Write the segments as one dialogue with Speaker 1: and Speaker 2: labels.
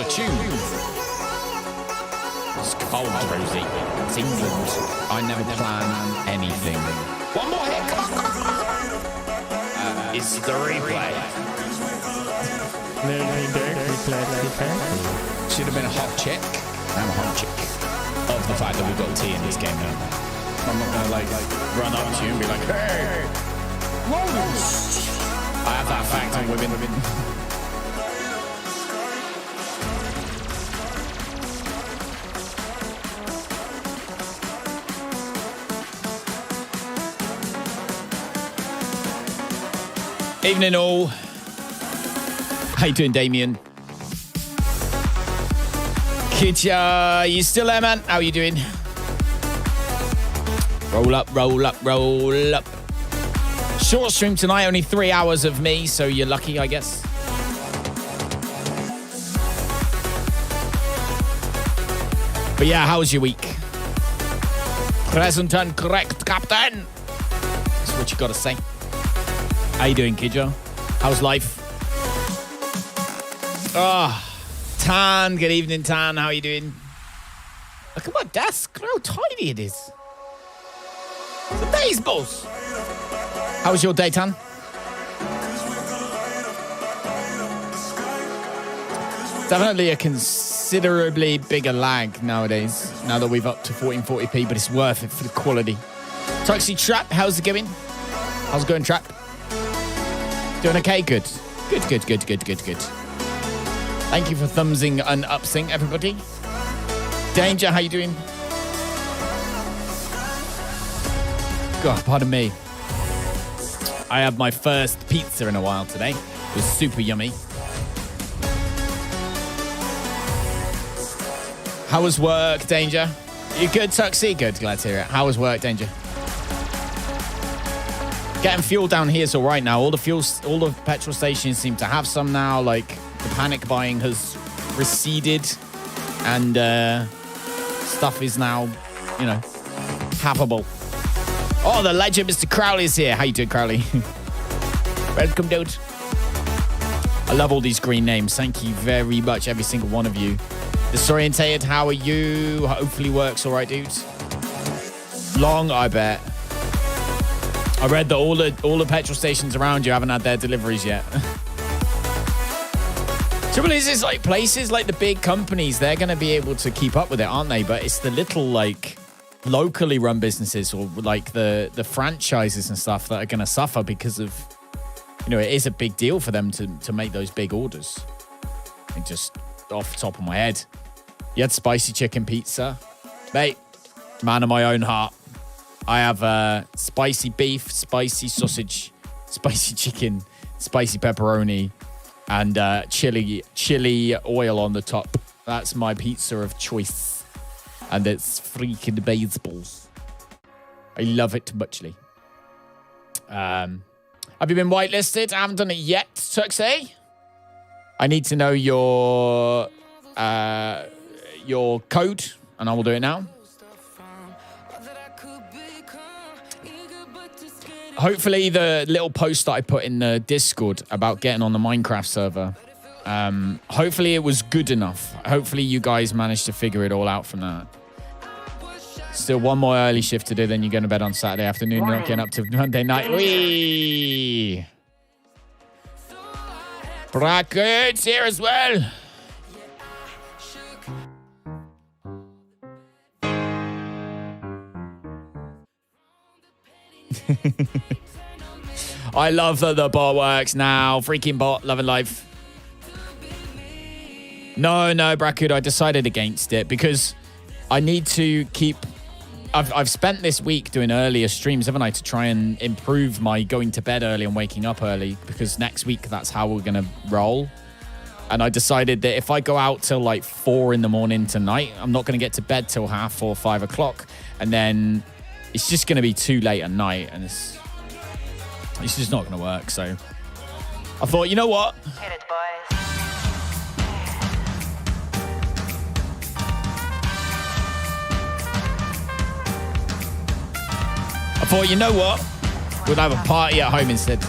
Speaker 1: tune. It's cold, Rosie. It's England. I never plan anything. One more hit. Come on. It's the replay. Should have been a hot chick. I'm a hot chick. Of the fact that we've got tea in this game now. I'm not gonna like run up to you and be like, hey, Romans. I have that fact on women. Evening all. How you doing, Damien? Kitcha, you still there, man? How are you doing? Roll up, roll up, roll up. Short stream tonight, only 3 hours of me, so you're lucky, I guess. But yeah, how was your week? Present and correct, Captain. That's what you gotta say. How you doing, Kidjo? How's life? Tan. Good evening, Tan. How are you doing? Look at my desk. Look how tiny it is. The baseballs. How was your day, Tan? Definitely a considerably bigger lag nowadays, now that we've up to 1440p, but it's worth it for the quality. Toxic Trap, how's it going? How's it going, Trap? Doing okay? Good. Good. Thank you for thumbsing and upsing, everybody. Danger, how you doing? God, pardon me. I had my first pizza in a while today. It was super yummy. How was work, Danger? You good, Tuxie? Good, glad to hear it. How was work, Danger? Getting fuel down here is all right now. All the petrol stations seem to have some now. Like, the panic buying has receded. And stuff is now, you know, happable. Oh, the legend, Mr. Crowley's here. How you doing, Crowley? Welcome, dude. I love all these green names. Thank you very much, every single one of you. Disorientated, how are you? Hopefully works all right, dude. Long, I bet. I read that all the petrol stations around you haven't had their deliveries yet. Trouble is like places like the big companies, they're going to be able to keep up with it, aren't they? But it's the little like locally run businesses or like the franchises and stuff that are going to suffer because of, you know, it is a big deal for them to make those big orders. And just off the top of my head, you had spicy chicken pizza. Mate, man of my own heart. I have spicy beef, spicy sausage, spicy chicken, spicy pepperoni, and chili oil on the top. That's my pizza of choice. And it's freaking baseballs. I love it muchly. Have you been whitelisted? I haven't done it yet, Tuxie. I need to know your code, and I will do it now. Hopefully the little post that I put in the Discord about getting on the Minecraft server, hopefully it was good enough. Hopefully you guys managed to figure it all out from that. Still one more early shift to do, then you're going to bed on Saturday afternoon, not getting up to Monday night. Whee! Brackets here as well. I love that the bot works now. Freaking bot, loving life. No, Brakud, I decided against it because I need to keep... I've spent this week doing earlier streams, haven't I, to try and improve my going to bed early and waking up early, because next week that's how we're going to roll. And I decided that if I go out till like 4 a.m. tonight, I'm not going to get to bed till 4:30, 5 o'clock. And then it's just going to be too late at night, and it's just not going to work. So I thought, you know what? Hit it, boys. I thought, you know what? We'll have a party at home instead.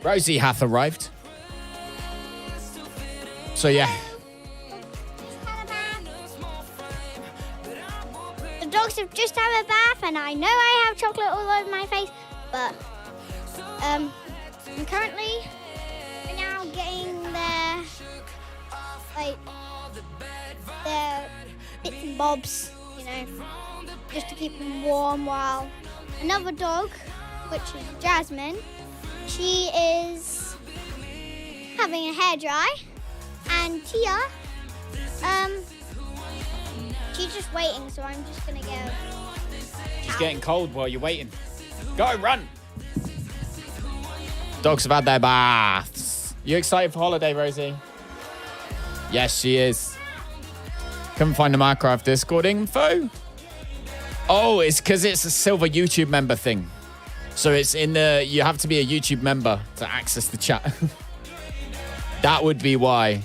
Speaker 1: Rosie hath arrived. So, yeah.
Speaker 2: The dogs have just had a bath, and I know I have chocolate all over my face, but I'm currently now getting their bits and bobs, you know, just to keep them warm, while another dog, which is Jasmine, she is having a hairdry, and Tia, she's just waiting, so I'm just gonna go.
Speaker 1: She's getting cold while you're waiting. Go, run! Dogs have had their baths. You excited for holiday, Rosie? Yes, she is. Couldn't find the Minecraft Discord info. Oh, it's because it's a silver YouTube member thing. So it's in the, you have to be a YouTube member to access the chat. That would be why.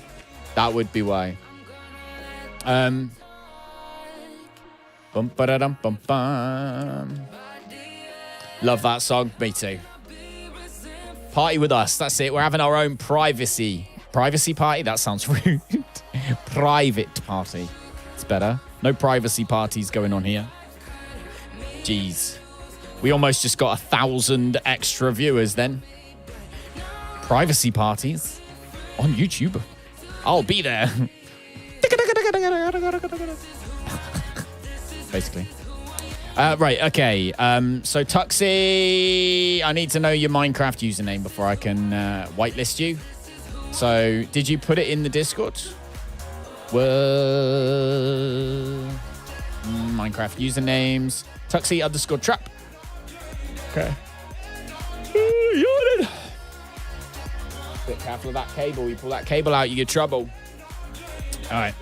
Speaker 1: That would be why. Bum ba da dum bum bum. Love that song. Me too. Party with us. That's it. We're having our own privacy party. That sounds rude. Private party. It's better. No privacy parties going on here. Jeez. We almost just got 1,000 extra viewers then. Privacy parties on YouTube. I'll be there. Basically. Right, okay. So, Tuxie, I need to know your Minecraft username before I can whitelist you. So, did you put it in the Discord? Minecraft usernames. Tuxie_trap. Okay. Yawning. Bit careful of that cable. You pull that cable out, you get trouble. All right.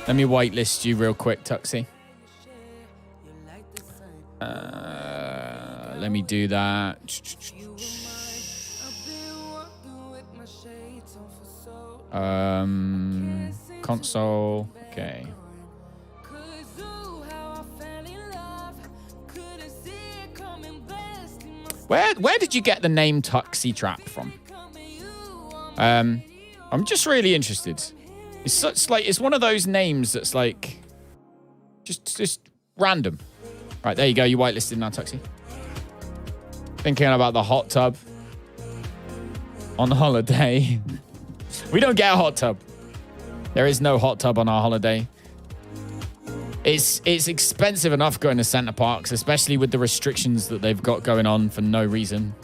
Speaker 1: Let me whitelist you real quick, Tuxie. Let me do that. Console. Okay. Where did you get the name Tuxie Trap from? I'm just really interested. It's one of those names that's like just random. Right, there you go. You whitelisted now, Tuxie. Thinking about the hot tub on holiday. We don't get a hot tub. There is no hot tub on our holiday. It's expensive enough going to Center Parcs, especially with the restrictions that they've got going on for no reason.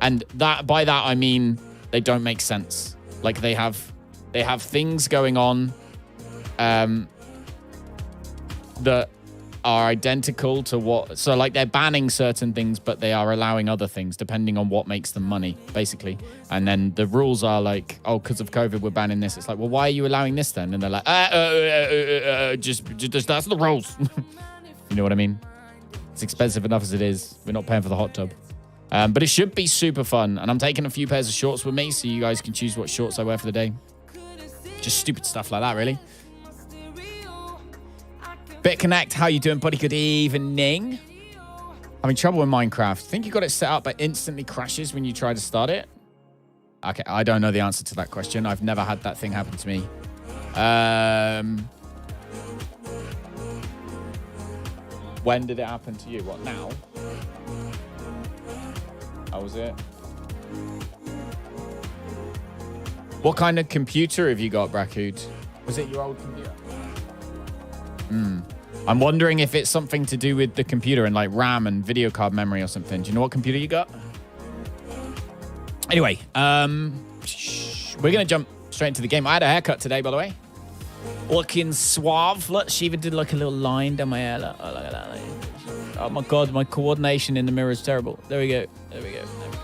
Speaker 1: And by that I mean they don't make sense. Like they have things going on that are identical to what, so like they're banning certain things, but they are allowing other things depending on what makes them money, basically. And then the rules are like, oh, because of COVID, we're banning this. It's like, well, why are you allowing this then? And they're like, just that's the rules. You know what I mean? It's expensive enough as it is. We're not paying for the hot tub. But it should be super fun. And I'm taking a few pairs of shorts with me, so you guys can choose what shorts I wear for the day. Just stupid stuff like that, really. BitConnect, how you doing, buddy? Good evening. Having trouble with Minecraft. Think you got it set up but instantly crashes when you try to start it? Okay, I don't know the answer to that question. I've never had that thing happen to me. When did it happen to you? What, now? How was it? What kind of computer have you got, Bracood? Was it your old computer? I'm wondering if it's something to do with the computer and like RAM and video card memory or something. Do you know what computer you got? Anyway, we're going to jump straight into the game. I had a haircut today, by the way. Looking suave. Look, she even did like a little line down my hair. Look, oh, look at that. Oh my God, my coordination in the mirror is terrible. There we go. There we go. There we go.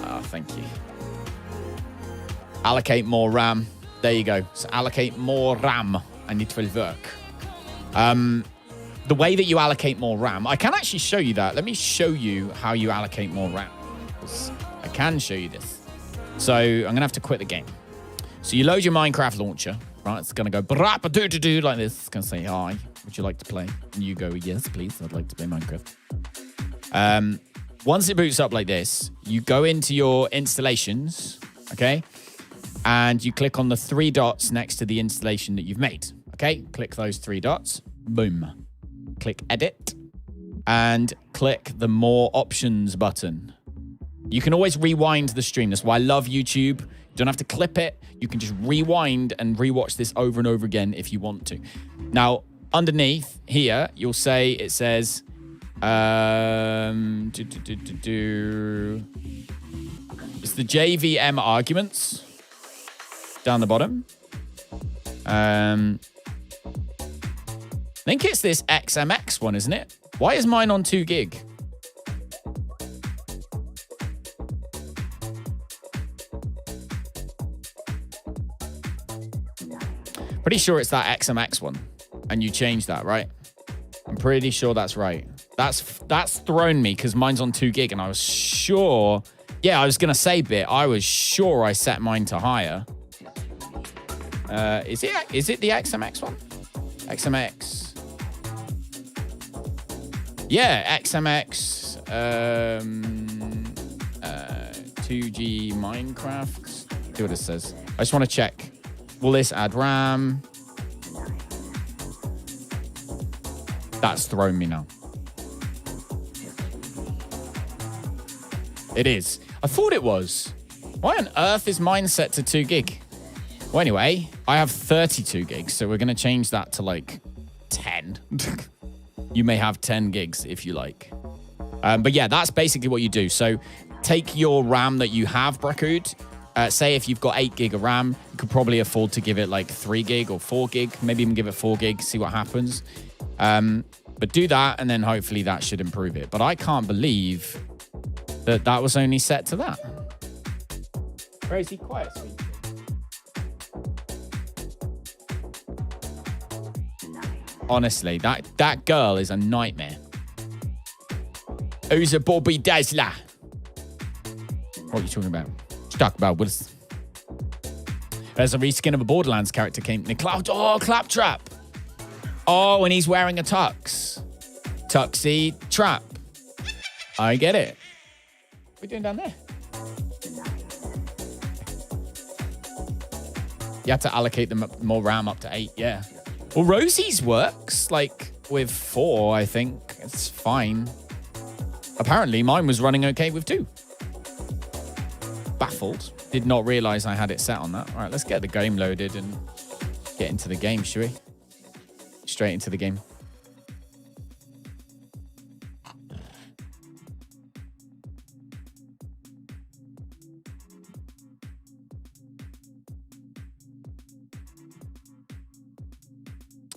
Speaker 1: Oh, thank you. Allocate more RAM. There you go. So allocate more RAM and it will work. The way that you allocate more RAM, I can actually show you that. Let me show you how you allocate more RAM. I can show you this. So I'm going to have to quit the game. So you load your Minecraft launcher, right? It's going to go brap-a-doo-doo-doo like this. It's going to say, hi, would you like to play? And you go, yes, please. I'd like to play Minecraft. once it boots up like this, you go into your installations, okay? And you click on the 3 dots next to the installation that you've made, okay? Click those 3 dots. Boom. Click edit. And click the more options button. You can always rewind the stream. That's why I love YouTube. You don't have to clip it. You can just rewind and rewatch this over and over again if you want to. Now, underneath here, you'll say, it says, it's the Jvm Arguments down the bottom. I think it's this XMX one, isn't it? Why is mine on 2 gig? Pretty sure it's that XMX one. And you changed that, right? I'm pretty sure that's right. That's thrown me because mine's on 2 gig and I was sure. Yeah, I was going to say bit. I was sure I set mine to higher. Is it the XMX one? XMX. Yeah, XMX 2G Minecraft. See what it says. I just want to check. Will this add RAM? That's thrown me now. It is. I thought it was. Why on earth is mine set to 2 gig? Well, anyway, I have 32 gigs, so we're going to change that to like 10. You may have 10 gigs if you like. But yeah, that's basically what you do. So take your RAM that you have, Brakud. Say if you've got 8 gig of RAM, you could probably afford to give it like 3 gig or 4 gig. Maybe even give it 4 gig, see what happens. But do that, and then hopefully that should improve it. But I can't believe that that was only set to that. Crazy quiet, sweet. Honestly, that girl is a nightmare. Who's a Bobby Dazzler? What are you talking about? Talk about Willis. There's a reskin of a Borderlands character came in the cloud. Oh, Claptrap. Oh, and he's wearing a tux. Tuxie Trap. I get it. What are we doing down there? You have to allocate them more RAM up to 8, yeah. Well, Rosie's works, like, with 4, I think. It's fine. Apparently, mine was running okay with 2. Baffled. Did not realize I had it set on that. All right, let's get the game loaded and get into the game, shall we? Straight into the game.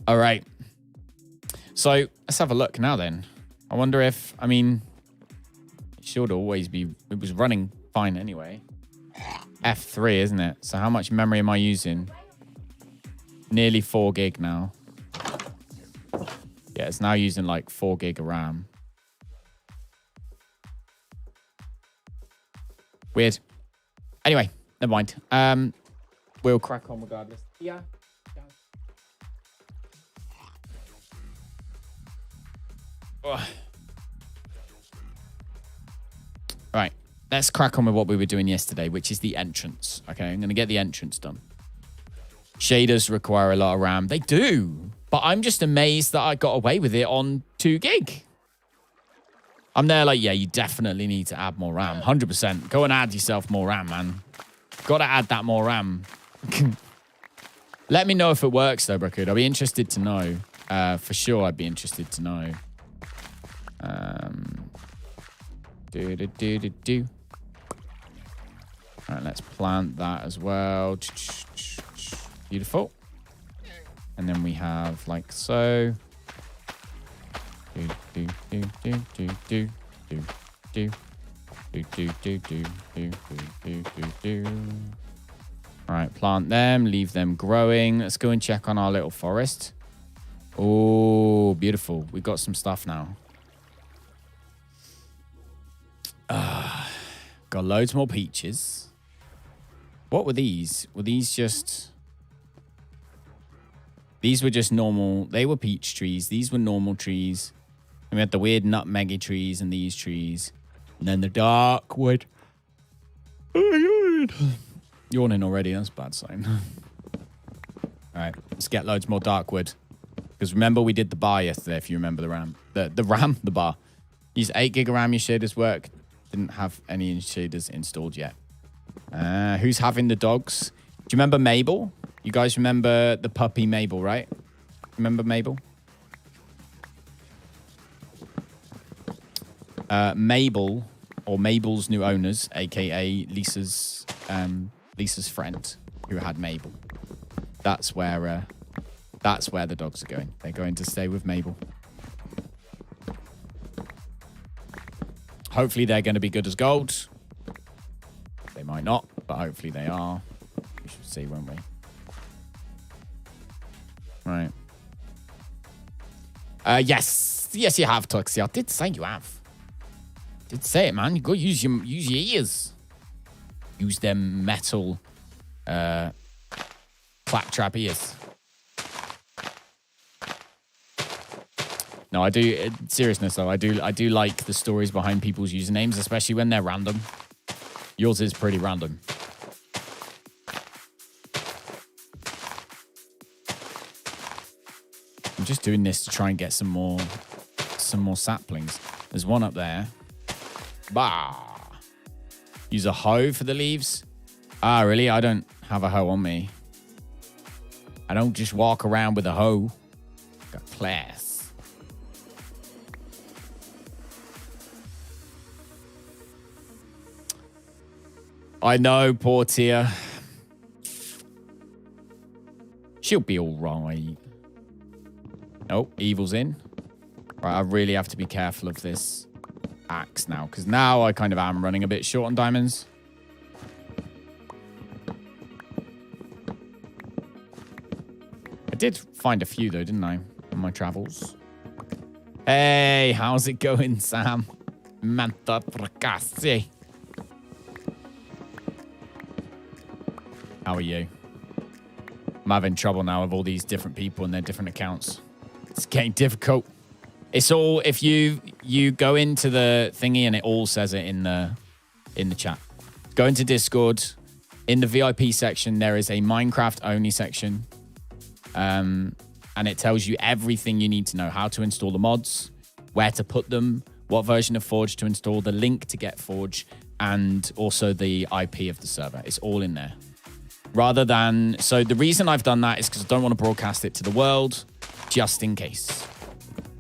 Speaker 1: All right. So let's have a look now then. I wonder if, I mean, it should always be, it was running fine anyway. F3, isn't it? So how much memory am I using? Nearly 4 gig now. Yeah, it's now using like 4 gig of RAM. Weird. Anyway, never mind. We'll crack on regardless. Yeah. All right, let's crack on with what we were doing yesterday, which is the entrance. Okay, I'm going to get the entrance done. Shaders require a lot of RAM. They do, but I'm just amazed that I got away with it on 2 gig. I'm there like, yeah, you definitely need to add more RAM. 100%. Go and add yourself more RAM, man. Got to add that more RAM. Let me know if it works, though, Brakud. I'll be interested to know. For sure, I'd be interested to know. All right, let's plant that as well. Beautiful. And then we have like so. All right, plant them, leave them growing. Let's go and check on our little forest. Oh, beautiful. We got some stuff now. Got loads more peaches. What were these? Were these just... These were just normal... They were peach trees. These were normal trees. And we had the weird nutmeggy trees and these trees. And then the dark wood. Oh my God. Yawning already. That's a bad sign. All right. Let's get loads more dark wood. Because remember, we did the bar yesterday, if you remember the RAM. The bar. Use 8 gig of RAM, your shaders work. Didn't have any shaders installed yet. Who's having the dogs? Do you remember Mabel? You guys remember the puppy Mabel, right? Remember Mabel? Mabel, or Mabel's new owners, aka Lisa's friend, who had Mabel. That's where the dogs are going. They're going to stay with Mabel. Hopefully they're going to be good as gold. They might not, but hopefully they are. We should see, won't we? Right. Yes, you have, Tuxie. I did say you have. Did say it, man. You got to use your ears. Use them metal claptrap ears. No, I do. Seriousness though, I do like the stories behind people's usernames, especially when they're random. Yours is pretty random. I'm just doing this to try and get some more saplings. There's one up there. Bah. Use a hoe for the leaves. Ah, really? I don't have a hoe on me. I don't just walk around with a hoe. Got class. I know, poor Tia. She'll be all right. Oh, evil's in. Right, I really have to be careful of this axe now, because now I kind of am running a bit short on diamonds. I did find a few, though, didn't I, on my travels? Hey, how's it going, Sam? Manta fracassi. How are you? I'm having trouble now with all these different people and their different accounts. It's getting difficult. It's all, if you go into the thingy and it all says it in the chat. Go into Discord. In the VIP section, there is a Minecraft only section. And it tells you everything you need to know. How to install the mods, where to put them, what version of Forge to install, the link to get Forge, and also the IP of the server. It's all in there. Rather than, so the reason I've done that is because I don't want to broadcast it to the world, just in case.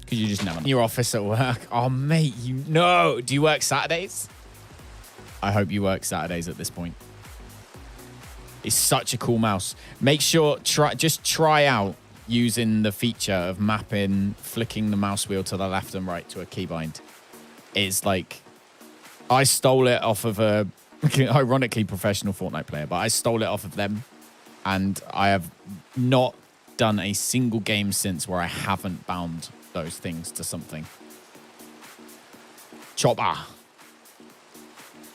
Speaker 1: Because you just never know. Your office at work. Oh, mate, you know. Do you work Saturdays? I hope you work Saturdays at this point. It's such a cool mouse. Make sure, just try out using the feature of mapping, flicking the mouse wheel to the left and right to a keybind. It's like, I stole it off of a, ironically professional Fortnite player, but I stole it off of them. And I have not done a single game since where I haven't bound those things to something. Chopper.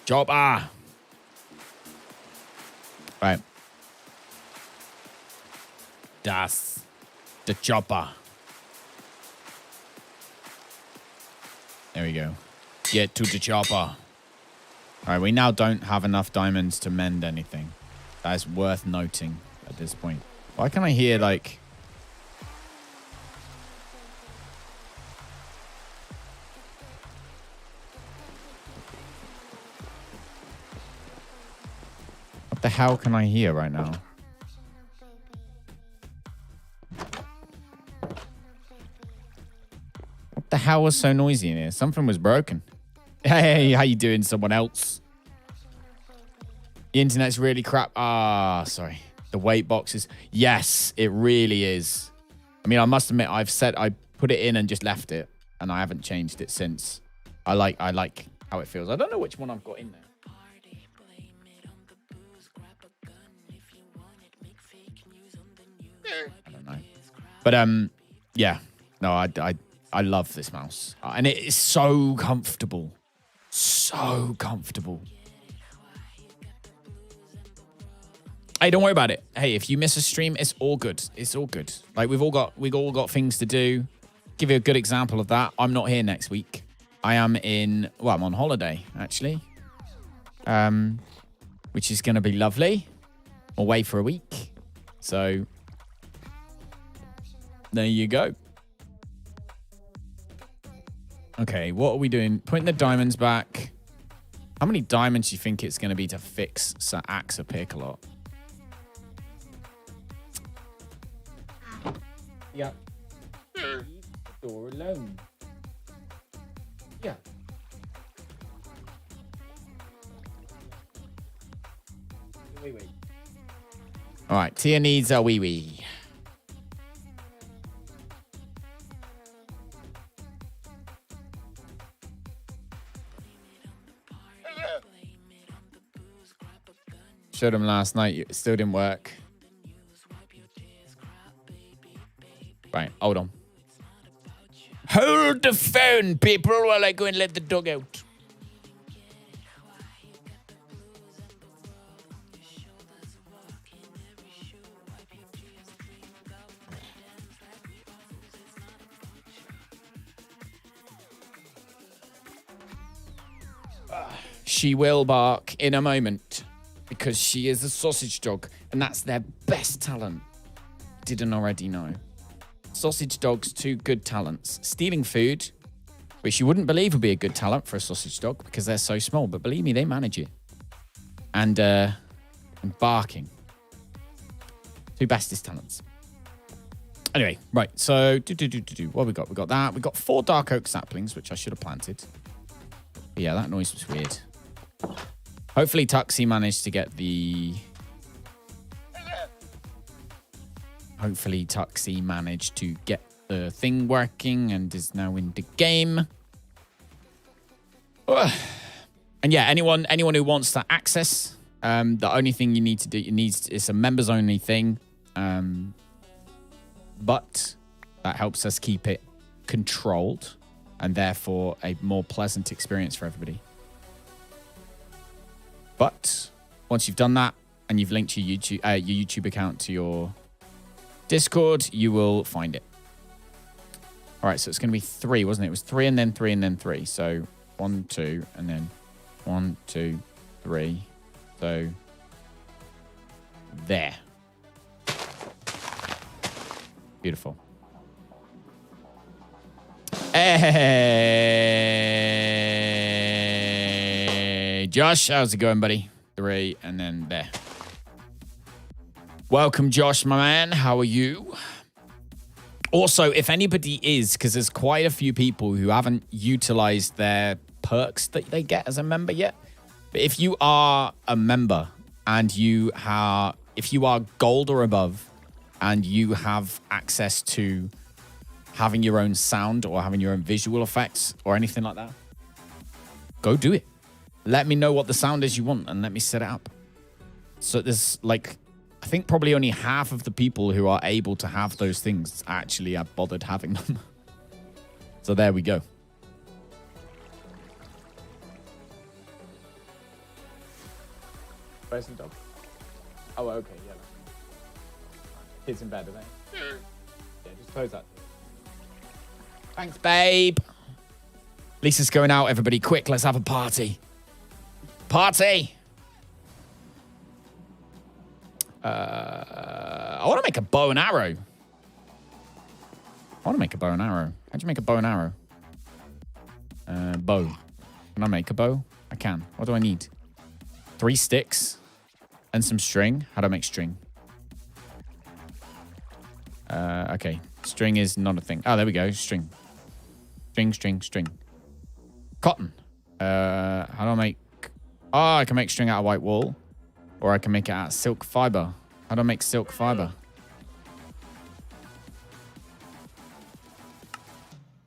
Speaker 1: Chopper. Right. Das. The chopper. There we go. Get to the chopper. All right, we now don't have enough diamonds to mend anything. That is worth noting at this point. Why can I hear, like... What the hell can I hear right now? What the hell was so noisy in here? Something was broken. Hey, how you doing, someone else? The internet's really crap. Ah, sorry. The weight boxes. Yes, it really is. I mean, I must admit, I put it in and just left it, and I haven't changed it since. I like how it feels. I don't know which one I've got in there. I don't know. But yeah. No, I love this mouse. And it is so comfortable. So comfortable. Hey, don't worry about it. Hey, if you miss a stream, it's all good. It's all good. Like we've all got things to do. Give you a good example of that. I'm not here next week. I am I'm on holiday, actually. Which is going to be lovely. Away for a week. So, there you go. Okay, what are we doing? Putting the diamonds back. How many diamonds do you think it's going to be to fix Sir Axa pick a lot? Yeah. Leave the door alone. Yeah. Wee. All right, Tia needs a wee. Showed him last night. It still didn't work. Right, hold on. Hold the phone, people, while I go and let the dog out. She will bark in a moment because she is a sausage dog and that's their best talent. Didn't already know. Sausage dogs, 2 good talents. Stealing food, which you wouldn't believe would be a good talent for a sausage dog because they're so small, but believe me, they manage it. And barking. 2 bestest talents. Anyway, right, so what we got? We got that. We got 4 dark oak saplings, which I should have planted. But yeah, that noise was weird. Hopefully Tuxie managed to get the... Hopefully Tuxie managed to get the thing working and is now in the game. And yeah, anyone who wants to access, the only thing you need to do, it's a members only thing. But that helps us keep it controlled and therefore a more pleasant experience for everybody. But once you've done that and you've linked your YouTube account to your Discord, you will find it. All right, so it's going to be 3, wasn't it? It was 3 and then 3 and then 3. So 1, 2, and then 1, 2, 3. So there. Beautiful. Hey, Josh, how's it going, buddy? 3, and then there. Welcome, Josh, my man. How are you? Also, if anybody is, because there's quite a few people who haven't utilized their perks that they get as a member yet. But if you are a member and if you are gold or above and you have access to having your own sound or having your own visual effects or anything like that, go do it. Let me know what the sound is you want and let me set it up. So there's I think probably only half of the people who are able to have those things actually have bothered having them. So there we go. Where's the dog? Oh, okay, yeah. Kids in bed, are they? Yeah, just close that. Thanks, babe. Lisa's going out, everybody. Quick, let's have a party. Party! I want to make a bow and arrow. How do you make a bow? Bow. Can I make a bow? I can. What do I need? 3 sticks and some string. How do I make string? Okay. String is not a thing. Oh, there we go. String. String. Cotton. How do I make... Oh, I can make string out of white wool. Or I can make it out of silk fiber. How do I make silk fiber?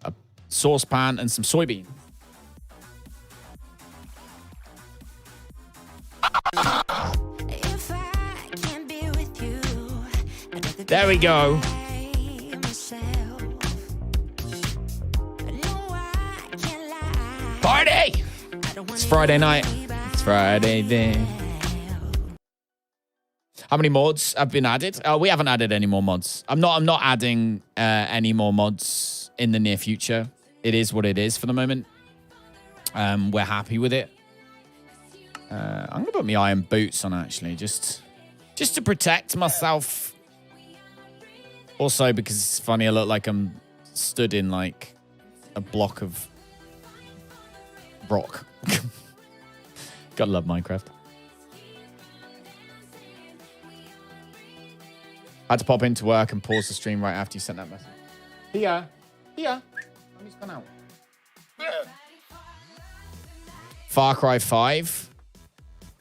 Speaker 1: A saucepan and some soybeans. There we go. Party! It's Friday night. It's Friday then. How many mods have been added? We haven't added any more mods. I'm not adding any more mods in the near future. It is what it is for the moment. We're happy with it. I'm going to put my iron boots on, actually, just to protect myself. Also, because it's funny, I look like I'm stood in, like, a block of rock. Gotta love Minecraft. I had to pop into work and pause the stream right after you sent that message. Here. He's gone out. Far Cry 5.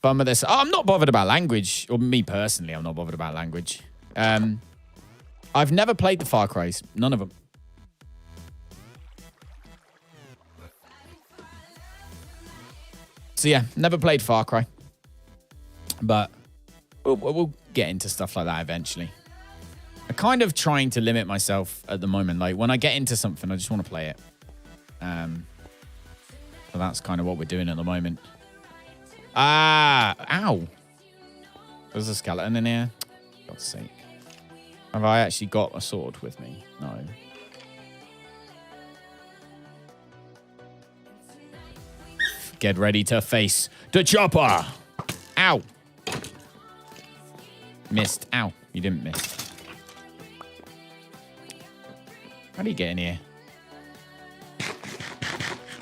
Speaker 1: Fun with this. Oh, I'm not bothered about language. Or me personally, I'm not bothered about language. I've never played the Far Crys. None of them. So yeah, never played Far Cry. But we'll get into stuff like that eventually. I'm kind of trying to limit myself at the moment. Like, when I get into something, I just want to play it. So that's kind of what we're doing at the moment. Ow. There's a skeleton in here. For God's sake. Have I actually got a sword with me? No. Get ready to face the chopper. Ow. Missed. Ow. You didn't miss. How do you get in here?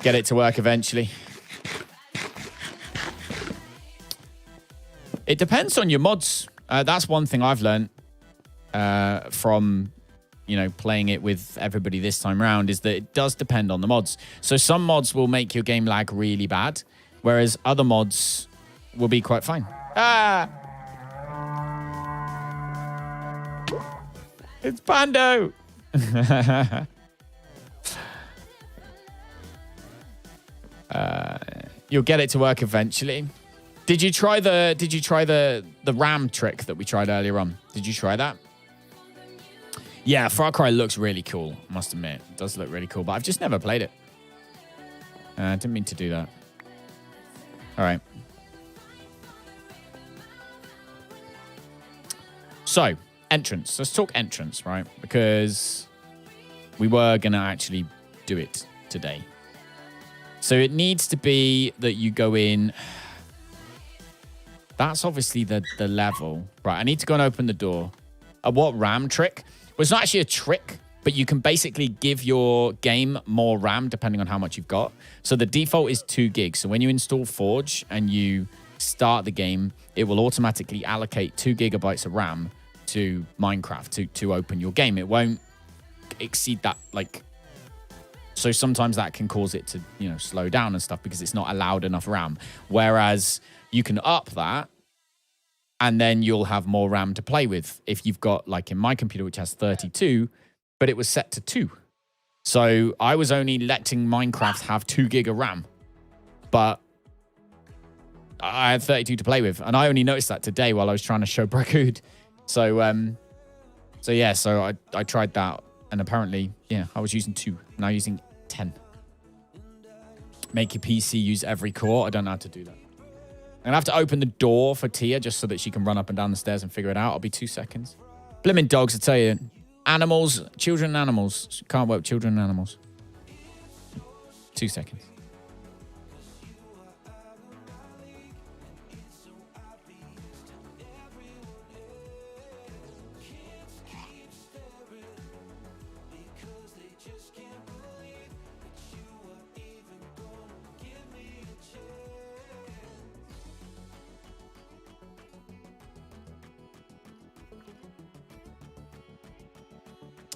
Speaker 1: Get it to work eventually. It depends on your mods. That's one thing I've learned from, playing it with everybody this time round, is that it does depend on the mods. So some mods will make your game lag really bad, whereas other mods will be quite fine. It's Pando. You'll get it to work eventually. Did you try the ram trick that we tried earlier on? Did you try that? Yeah, Far Cry looks really cool, I must admit. It does look really cool, but I've just never played it. I didn't mean to do that. All right. So, entrance. Let's talk entrance, right? Because we were going to actually do it today. So it needs to be that you go in. That's obviously the level. Right, I need to go and open the door. What RAM trick? Well, it's not actually a trick, but you can basically give your game more RAM depending on how much you've got. So the default is 2 gigs. So when you install Forge and you start the game, it will automatically allocate 2 gigabytes of RAM to Minecraft to open your game. It won't exceed that, like... So sometimes that can cause it to, slow down and stuff because it's not allowed enough RAM. Whereas you can up that and then you'll have more RAM to play with. If you've got, like in my computer, which has 32, but it was set to 2. So I was only letting Minecraft have 2 gig of RAM, but I had 32 to play with. And I only noticed that today while I was trying to show Bracood. So I tried that. And apparently, I was using 2. Now using 10. Make your PC use every core. I don't know how to do that. I'm going to have to open the door for Tia just so that she can run up and down the stairs and figure it out. I'll be 2 seconds. Blimmin' dogs, I tell you. Animals, children and animals. Can't work children and animals. 2 seconds.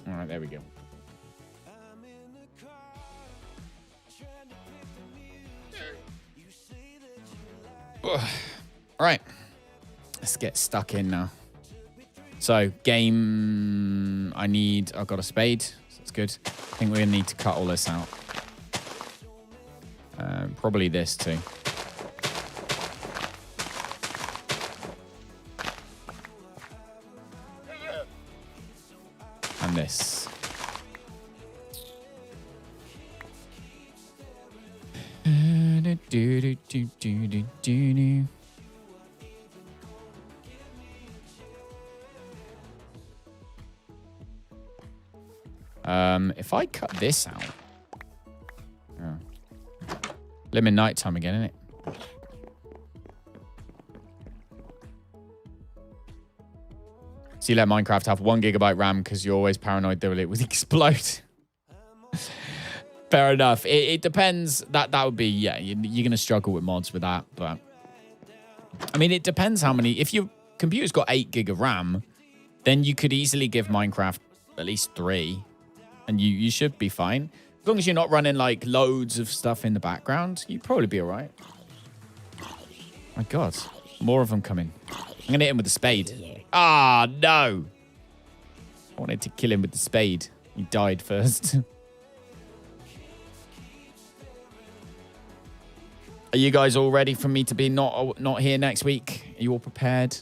Speaker 1: All right, there we go. All right, let's get stuck in now. So, game, I've got a spade, so that's good. I think we're gonna need to cut all this out. Probably this too. And this. If I cut this out, a Blimmin' nighttime again, isn't it? So you let Minecraft have 1 GB RAM because you're always paranoid that it would explode. Fair enough. It depends. That would be, yeah, you're going to struggle with mods with that. But, I mean, it depends how many. If your computer's got 8 gig of RAM, then you could easily give Minecraft at least 3. And you should be fine. As long as you're not running, like, loads of stuff in the background, you'd probably be all right. My God. More of them coming. I'm going to hit him with the spade. Ah, no. I wanted to kill him with the spade. He died first. Are you guys all ready for me to be not here next week? Are you all prepared?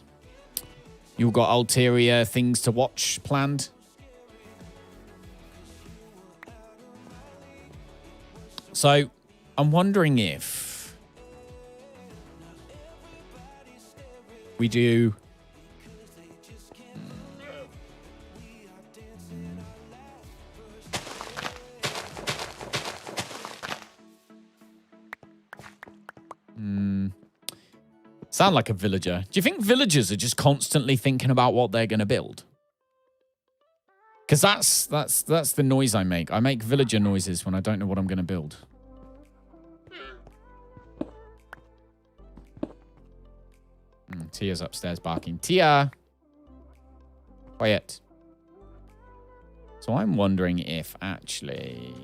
Speaker 1: You all got ulterior things to watch planned? So, I'm wondering if we do... Sound like a villager. Do you think villagers are just constantly thinking about what they're going to build? Because that's the noise I make. I make villager noises when I don't know what I'm going to build. Tia's upstairs barking. Tia! Quiet. So I'm wondering if actually...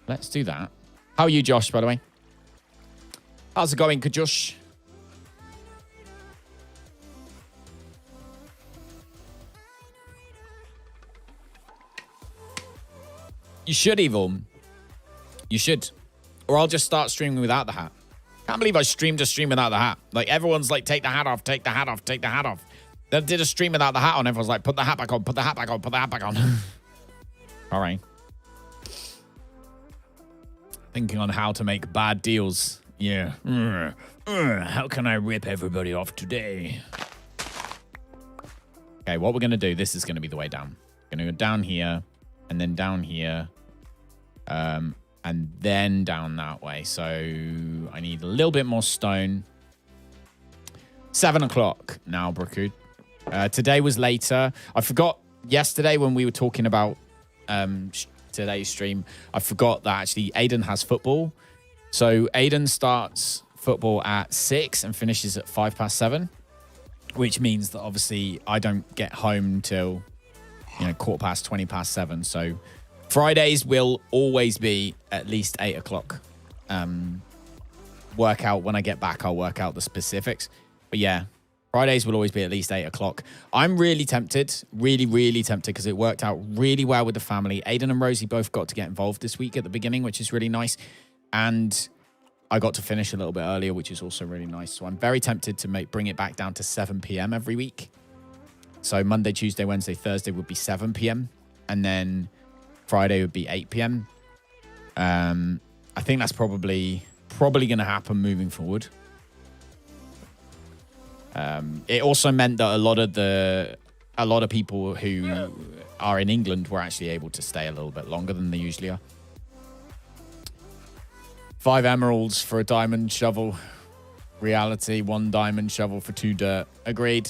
Speaker 1: Let's do that. How are you, Josh, by the way? How's it going, Kajush? You should, Evil. You should. Or I'll just start streaming without the hat. Can't believe I streamed a stream without the hat. Like, everyone's like, take the hat off, take the hat off, take the hat off. Then I did a stream without the hat on. Everyone's like, put the hat back on, put the hat back on, put the hat back on. All right. Thinking on how to make bad deals. Yeah. How can I rip everybody off today? Okay, what we're going to do, this is going to be the way down. We're going to go down here, and then down here, and then down that way. So I need a little bit more stone. 7 o'clock now, Brookud. Today was later. I forgot yesterday when we were talking about today's stream, I forgot that actually Aiden has football. So Aiden starts football at 6 and finishes at 7:05, which means that obviously I don't get home till 7:15. So Fridays will always be at least 8 o'clock. Work out when I get back, I'll work out the specifics. But yeah, Fridays will always be at least 8 o'clock. I'm really tempted, really tempted, because it worked out really well with the family. Aiden and Rosie both got to get involved this week at the beginning, which is really nice. And I got to finish a little bit earlier, which is also really nice. So I'm very tempted to bring it back down to 7 p.m. every week. So Monday, Tuesday, Wednesday, Thursday would be 7 p.m. And then Friday would be 8 p.m. I think that's probably going to happen moving forward. It also meant that a lot of people who are in England were actually able to stay a little bit longer than they usually are. 5 emeralds for a diamond shovel. Reality, 1 diamond shovel for 2 dirt. Agreed.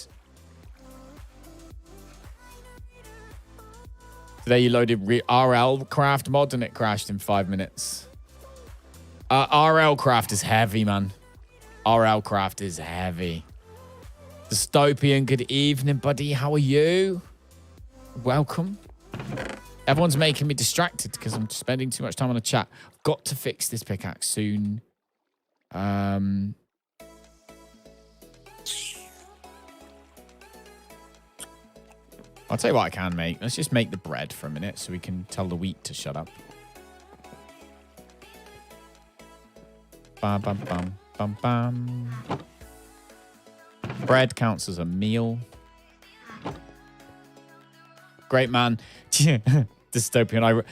Speaker 1: Today you loaded RL Craft mod and it crashed in 5 minutes. RL Craft is heavy, man. RL Craft is heavy. Dystopian, good evening, buddy. How are you? Welcome. Everyone's making me distracted because I'm spending too much time on the chat. I've got to fix this pickaxe soon. I'll tell you what I can make. Let's just make the bread for a minute so we can tell the wheat to shut up. Bam, bam, bam, bam, bam. Bread counts as a meal. Great man. Dystopian.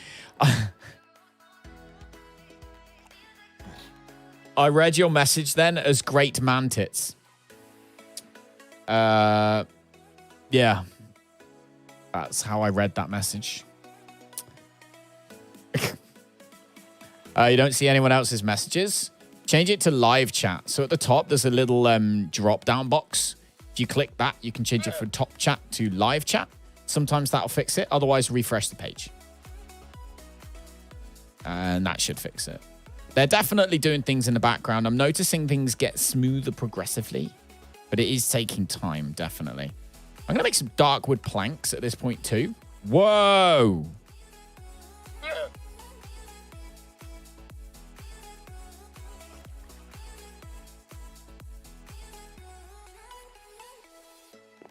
Speaker 1: I read your message then as great man tits. Yeah. That's how I read that message. You don't see anyone else's messages. Change it to live chat. So at the top, there's a little drop-down box. If you click that, you can change it from top chat to live chat. Sometimes that'll fix it. Otherwise, refresh the page. And that should fix it. They're definitely doing things in the background. I'm noticing things get smoother progressively, but it is taking time, definitely. I'm going to make some dark wood planks at this point too. Whoa!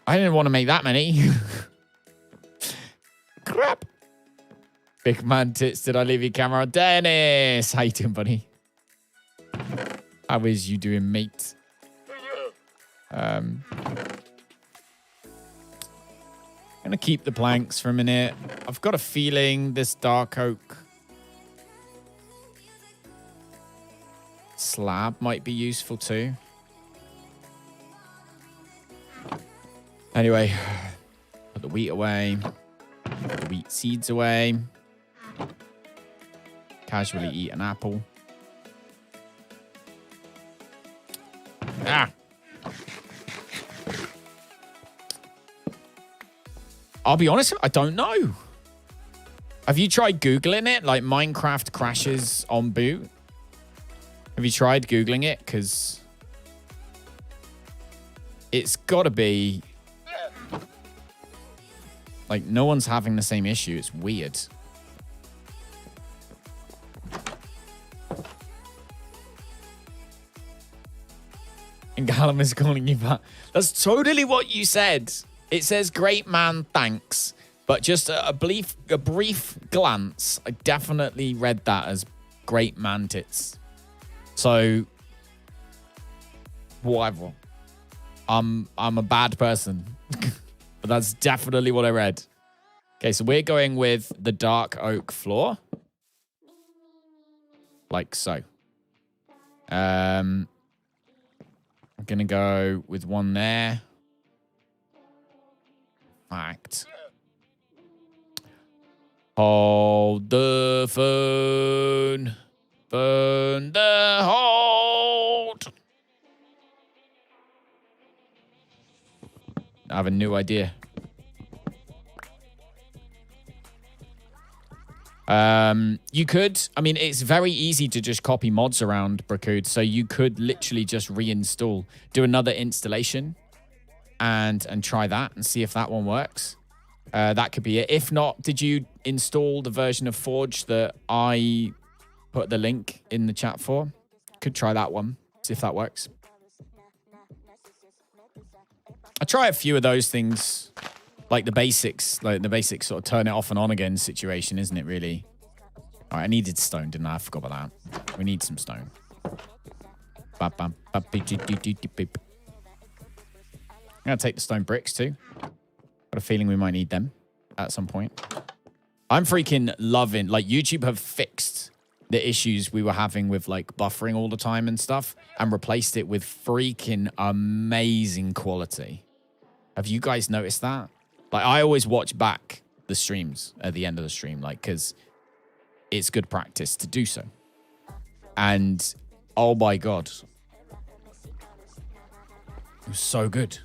Speaker 1: I didn't want to make that many. Crap. Big man tits, did I leave your camera on? Dennis! How you doing, buddy? How is you doing, mate? I'm gonna keep the planks for a minute. I've got a feeling this dark oak slab might be useful too. Anyway, put the wheat away. Put the wheat seeds away. Casually eat an apple. Ah! I'll be honest, I don't know. Have you tried Googling it? Like Minecraft crashes on boot? Have you tried Googling it? Because it's got to be... Like, no one's having the same issue. It's weird. And Callum is calling you back. That's totally what you said. It says, great man, thanks. But just a brief glance, I definitely read that as great man tits. So, whatever. I'm a bad person. But that's definitely what I read. Okay, so we're going with the dark oak floor. Like so. I'm going to go with one there. Fact. Hold the phone. Phone the hold. I have a new idea. You could, I mean, it's very easy to just copy mods around Bracode, so you could literally just reinstall, do another installation and try that and see if that one works. That could be it. If not, did you install the version of Forge that I put the link in the chat for? Could try that one, see if that works. I try a few of those things, like the basics sort of turn it off and on again situation, isn't it, really? All right, I needed stone, didn't I? I forgot about that. We need some stone. I'm going to take the stone bricks, too. Got a feeling we might need them at some point. I'm freaking loving, like, YouTube have fixed the issues we were having with, like, buffering all the time and stuff and replaced it with freaking amazing quality. Have you guys noticed that? Like, I always watch back the streams at the end of the stream, like, because it's good practice to do so. And, oh my God. It was so good.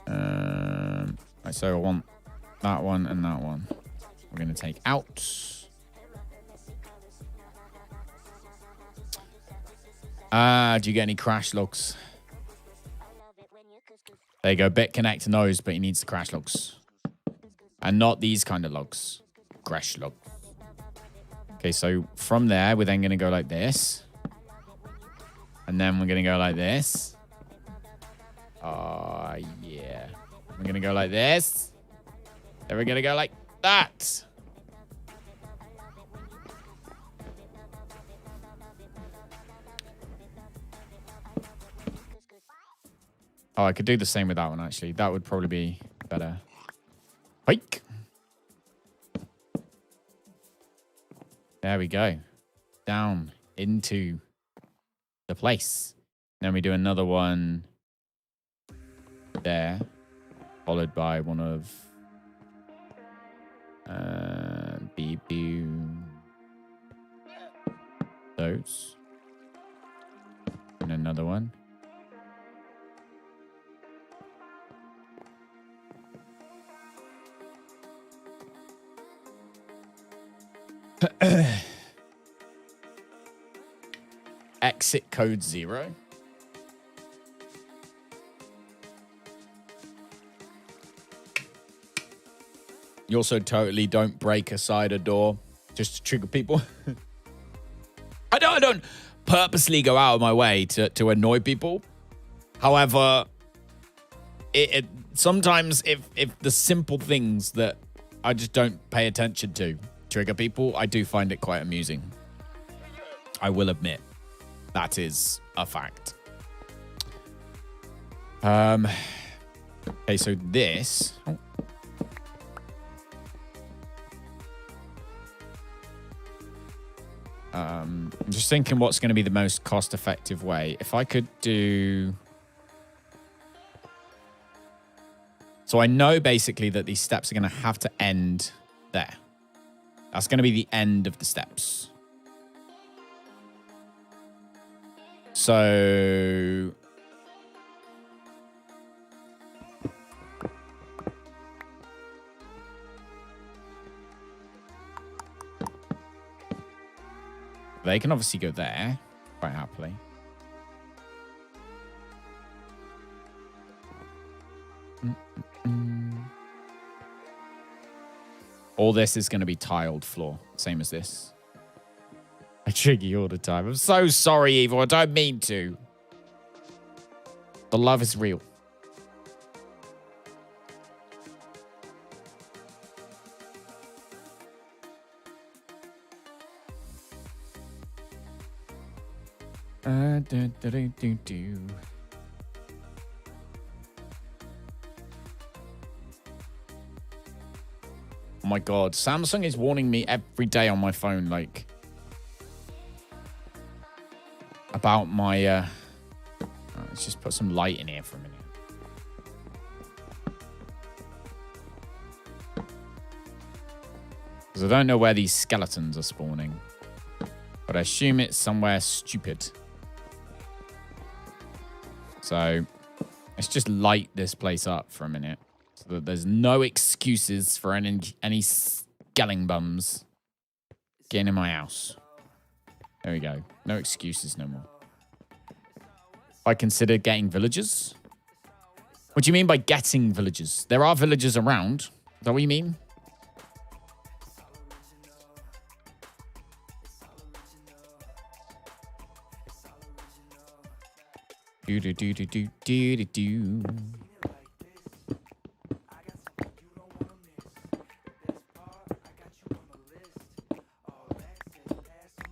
Speaker 1: Right, so I want that one and that one. We're going to take out. Do you get any crash logs? There you go. BitConnect knows, but he needs the crash logs. And not these kind of logs. Crash logs. Okay, so from there, we're then going to go like this. And then we're going to go like this. Oh, yeah. We're going to go like this. Then we're going to go like that. Oh, I could do the same with that one, actually. That would probably be better. Hike. There we go. Down into the place. Then we do another one there, followed by one of beep, Those. And another one. Exit code 0. You also totally don't break a side or door just to trigger people. I don't purposely go out of my way to annoy people. However, it sometimes if the simple things that I just don't pay attention to trigger people, I do find it quite amusing. I will admit. That is a fact. Okay, so this... Oh. I'm just thinking what's going to be the most cost-effective way. If I could do... So I know basically that these steps are going to have to end there. That's going to be the end of the steps. So... They can obviously go there quite happily. All this is going to be tiled floor, same as this. I trigger you all the time. I'm so sorry, Evil. I don't mean to. The love is real. Oh my God, Samsung is warning me every day on my phone, like, about my, let's just put some light in here for a minute. Because I don't know where these skeletons are spawning, but I assume it's somewhere stupid. So let's just light this place up for a minute so that there's no excuses for any skelling bums getting in my house. There we go. No excuses no more. I consider getting villagers. What do you mean by getting villagers? There are villagers around. Is that what you mean? Do do do do do do do do.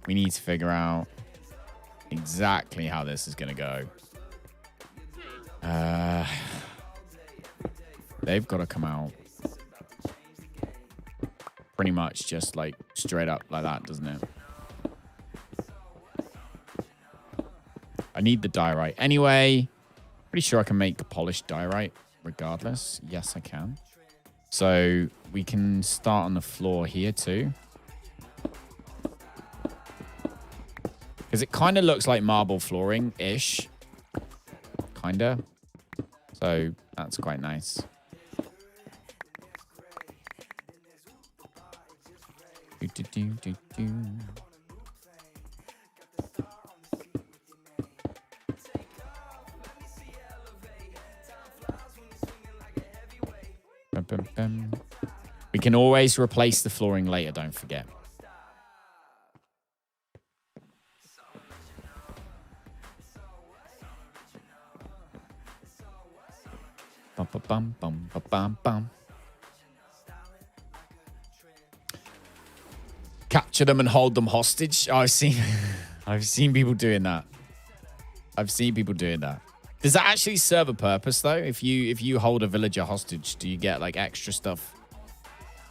Speaker 1: We need to figure out exactly how this is going to go. They've got to come out pretty much just like straight up like that, doesn't it? I need the diorite. Anyway, pretty sure I can make polished diorite regardless. Yes, I can. So we can start on the floor here too. Because it kind of looks like marble flooring-ish. Kind of. So that's quite nice. Do, do, do, do, do. Bum, bum, bum. We can always replace the flooring later, don't forget. Bum, bum, bum, bum, bum, bum. Capture them and hold them hostage. Oh, I've seen people doing that. I've seen people doing that. Does that actually serve a purpose though? If you hold a villager hostage, do you get like extra stuff?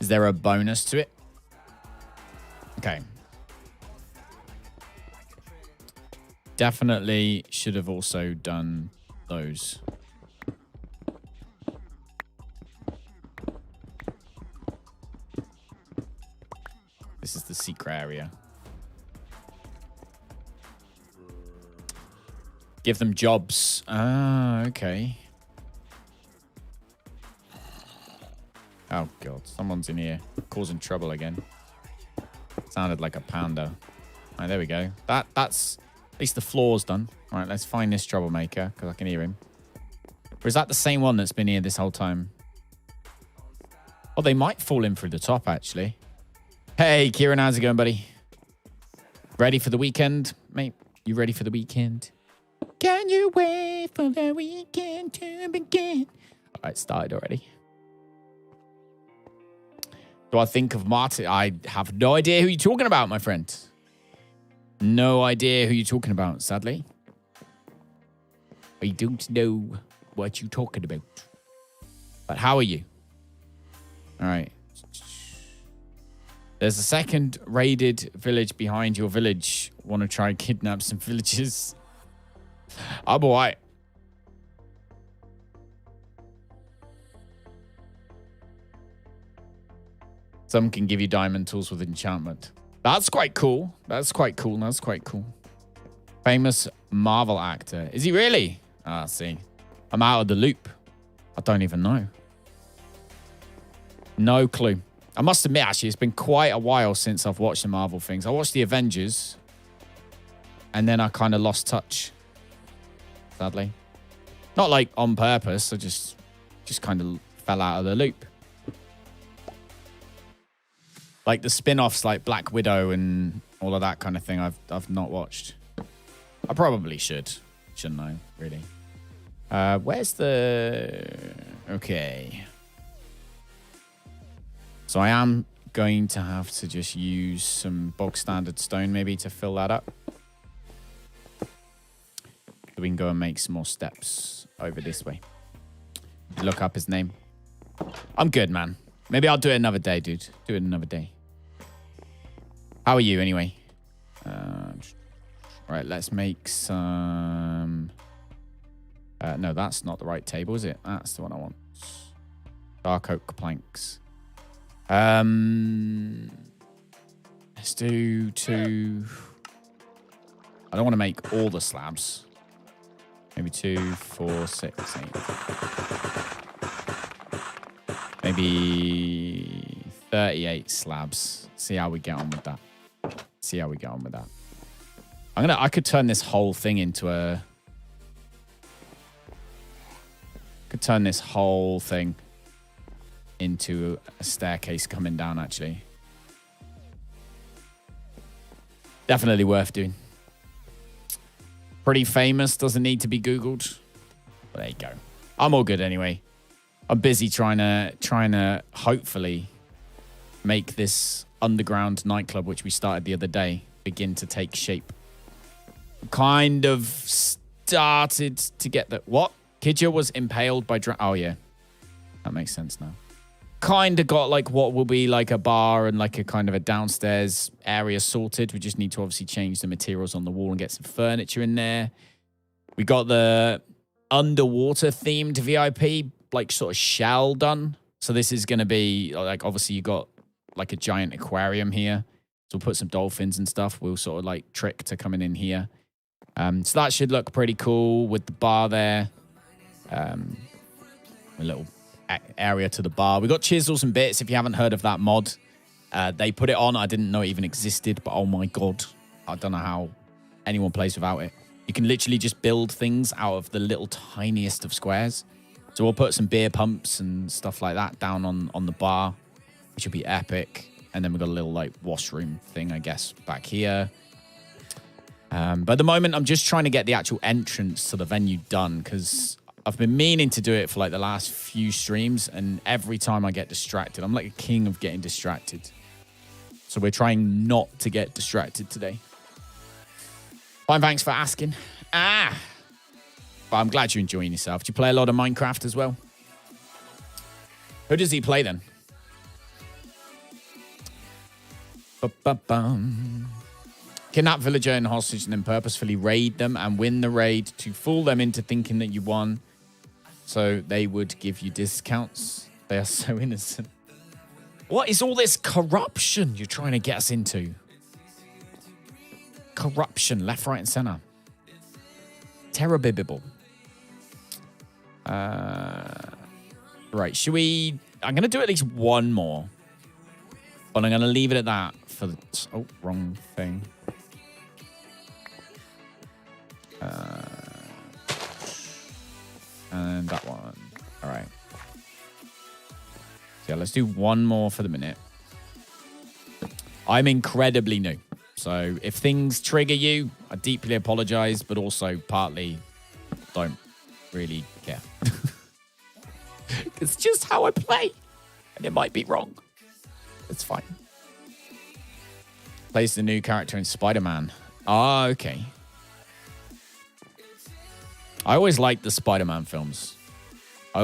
Speaker 1: Is there a bonus to it? Okay. Definitely should have also done those. This is the secret area. Give them jobs. Ah, okay. Oh, God. Someone's in here causing trouble again. Sounded like a panda. All right, there we go. That's... At least the floor's done. All right, let's find this troublemaker, because I can hear him. Or is that the same one that's been here this whole time? Oh, they might fall in through the top, actually. Hey, Kieran, how's it going, buddy? Ready for the weekend, mate? You ready for the weekend? Can you wait for the weekend to begin? All right, started already. Do I think of Martin? I have no idea who you're talking about, my friend. No idea who you're talking about, sadly. I don't know what you're talking about. But how are you? All right. There's a second raided village behind your village. Want to try and kidnap some villagers? Oh, boy. Some can give you diamond tools with enchantment. That's quite cool. That's quite cool. That's quite cool. Famous Marvel actor. Is he really? Ah, see. I'm out of the loop. I don't even know. No clue. I must admit, actually, it's been quite a while since I've watched the Marvel things. I watched the Avengers. And then I kind of lost touch. Sadly. Not like on purpose. I just kind of fell out of the loop. Like the spin-offs like Black Widow and all of that kind of thing I've not watched. I probably should. Shouldn't I, really? Where's the... Okay. So I am going to have to just use some bog standard stone maybe to fill that up. So we can go and make some more steps over this way. Look up his name. I'm good, man. Maybe I'll do it another day, dude. Do it another day. How are you, anyway? Right, let's make some... no, that's not the right table, is it? That's the one I want. Dark oak planks. Let's do 2... I don't want to make all the slabs. Maybe 2, 4, 6, 8. Maybe 38 slabs. See how we get on with that. See how we get on with that. I could turn this whole thing into a... Could turn this whole thing into a staircase coming down, actually. Definitely worth doing. Pretty famous. Doesn't need to be Googled. But there you go. I'm all good anyway. I'm busy trying to hopefully make this underground nightclub, which we started the other day, begin to take shape. Kind of started to get the... What? Kidja was impaled by... Oh, yeah. That makes sense now. Kind of got like what will be like a bar and like a kind of a downstairs area sorted. We just need to obviously change the materials on the wall and get some furniture in there. We got the underwater themed VIP like sort of shell done. So this is going to be like, obviously you got like a giant aquarium here. So we'll put some dolphins and stuff. We'll sort of like trick to coming in here. So that should look pretty cool with the bar there. A little area to the bar. We got chisels and bits. If you haven't heard of that mod, they put it on. I didn't know it even existed, but oh my God. I don't know how anyone plays without it. You can literally just build things out of the little tiniest of squares. So we'll put some beer pumps and stuff like that down on the bar, which will be epic. And then we've got a little like washroom thing, I guess, back here. But at the moment, I'm just trying to get the actual entrance to the venue done because I've been meaning to do it for like the last few streams. And every time I get distracted, I'm like a king of getting distracted. So we're trying not to get distracted today. Fine, thanks for asking. But I'm glad you're enjoying yourself. Do you play a lot of Minecraft as well? Who does he play then? Ba-ba-bum. Kidnap villager and hostage and then purposefully raid them and win the raid to fool them into thinking that you won. So they would give you discounts. They are so innocent. What is all this corruption you're trying to get us into? Corruption, left, right, and center. Terrible. Right, should we... I'm going to do at least one more. But I'm going to leave it at that for the... Oh, wrong thing. And that one. All right. So yeah, let's do one more for the minute. I'm incredibly new. So if things trigger you, I deeply apologize, but also partly don't really care. It's just how I play. And it might be wrong. It's fine. Plays the new character in Spider-Man. Ah, okay. I always liked the Spider-Man films. I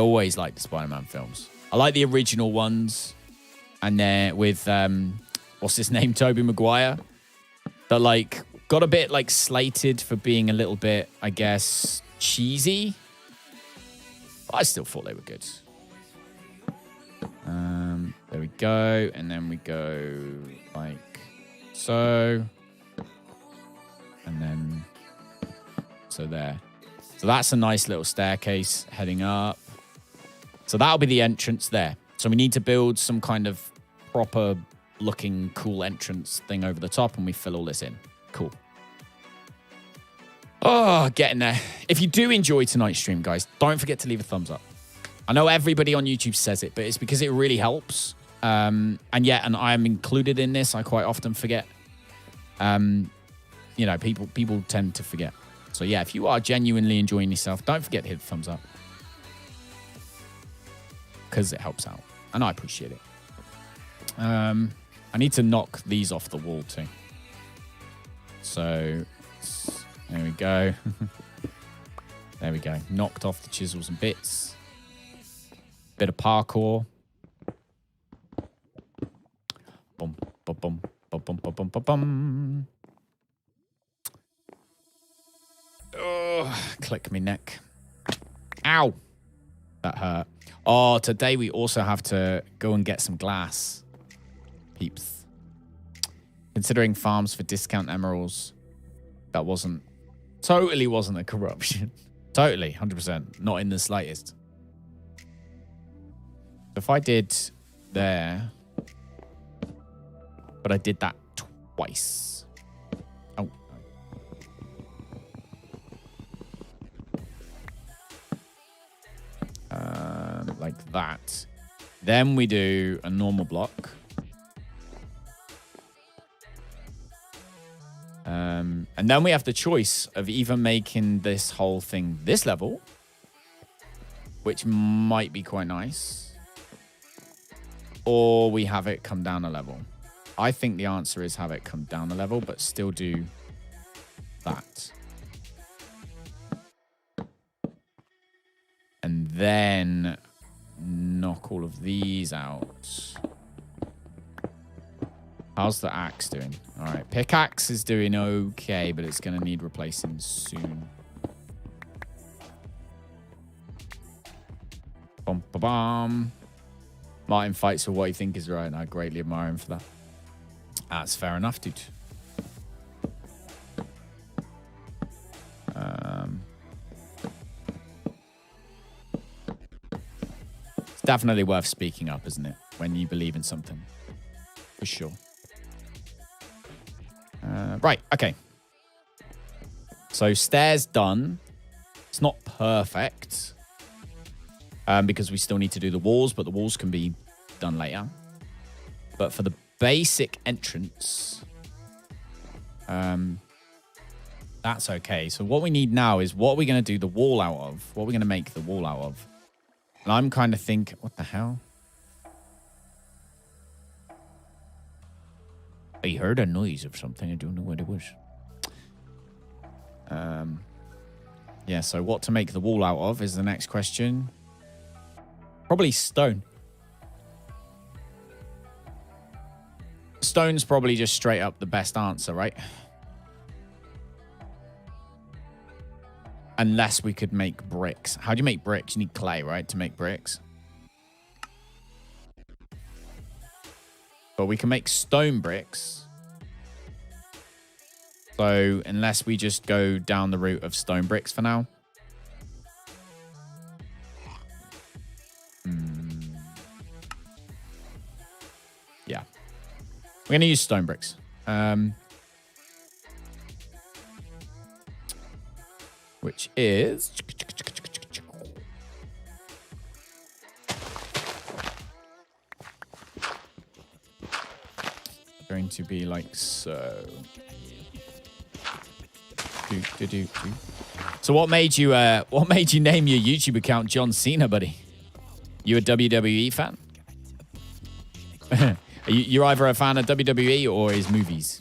Speaker 1: like the original ones. And then with, what's his name? Tobey Maguire. That, like, got a bit, like, slated for being a little bit, I guess, cheesy. But I still thought they were good. There we go. And then we go like so. And then so there. So that's a nice little staircase heading up. So that'll be the entrance there. So we need to build some kind of proper looking cool entrance thing over the top, and we fill all this in. Cool. Oh, getting there. If you do enjoy tonight's stream, guys, don't forget to leave a thumbs up. I know everybody on YouTube says it, but it's because it really helps. And I am included in this. I quite often forget. You know, people tend to forget. So yeah, if you are genuinely enjoying yourself, don't forget to hit the thumbs up. Because it helps out. And I appreciate it. I need to knock these off the wall too. So, there we go. There we go. Knocked off the chisels and bits. Bit of parkour. Bum, bum, bum, bum, bum, bum, bum, bum. Oh, click me neck. Ow. That hurt. Oh, today we also have to go and get some glass. Peeps. Considering farms for discount emeralds, that totally wasn't a corruption. Totally, 100%. Not in the slightest. If I did there, but I did that twice. Oh. Like that. Then we do a normal block. And then we have the choice of either making this whole thing this level, which might be quite nice, or we have it come down a level. I think the answer is have it come down a level, but still do that. And then knock all of these out. How's the axe doing? All right, pickaxe is doing okay, but it's going to need replacing soon. Bum, ba, bum. Martin fights for what he think is right, and I greatly admire him for that. That's fair enough, dude. It's definitely worth speaking up, isn't it? When you believe in something. For sure. Right, okay. So stairs done. It's not perfect. Because we still need to do the walls, but the walls can be done later. But for the basic entrance, that's okay. So what we need now is what are we going to do the wall out of? What are we going to make the wall out of? And I'm kind of thinking, what the hell? I heard a noise of something. I don't know what it was. Yeah, so what to make the wall out of is the next question. Probably stone. Stone's probably just straight up the best answer, right? Unless we could make bricks. How do you make bricks? You need clay, right, to make bricks. But we can make stone bricks. So unless we just go down the route of stone bricks for now. Yeah. We're going to use stone bricks. Which is... going to be like so. So what made you name your YouTube account John Cena, buddy? You a WWE fan? You're either a fan of WWE or his movies.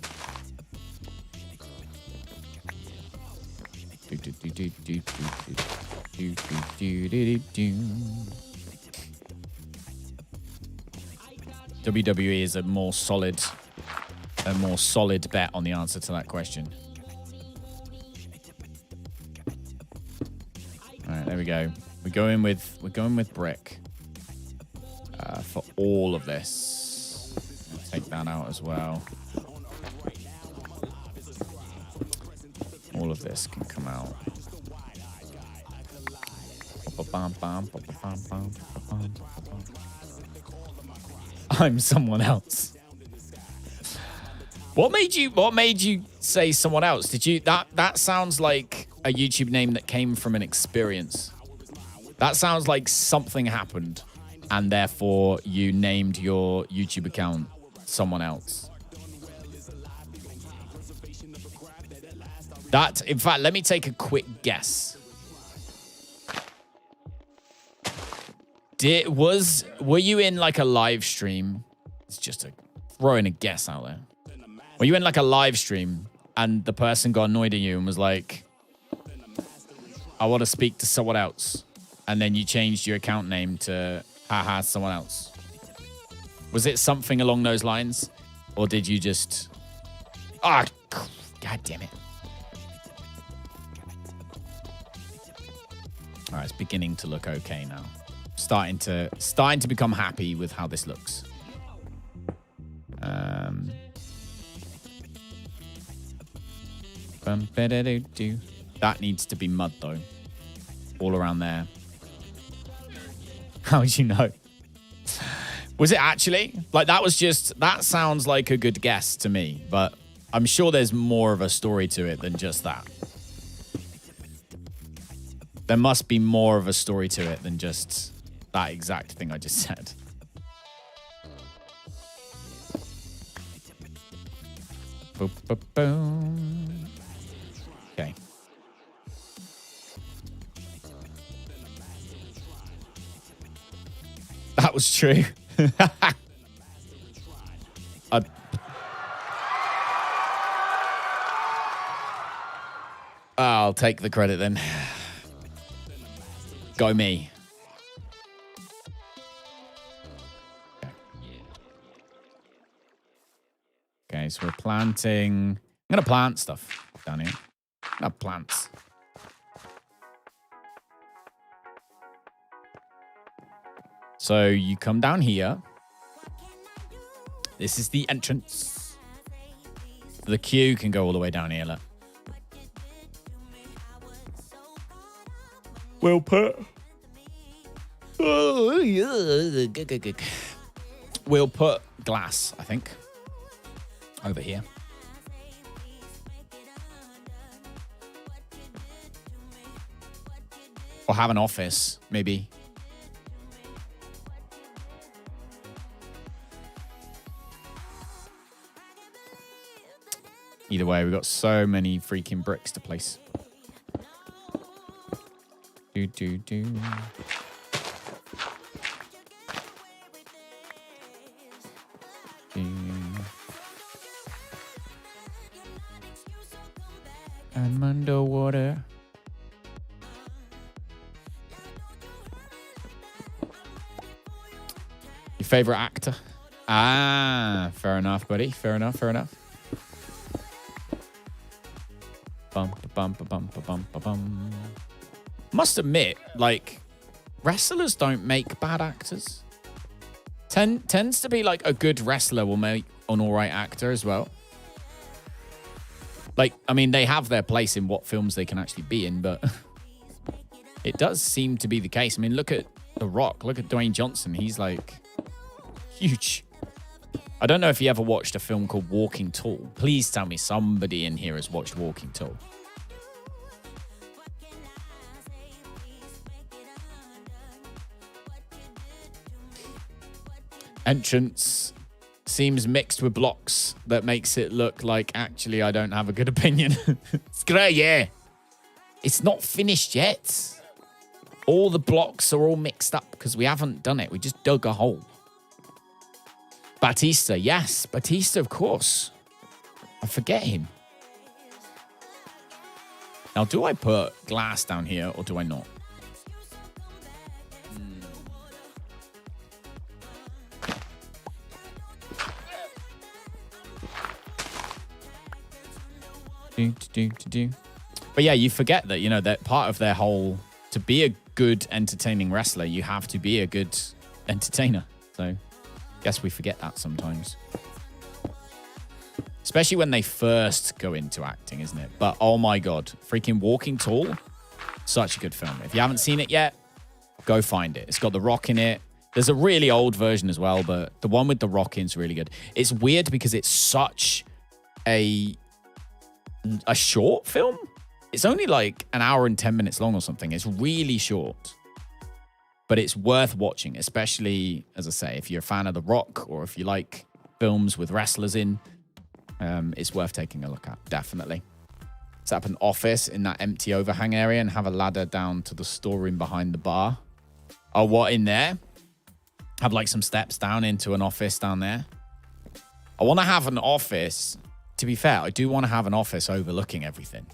Speaker 1: WWE is a more solid bet on the answer to that question. All right, there we go. We're going with brick for all of this. I'll take that out as well. All of this can come out. I'm someone else. What made you say someone else? Did you that sounds like a YouTube name that came from an experience. That sounds like something happened and therefore you named your YouTube account someone else. That, in fact, let me take a quick guess. Were you in like a live stream? It's just throwing a guess out there. Were you in like a live stream and the person got annoyed at you and was like, I want to speak to someone else. And then you changed your account name to haha someone else. Was it something along those lines? Or did you just... Ah, oh, God damn it. All right, it's beginning to look okay now. Starting to become happy with how this looks. That needs to be mud though. All around there. How would you know? Was it actually? Like that sounds like a good guess to me, but I'm sure there's more of a story to it than just that. There must be more of a story to it than just that exact thing I just said. Boop, boop, boom. Okay. That was true. I'll take the credit then. Go me. Okay, so we're planting. I'm going to plant stuff down here. Not plants. So you come down here. This is the entrance. The queue can go all the way down here. Look. We'll put... We'll put glass, I think, over here. Or have an office, maybe. Either way, we've got so many freaking bricks to place. Do. I'm underwater. Your favorite actor? Ah, fair enough, buddy. Fair enough. Bum. Must admit, like, wrestlers don't make bad actors. Tends to be like a good wrestler will make an all right actor as well. Like, I mean, they have their place in what films they can actually be in, but it does seem to be the case. I mean, look at The Rock. Look at Dwayne Johnson. He's like huge. I don't know if you ever watched a film called Walking Tall. Please tell me somebody in here has watched Walking Tall. Entrance seems mixed with blocks that makes it look like actually I don't have a good opinion. It's great, yeah. It's not finished yet. All the blocks are all mixed up because we haven't done it. We just dug a hole. Batista, yes. Batista, of course. I forget him. Now, do I put glass down here or do I not? But yeah, you forget that, you know, that part of their whole, to be a good entertaining wrestler, you have to be a good entertainer. So guess we forget that sometimes. Especially when they first go into acting, isn't it? But oh my God, freaking Walking Tall, such a good film. If you haven't seen it yet, go find it. It's got The Rock in it. There's a really old version as well, but the one with The Rock in is really good. It's weird because it's such a short film. It's only like an hour and 10 minutes long or something. It's really short, but it's worth watching, especially, as I say, if you're a fan of The Rock or if you like films with wrestlers in, it's worth taking a look at, definitely. Set up an office in that empty overhang area and have a ladder down to the storeroom behind the bar. Oh, what, in there? Have like some steps down into an office down there. I want to have an office. To be fair, I do want to have an office overlooking everything.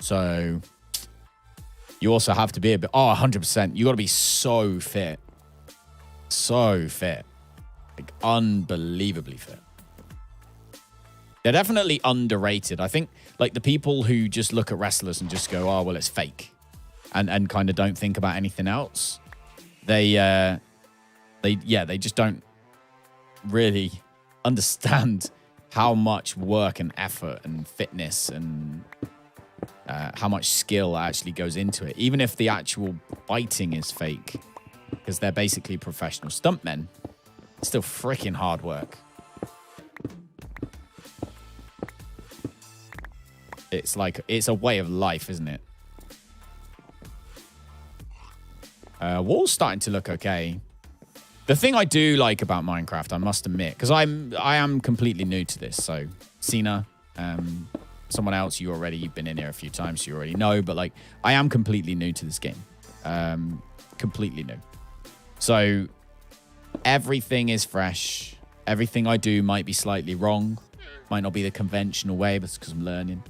Speaker 1: So you also have to be a bit, 100%. You got to be so fit. So fit. Like unbelievably fit. They're definitely underrated. I think like the people who just look at wrestlers and just go, oh, well, it's fake. And kind of don't think about anything else. They just don't really understand how much work and effort and fitness and how much skill actually goes into it. Even if the actual fighting is fake, because they're basically professional stuntmen, it's still freaking hard work. It's like, it's a way of life, isn't it? Wall's starting to look okay. The thing I do like about Minecraft, I must admit, because I am completely new to this. So Cena, someone else, you've been in here a few times, so you already know. But like, I am completely new to this game, completely new. So everything is fresh. Everything I do might be slightly wrong, might not be the conventional way, but it's because I'm learning.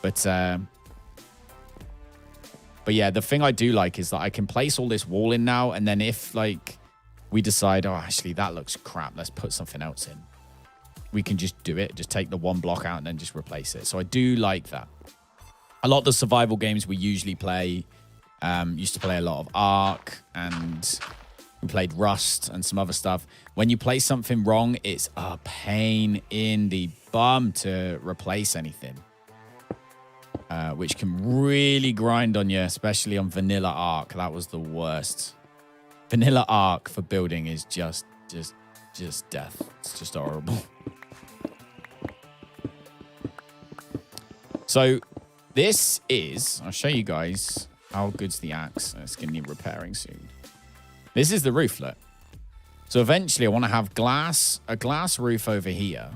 Speaker 1: But yeah, the thing I do like is that I can place all this wall in now, and then if like we decide, oh, actually that looks crap, let's put something else in, we can just do it, just take the one block out and then just replace it. So I do like that. A lot of the survival games we usually play, used to play a lot of Ark, and we played Rust and some other stuff. When you play something wrong, it's a pain in the bum to replace anything. Which can really grind on you, especially on vanilla Ark. That was the worst. Vanilla Ark for building is just death. It's just horrible. So this is, I'll show you guys how good's the axe. It's going to need repairing soon. This is the roof, look. So eventually I want to have a glass roof over here.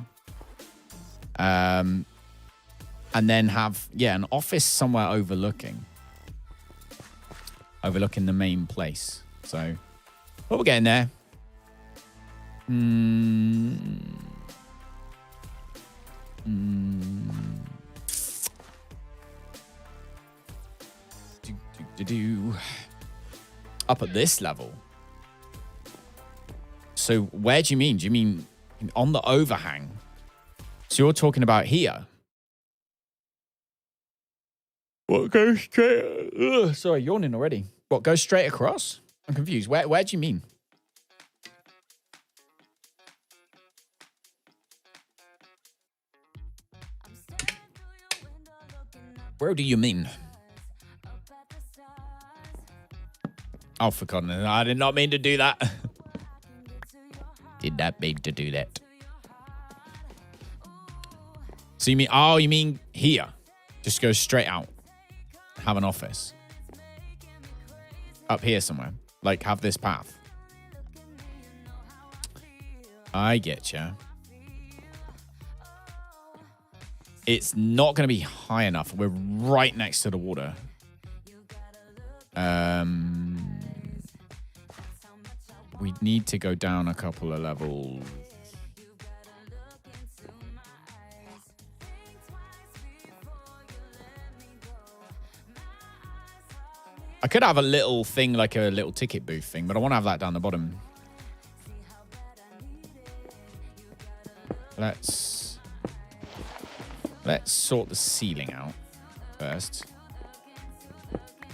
Speaker 1: And then have, an office somewhere overlooking the main place. So, what we're getting there. Up at this level. So, where do you mean? Do you mean on the overhang? So, you're talking about here? What, go straight? Sorry, yawning already. What, go straight across? I'm confused. Where do you mean? Where do you mean? Oh, for goodness, I did not mean to do that. Did not mean to do that. So you mean here? Just go straight out. Have an office. Up here somewhere. Like, have this path. I get you. It's not going to be high enough. We're right next to the water. We need to go down a couple of levels. I could have a little thing, like a little ticket booth thing, but I want to have that down the bottom. Let's sort the ceiling out first.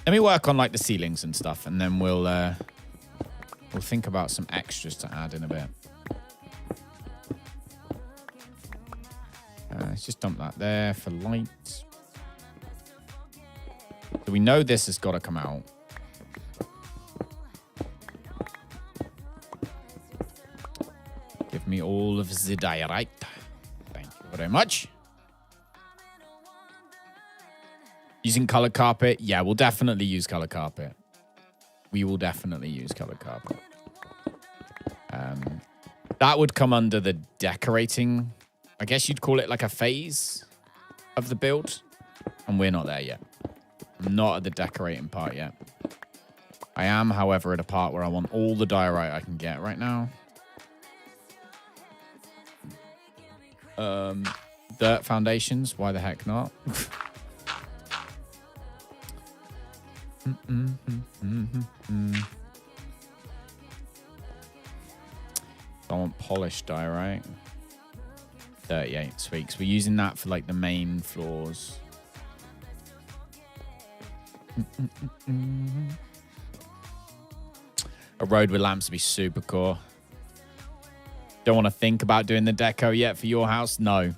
Speaker 1: Let me work on like the ceilings and stuff, and then we'll think about some extras to add in a bit. Let's just dump that there for light. So we know this has got to come out. Give me all of the diorite. Thank you very much. Using color carpet? Yeah, we'll definitely use color carpet. We will definitely use color carpet. That would come under the decorating. I guess you'd call it like a phase of the build. And we're not there yet. I'm not at the decorating part yet. I am, however, at a part where I want all the diorite I can get right now. Dirt foundations? Why the heck not? I want polished diorite. 38, sweet. So we're using that for like the main floors. A road with lamps would be super cool. Don't want to think about doing the deco yet for your house? No.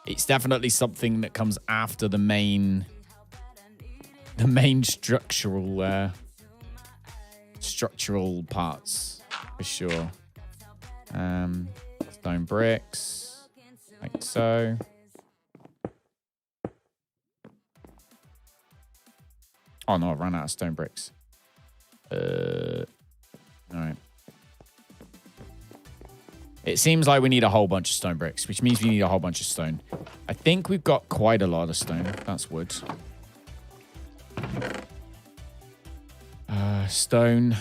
Speaker 1: It's definitely something that comes after the main structural parts, for sure. Stone bricks, like so. Oh no, I've run out of stone bricks. All right. It seems like we need a whole bunch of stone bricks, which means we need a whole bunch of stone. I think we've got quite a lot of stone. That's wood. Stone.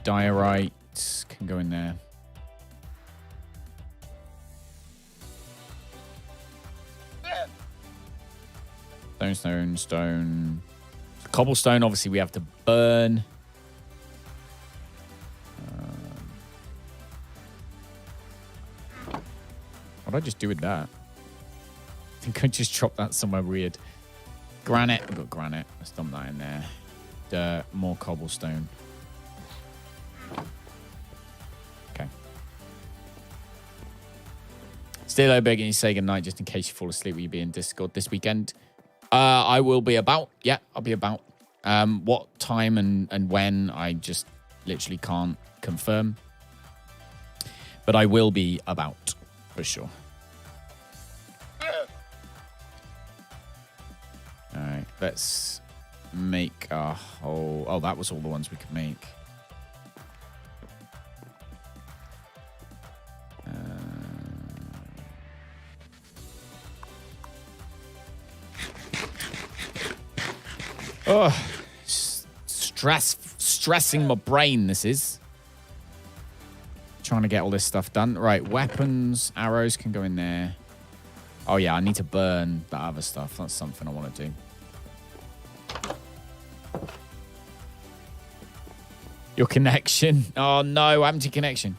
Speaker 1: Diorite can go in there. Stone. Cobblestone, obviously, we have to burn. What did I just do with that? I think I just dropped that somewhere weird. Granite. We've got granite. Let's dump that in there. Dirt. More cobblestone. Okay. Still a begging you say goodnight just in case you fall asleep. Will you be in Discord this weekend? I will be about. Yeah, I'll be about. What time and when, I just literally can't confirm. But I will be about, for sure. All right, let's make a whole... Oh, that was all the ones we could make. Oh, stressing my brain, this is. Trying to get all this stuff done. Right, weapons, arrows can go in there. Oh, yeah, I need to burn that other stuff. That's something I want to do. Your connection. Oh, no, empty connection.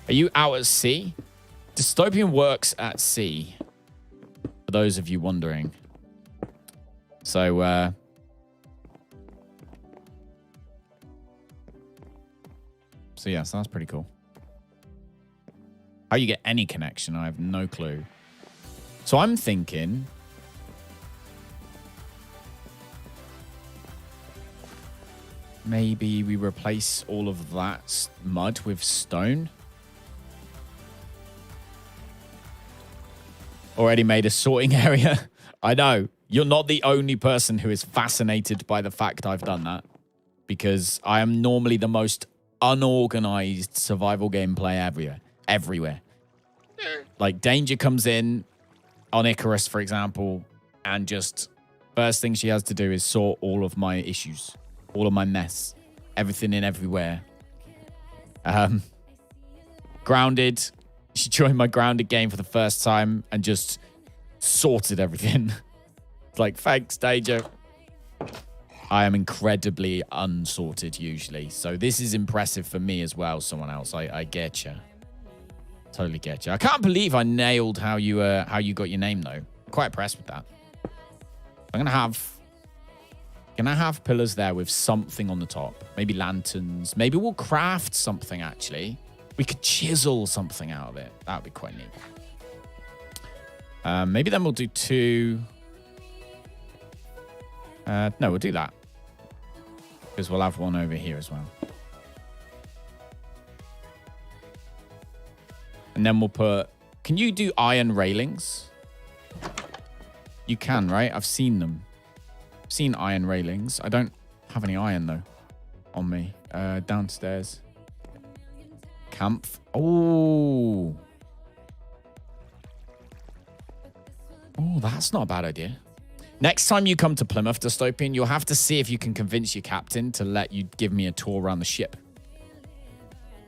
Speaker 1: Are you out at sea? Dystopian works at sea. For those of you wondering. So, yeah, so that's pretty cool. How you get any connection, I have no clue. So I'm thinking... maybe we replace all of that mud with stone. Already made a sorting area. I know. You're not the only person who is fascinated by the fact I've done that. Because I am normally the most unorganized survival game player everywhere. Like, Danger comes in on Icarus, for example, and just first thing she has to do is sort all of my issues. All of my mess. Everything in everywhere. Grounded. She joined my Grounded game for the first time and just sorted everything. It's like, thanks, Danger. I am incredibly unsorted usually. So this is impressive for me as well, someone else. I get you. Totally get you. I can't believe I nailed how you got your name, though. I'm quite impressed with that. I'm going to have pillars there with something on the top. Maybe lanterns. Maybe we'll craft something, actually. We could chisel something out of it. That would be quite neat. Maybe then we'll do 2. No, we'll do that. Because we'll have one over here as well. And then we'll put... Can you do iron railings? You can, right? I've seen them. I've seen iron railings. I don't have any iron, though, on me. Downstairs. Camp. Oh. Oh, that's not a bad idea. Next time you come to Plymouth, Dystopian, you'll have to see if you can convince your captain to let you give me a tour around the ship.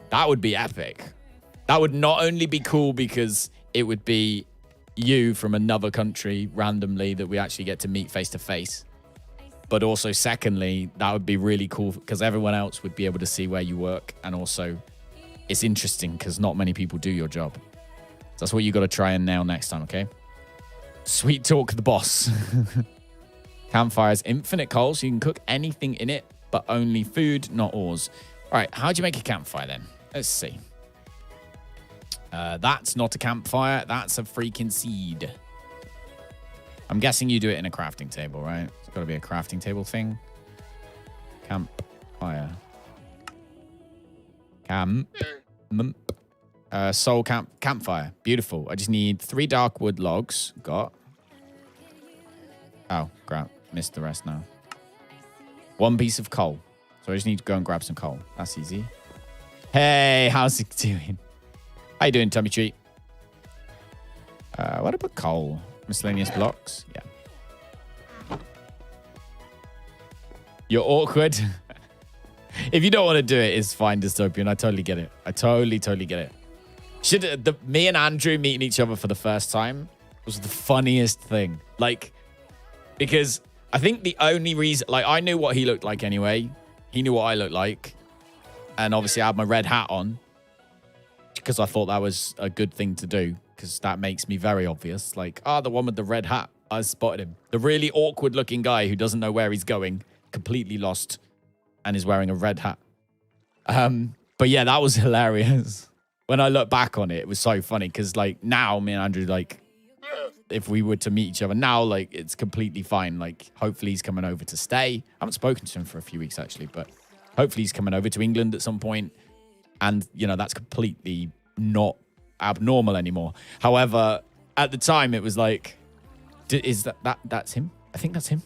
Speaker 1: That would be epic. That would not only be cool because it would be you from another country randomly that we actually get to meet face to face. But also, secondly, that would be really cool because everyone else would be able to see where you work. And also, it's interesting because not many people do your job. So that's what you got to try and nail next time, okay? Sweet talk the boss. Campfire has infinite coal, so you can cook anything in it, but only food, not ores. All right, how do you make a campfire then? Let's see. That's not a campfire. That's a freaking seed. I'm guessing you do it in a crafting table, right? It's got to be a crafting table thing. Campfire. Soul campfire. Beautiful. I just need 3 dark wood logs. Got. Oh, crap. Missed the rest now. 1 piece of coal. So I just need to go and grab some coal. That's easy. Hey, how's it doing? How you doing, Tummy Treat? What about coal? Miscellaneous blocks? Yeah. You're awkward. If you don't want to do it, it's fine, Dystopian. I totally get it. I totally get it. Me and Andrew meeting each other for the first time was the funniest thing. Like, because I think the only reason, like, I knew what he looked like anyway. He knew what I looked like. And obviously I had my red hat on because I thought that was a good thing to do because that makes me very obvious. Like, the one with the red hat. I spotted him. The really awkward looking guy who doesn't know where he's going, completely lost, and is wearing a red hat. But yeah, that was hilarious. When I look back on it, it was so funny because, like, now me and Andrew, like, if we were to meet each other now, like, it's completely fine. Like, hopefully he's coming over to stay. I haven't spoken to him for a few weeks, actually, but hopefully he's coming over to England at some point. And, you know, that's completely not abnormal anymore. However, at the time, it was like, is that's him? I think that's him.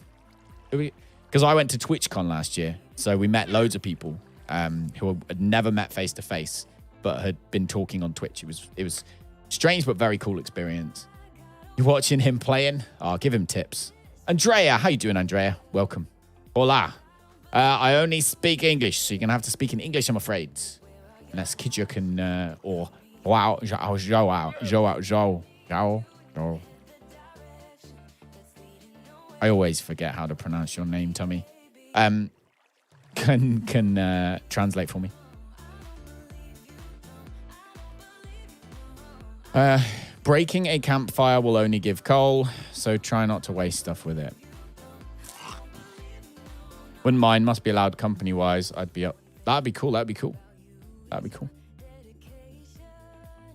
Speaker 1: Because I went to TwitchCon last year. So we met loads of people who had never met face to face, but had been talking on Twitch. It was strange, but very cool experience. You're watching him playing? I'll give him tips. Andrea, how you doing, Andrea? Welcome. Hola. I only speak English, so you're going to have to speak in English, I'm afraid. Unless Kidjo can, or wow, Joao. I always forget how to pronounce your name, Tommy. Can translate for me. Breaking a campfire will only give coal, so try not to waste stuff with it. Wouldn't mind, must be allowed company-wise. I'd be up. That'd be cool.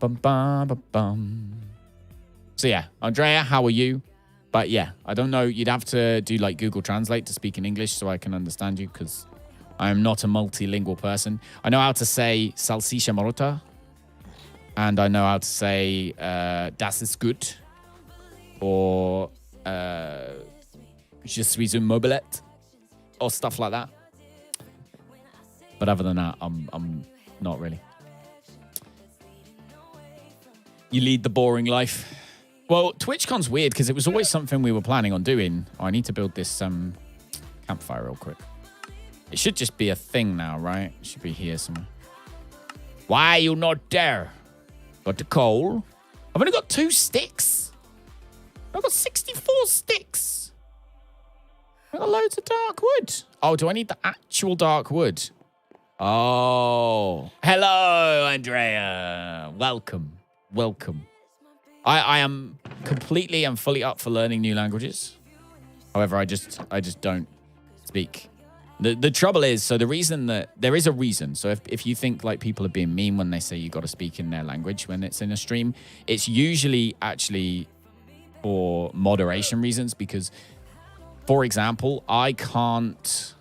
Speaker 1: So yeah, Andrea, how are you? But yeah, I don't know. You'd have to do like Google Translate to speak in English so I can understand you because I am not a multilingual person. I know how to say salsicha morota. And I know how to say das ist gut. Or je suis un mobilette. Or stuff like that. But other than that, I'm not really. You lead the boring life. Well, TwitchCon's weird because it was always something we were planning on doing. Oh, I need to build this campfire real quick. It should just be a thing now, right? It should be here somewhere. Why are you not there? Got the coal. I've only got 2 sticks. I've got 64 sticks. I've got loads of dark wood. Oh, do I need the actual dark wood? Oh. Hello, Andrea. Welcome. Welcome. I am completely and fully up for learning new languages. However, I just don't speak. The trouble is, so the reason that there is a reason. So if you think like people are being mean when they say you got to speak in their language when it's in a stream, it's usually actually for moderation reasons. Because, for example, I can't.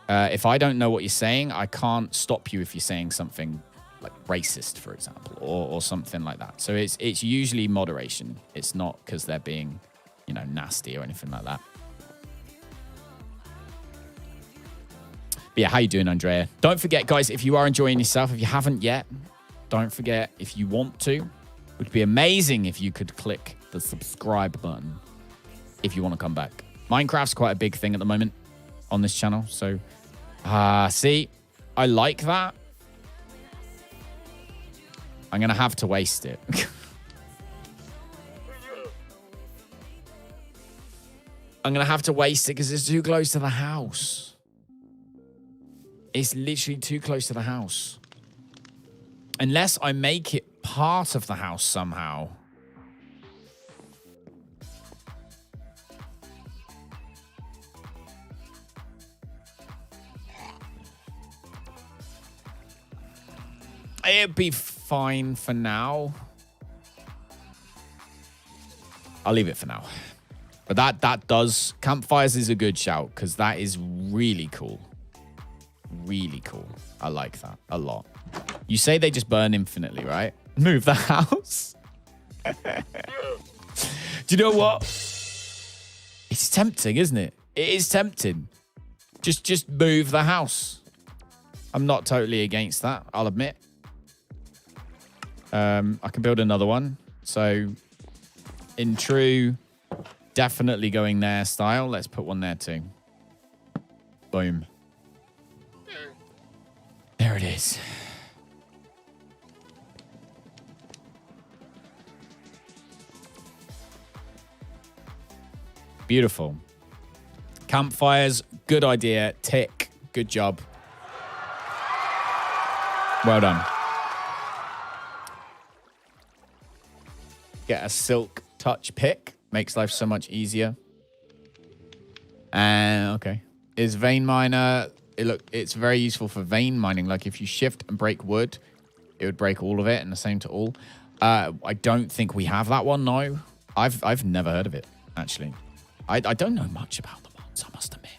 Speaker 1: If I don't know what you're saying, I can't stop you if you're saying something like racist, for example, or something like that. So it's usually moderation. It's not because they're being, nasty or anything like that. But yeah, how you doing, Andrea? Don't forget, guys, if you are enjoying yourself, if you haven't yet, don't forget, if you want to, it would be amazing if you could click the subscribe button if you want to come back. Minecraft's quite a big thing at the moment on this channel. So, see, I like that. I'm going to have to waste it. I'm going to have to waste it because it's too close to the house. It's literally too close to the house. Unless I make it part of the house somehow. It'd be fine for now. I'll leave it for now. But that does... Campfires is a good shout because that is really cool. Really cool. I like that a lot. You say they just burn infinitely, right? Move the house. Do you know what? It's tempting, isn't it? It is tempting. Just move the house. I'm not totally against that, I'll admit. I can build another one. So, in true, definitely going there style, let's put one there too. Boom. There it is. Beautiful. Campfires, good idea. Tick. Good job. Well done. Get a silk touch pick. Makes life so much easier. And okay. Is vein miner... It's very useful for vein mining. Like if you shift and break wood, it would break all of it and the same to all. I don't think we have that one, no. I've never heard of it, actually. I don't know much about the mods, I must admit.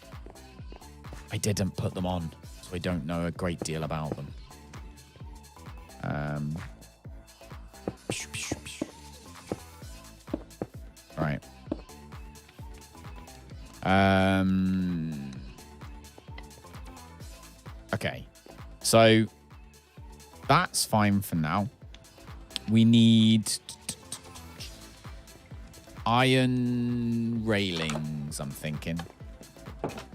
Speaker 1: I didn't put them on, so I don't know a great deal about them. Right. Okay. So that's fine for now. We need iron railings, I'm thinking.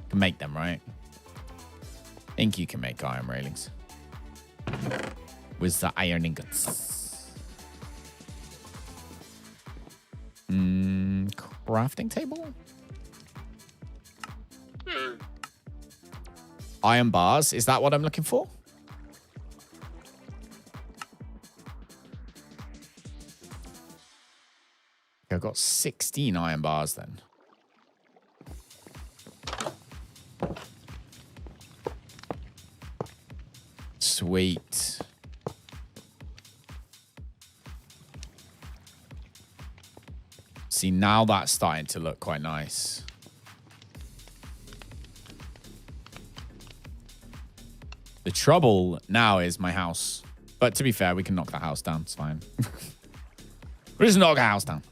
Speaker 1: Can make them, right? I think you can make iron railings. With the iron ingots. Crafting table? Iron bars. Is that what I'm looking for? I've got 16 iron bars then. Sweet. See, now that's starting to look quite nice. The trouble now is my house. But to be fair, we can knock the house down. It's fine. We'll just knock a house down.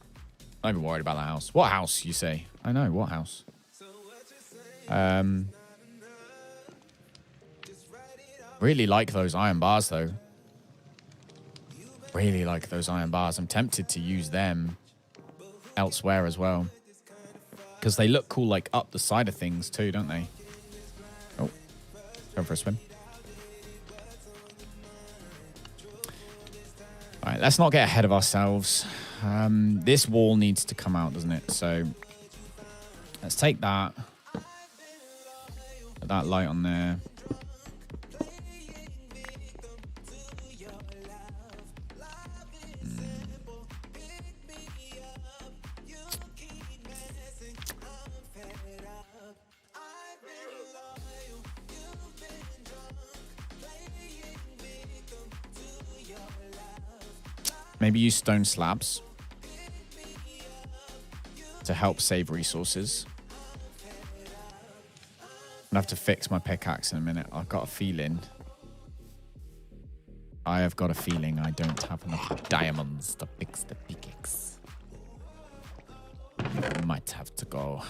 Speaker 1: Not even worried about the house. What house, you say? I know, what house? Really like those iron bars, though. Really like those iron bars. I'm tempted to use them elsewhere as well. Because they look cool, like, up the side of things, too, don't they? Oh, going for a swim. All right, let's not get ahead of ourselves. This wall needs to come out, doesn't it? So let's take that. Put that light on there. Maybe use stone slabs to help save resources. I'm gonna have to fix my pickaxe in a minute. I've got a feeling. I have got a feeling I don't have enough diamonds to fix the pickaxe. I might have to go.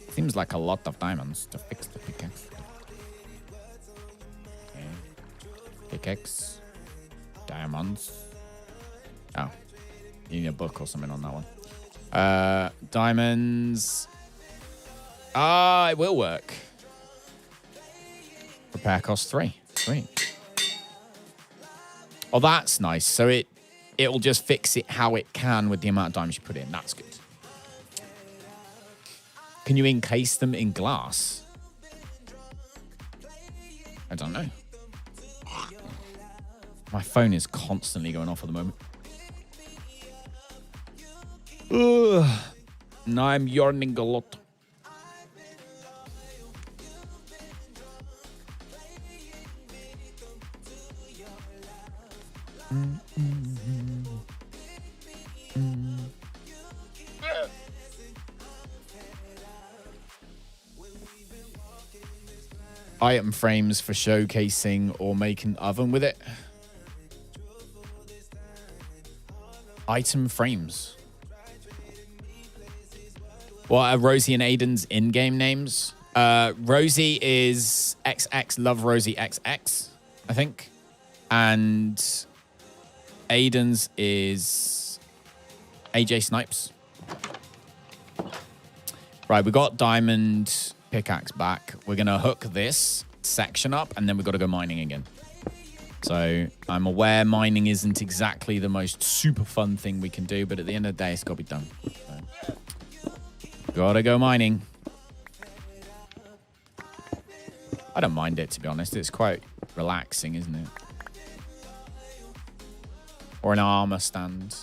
Speaker 1: Seems like a lot of diamonds to fix the pickaxe. Okay. Pickaxe. Diamonds. Oh. You need a book or something on that one. Diamonds. Ah, it will work. Repair cost 3. Sweet. Oh, that's nice. So it'll just fix it how it can with the amount of diamonds you put in. That's good. Can you encase them in glass? I don't know. My phone is constantly going off at the moment. Ugh. Now I'm yawning a lot. Item frames for showcasing or making oven with it. Item frames. What are Rosie and Aiden's in-game names? Rosie is XX Love Rosie XX, I think. And Aiden's is AJ Snipes. Right, we got diamond pickaxe back. We're going to hook this section up, and then we've got to go mining again. So I'm aware mining isn't exactly the most super fun thing we can do, but at the end of the day, it's got to be done. So, gotta go mining. I don't mind it, to be honest. It's quite relaxing, isn't it? Or an armor stand.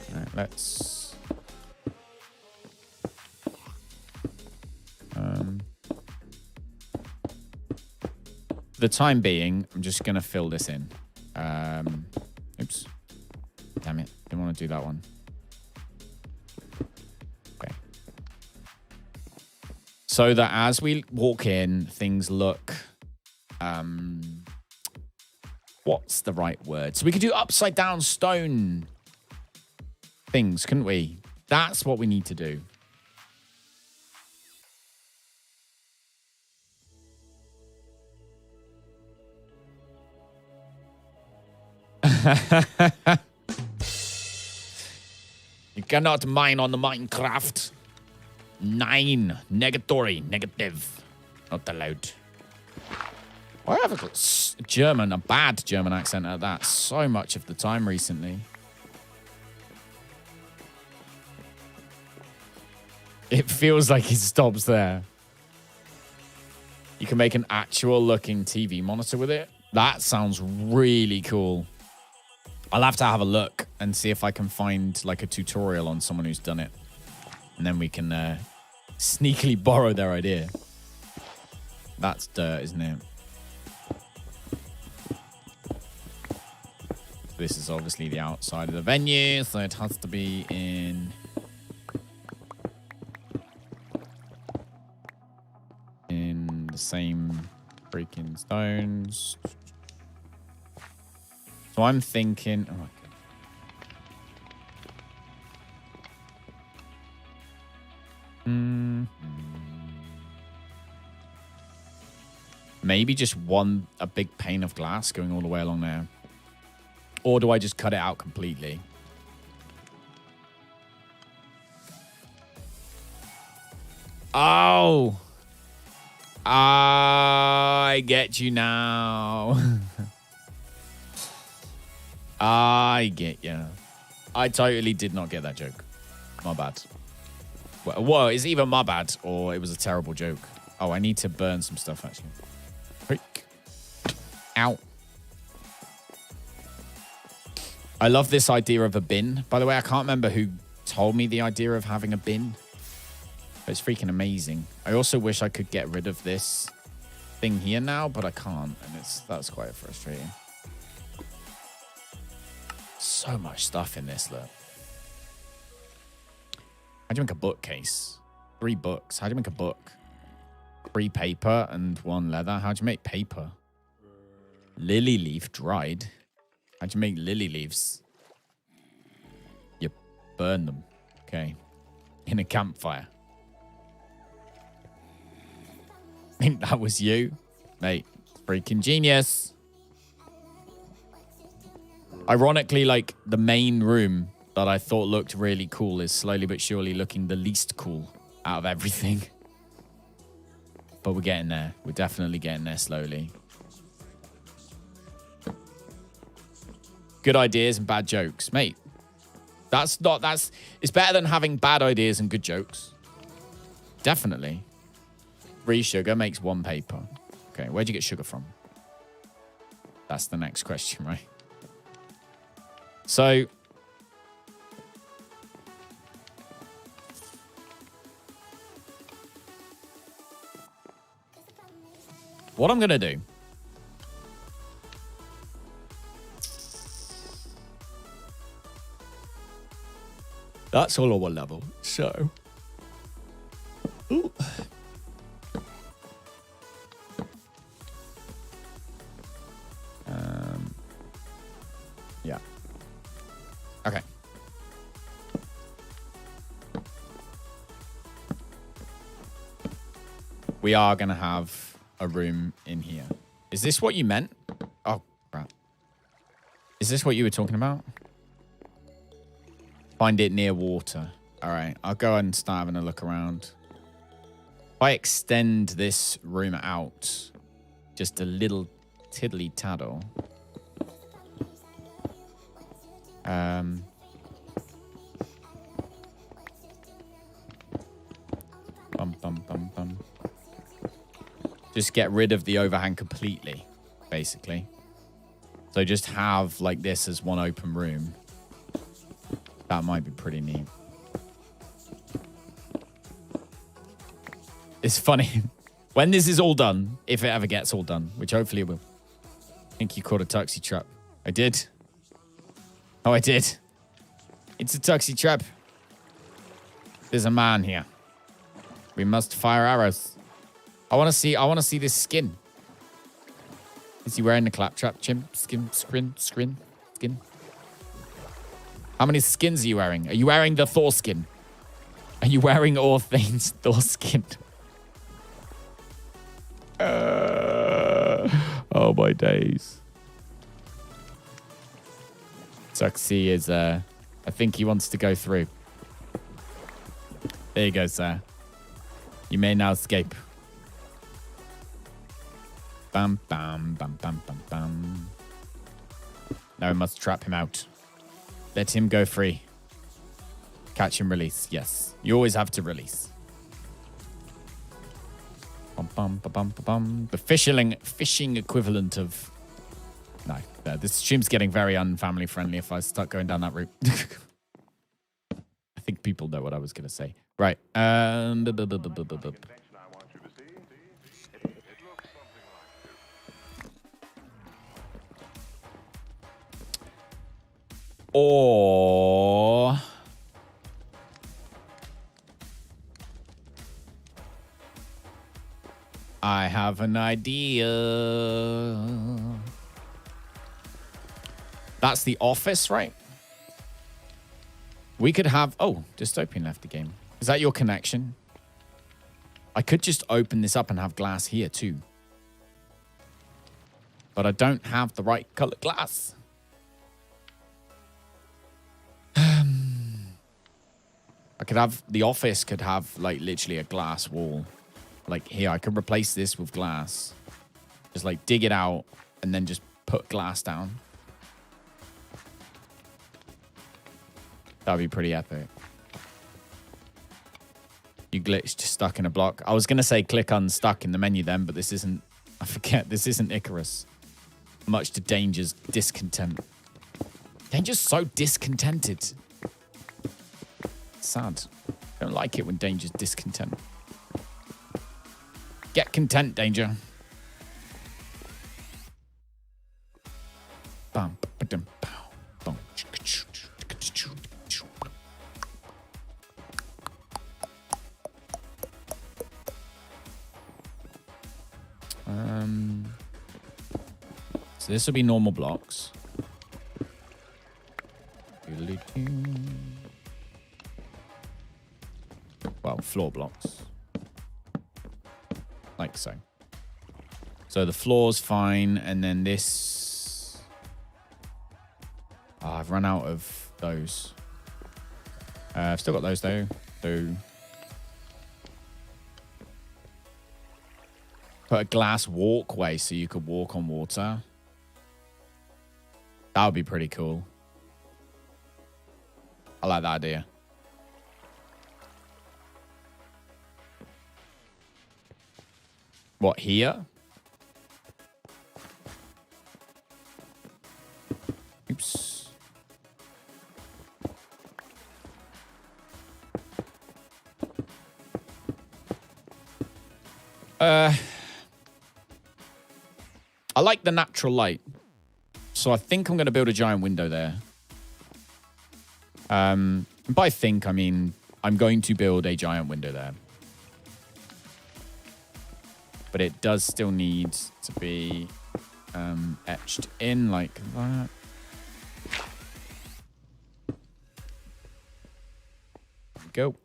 Speaker 1: All right, let's... For the time being, I'm just going to fill this in. Oops. Damn it. Didn't want to do that one. Okay. So that as we walk in, things look... what's the right word? So we could do upside down stone things, couldn't we? That's what we need to do. You cannot mine on the Minecraft. 9. Negatory. Negative. Not allowed. I have a bad German accent at that so much of the time recently. It feels like it stops there. You can make an actual looking TV monitor with it. That sounds really cool. I'll have to have a look and see if I can find like a tutorial on someone who's done it. And then we can sneakily borrow their idea. That's dirt, isn't it? this is obviously the outside of the venue, so it has to be in the same freaking stones. So I'm thinking, oh my God. Maybe just a big pane of glass going all the way along there. Or do I just cut it out completely? Oh! I get you now. I get you. I totally did not get that joke. My bad. Well, it's either my bad or it was a terrible joke. Oh, I need to burn some stuff, actually. Freak. Ow. I love this idea of a bin. By the way, I can't remember who told me the idea of having a bin. But it's freaking amazing. I also wish I could get rid of this thing here now, but I can't. And that's quite frustrating. So much stuff in this, look. How do you make a bookcase? 3 books. How do you make a book? 3 paper and 1 leather. How do you make paper? Lily leaf dried. How do you make lily leaves? You burn them. Okay. In a campfire. I think that was you. Mate, freaking genius. Ironically, like, the main room that I thought looked really cool is slowly but surely looking the least cool out of everything. But we're getting there. We're definitely getting there slowly. Good ideas and bad jokes. Mate, it's better than having bad ideas and good jokes. Definitely. 3 sugar makes 1 paper. Okay, where'd you get sugar from? That's the next question, right? So, what I'm going to do that's all on 1 level. So, ooh. Yeah. Okay. We are going to have a room in here. Is this what you meant? Oh, crap. Is this what you were talking about? Find it near water. All right. I'll go and start having a look around. If I extend this room out just a little tiddly taddle. Just get rid of the overhang completely, basically. So just have like this as 1 open room. That might be pretty neat. It's funny. When this is all done, if it ever gets all done, which hopefully it will. I think you caught a tuxie trap. I did. Oh, I did. It's a tuxie trap. There's a man here. We must fire arrows. I want to see this skin. Is he wearing the claptrap chimp? Skin. How many skins are you wearing? Are you wearing the Thor skin? Are you wearing Orthane's Thor skin? Oh my days. Tuxie is, I think he wants to go through. There you go, sir. You may now escape. Bam, bam, bam, bam, bam, bam. Now we must trap him out. Let him go free. Catch and release. Yes. You always have to release. Bum, bum, ba, bum, ba, bum. The fishing equivalent of... No, this stream's getting very unfamily friendly if I start going down that route. I think people know what I was going to say. Right. Or I have an idea. That's the office, right? We could have... Oh, Dystopian left the game. Is that your connection? I could just open this up and have glass here too. But I don't have the right color glass. I could have... The office could have, like, literally a glass wall. Like, here, I could replace this with glass. Just, like, dig it out and then just put glass down. That would be pretty epic. You glitched stuck in a block. I was going to say click unstuck in the menu then, but this isn't... I forget, this isn't Icarus. Much to Danger's discontent. Danger's so discontented. Sad. I don't like it when Danger's discontent. Get content, Danger. Bum, ba-dum, pow, bum, choo-ka-choo. So this will be normal blocks. Well, floor blocks. Like so. So the floor's fine, and then this... Oh, I've run out of those. I've still got those, though. So... Put a glass walkway so you could walk on water. That would be pretty cool. I like that idea. What, here? Oops. I like the natural light. So I think I'm going to build a giant window there. By think, I mean I'm going to build a giant window there. But it does still need to be etched in like that. There we go.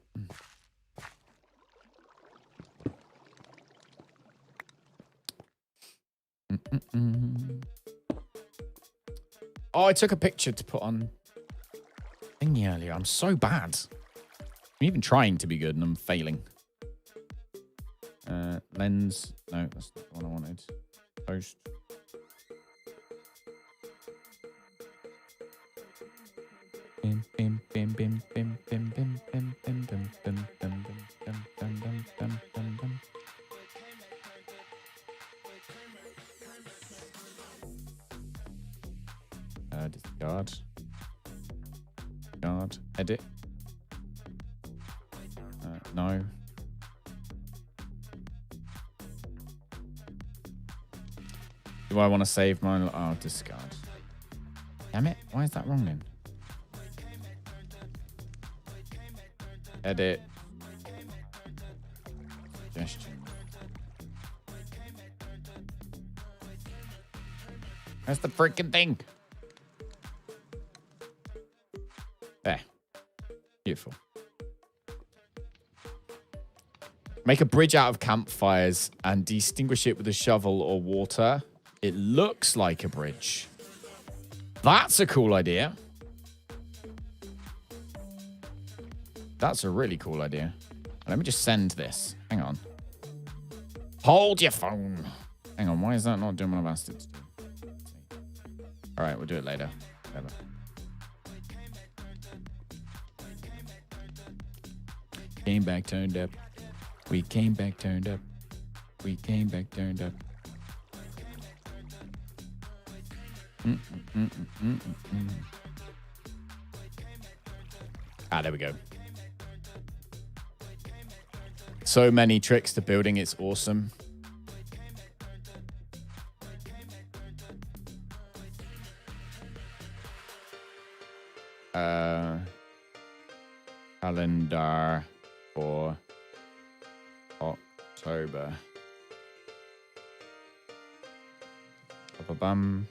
Speaker 1: Oh, I took a picture to put on thingy earlier. I'm so bad. I'm even trying to be good and I'm failing. Lens. No, that's not the one I wanted. Post. Bim, bim, bim, bim, bim, bim, bim, bim, bim, bim, bim, bim, bim, bim, bim, bim, bim, bim. Discard. Discard. Edit. No. Do I want to save mine? Oh, discard. Damn it. Why is that wrong then? Edit. Suggestion. That's the freaking thing. There. Beautiful. Make a bridge out of campfires and distinguish it with a shovel or water. It looks like a bridge. That's a cool idea. That's a really cool idea. Let me just send this. Hang on. Hold your phone. Hang on. Why is that not doing what I've asked it to do? All right, we'll do it later. Whatever. Came back, turned up. We came back, turned up. We came back, turned up. Ah, there we go. So many tricks to building, it's awesome. Calendar for October. Ba-ba-bum.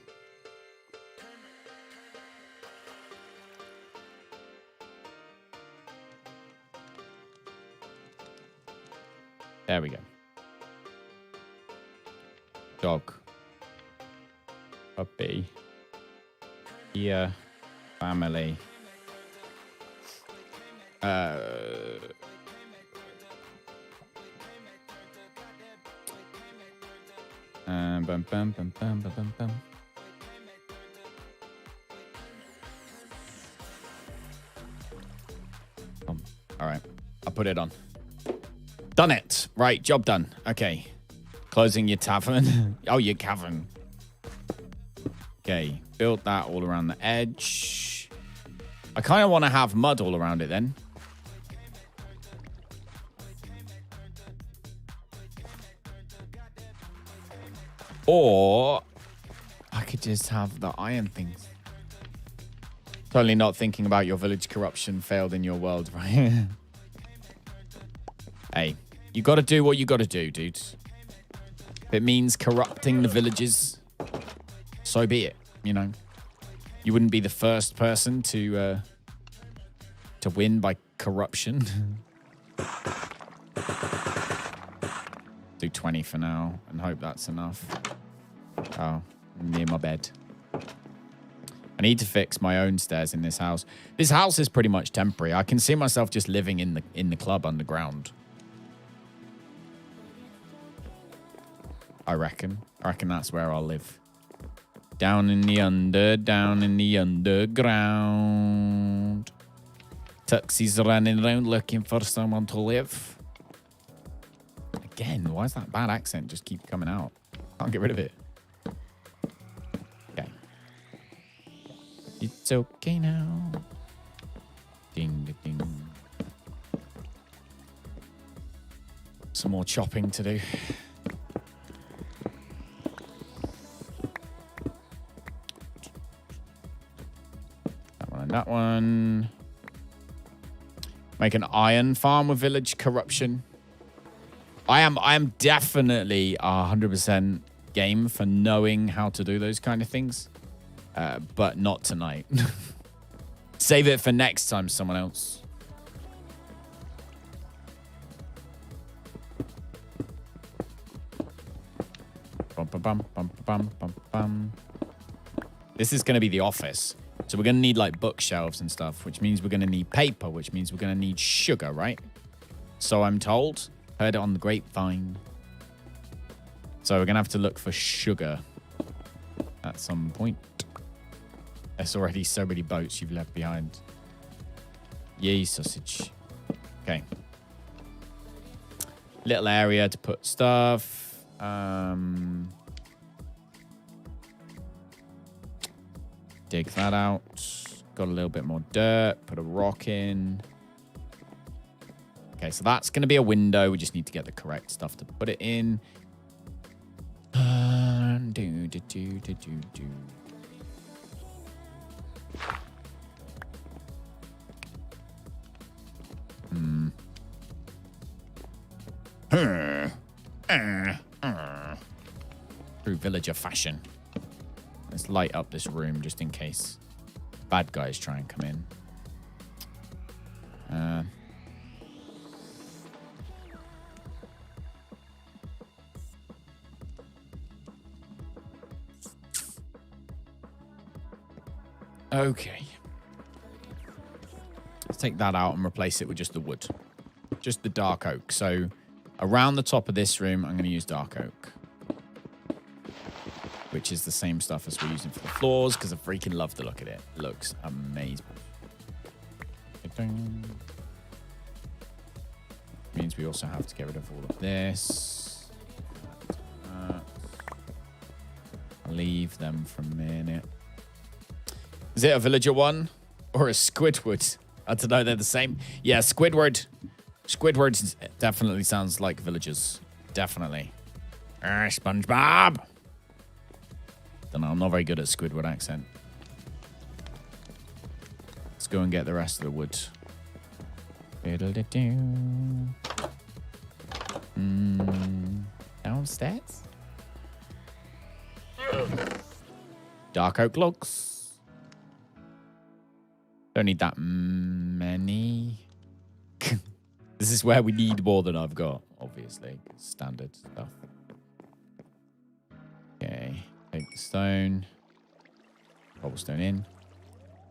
Speaker 1: There we go. Dog. Puppy. Here. Family. Bum, bum, bum, bum, bum, bum, bum. All right, I'll put it on. Done it. Right, job done. Okay. Closing your tavern. Oh, your cavern. Okay, built that all around the edge. I kind of want to have mud all around it then. Or I could just have the iron things. Totally not thinking about your village corruption failed in your world, right? Hey, you got to do what you got to do, dudes. If it means corrupting the villages, so be it, you know. You wouldn't be the first person to win by corruption. Do 20 for now and hope that's enough. Oh, near my bed. I need to fix my own stairs in this house. This house is pretty much temporary. I can see myself just living in the club underground. I reckon that's where I'll live. Down in the underground. Tuxies running around looking for someone to live. Again, why does that bad accent just keep coming out? Can't get rid of it. Okay. It's okay now. Ding, ding, ding. Some more chopping to do. That one and that one. Make an iron farm with village corruption. I am definitely 100% game for knowing how to do those kind of things, but not tonight. Save it for next time, someone else. Bum, bum, bum, bum, bum, bum, bum. This is going to be the office. So we're going to need like bookshelves and stuff, which means we're going to need paper, which means we're going to need sugar, right? So I'm told. Heard it on the grapevine. So we're going to have to look for sugar at some point. There's already so many boats you've left behind. Yay, sausage. Okay. Little area to put stuff. Dig that out. Got a little bit more dirt. Put a rock in. Okay, so that's going to be a window. We just need to get the correct stuff to put it in. True villager fashion. Let's light up this room just in case bad guys try and come in. Okay. Let's take that out and replace it with just the wood. Just the dark oak. So around the top of this room, I'm going to use dark oak. Which is the same stuff as we're using for the floors, because I freaking love the look of it. It looks amazing. Means we also have to get rid of all of this. Leave them for a minute. Is it a villager one or a Squidward? I don't know. They're the same. Yeah, Squidward. Squidward definitely sounds like villagers. Definitely. SpongeBob. Don't know. I'm not very good at Squidward accent. go and get the rest of the wood. Downstairs. Dark oak logs. Don't need that many. This is where we need more than I've got, obviously. Standard stuff. Okay. Take the stone. Cobblestone in.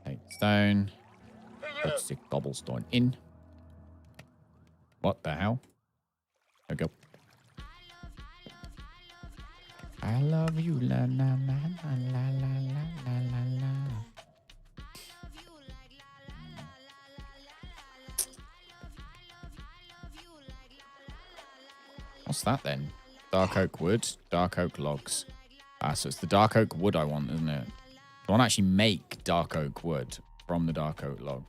Speaker 1: Take the stone. Let's stick cobblestone in. What the hell? There we go. I love you, la la la la la la la la la. What's that then? Dark oak wood, dark oak logs. Ah, so it's the dark oak wood I want, isn't it? I want to actually make dark oak wood from the dark oak logs.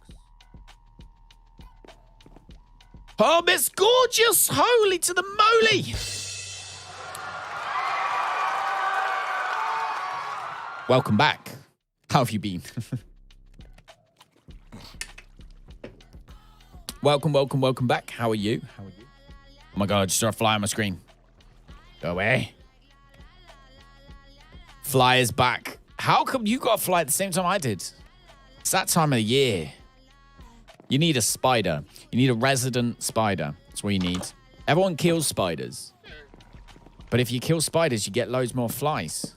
Speaker 1: Oh, Miss Gorgeous! Holy to the moly! Welcome back. How have you been? Welcome back. How are you? Oh my god, I just saw a fly on my screen. Go away. Fly is back. How come you got a fly at the same time I did? It's that time of the year. You need a spider. You need a resident spider. That's what you need. Everyone kills spiders. But if you kill spiders, you get loads more flies.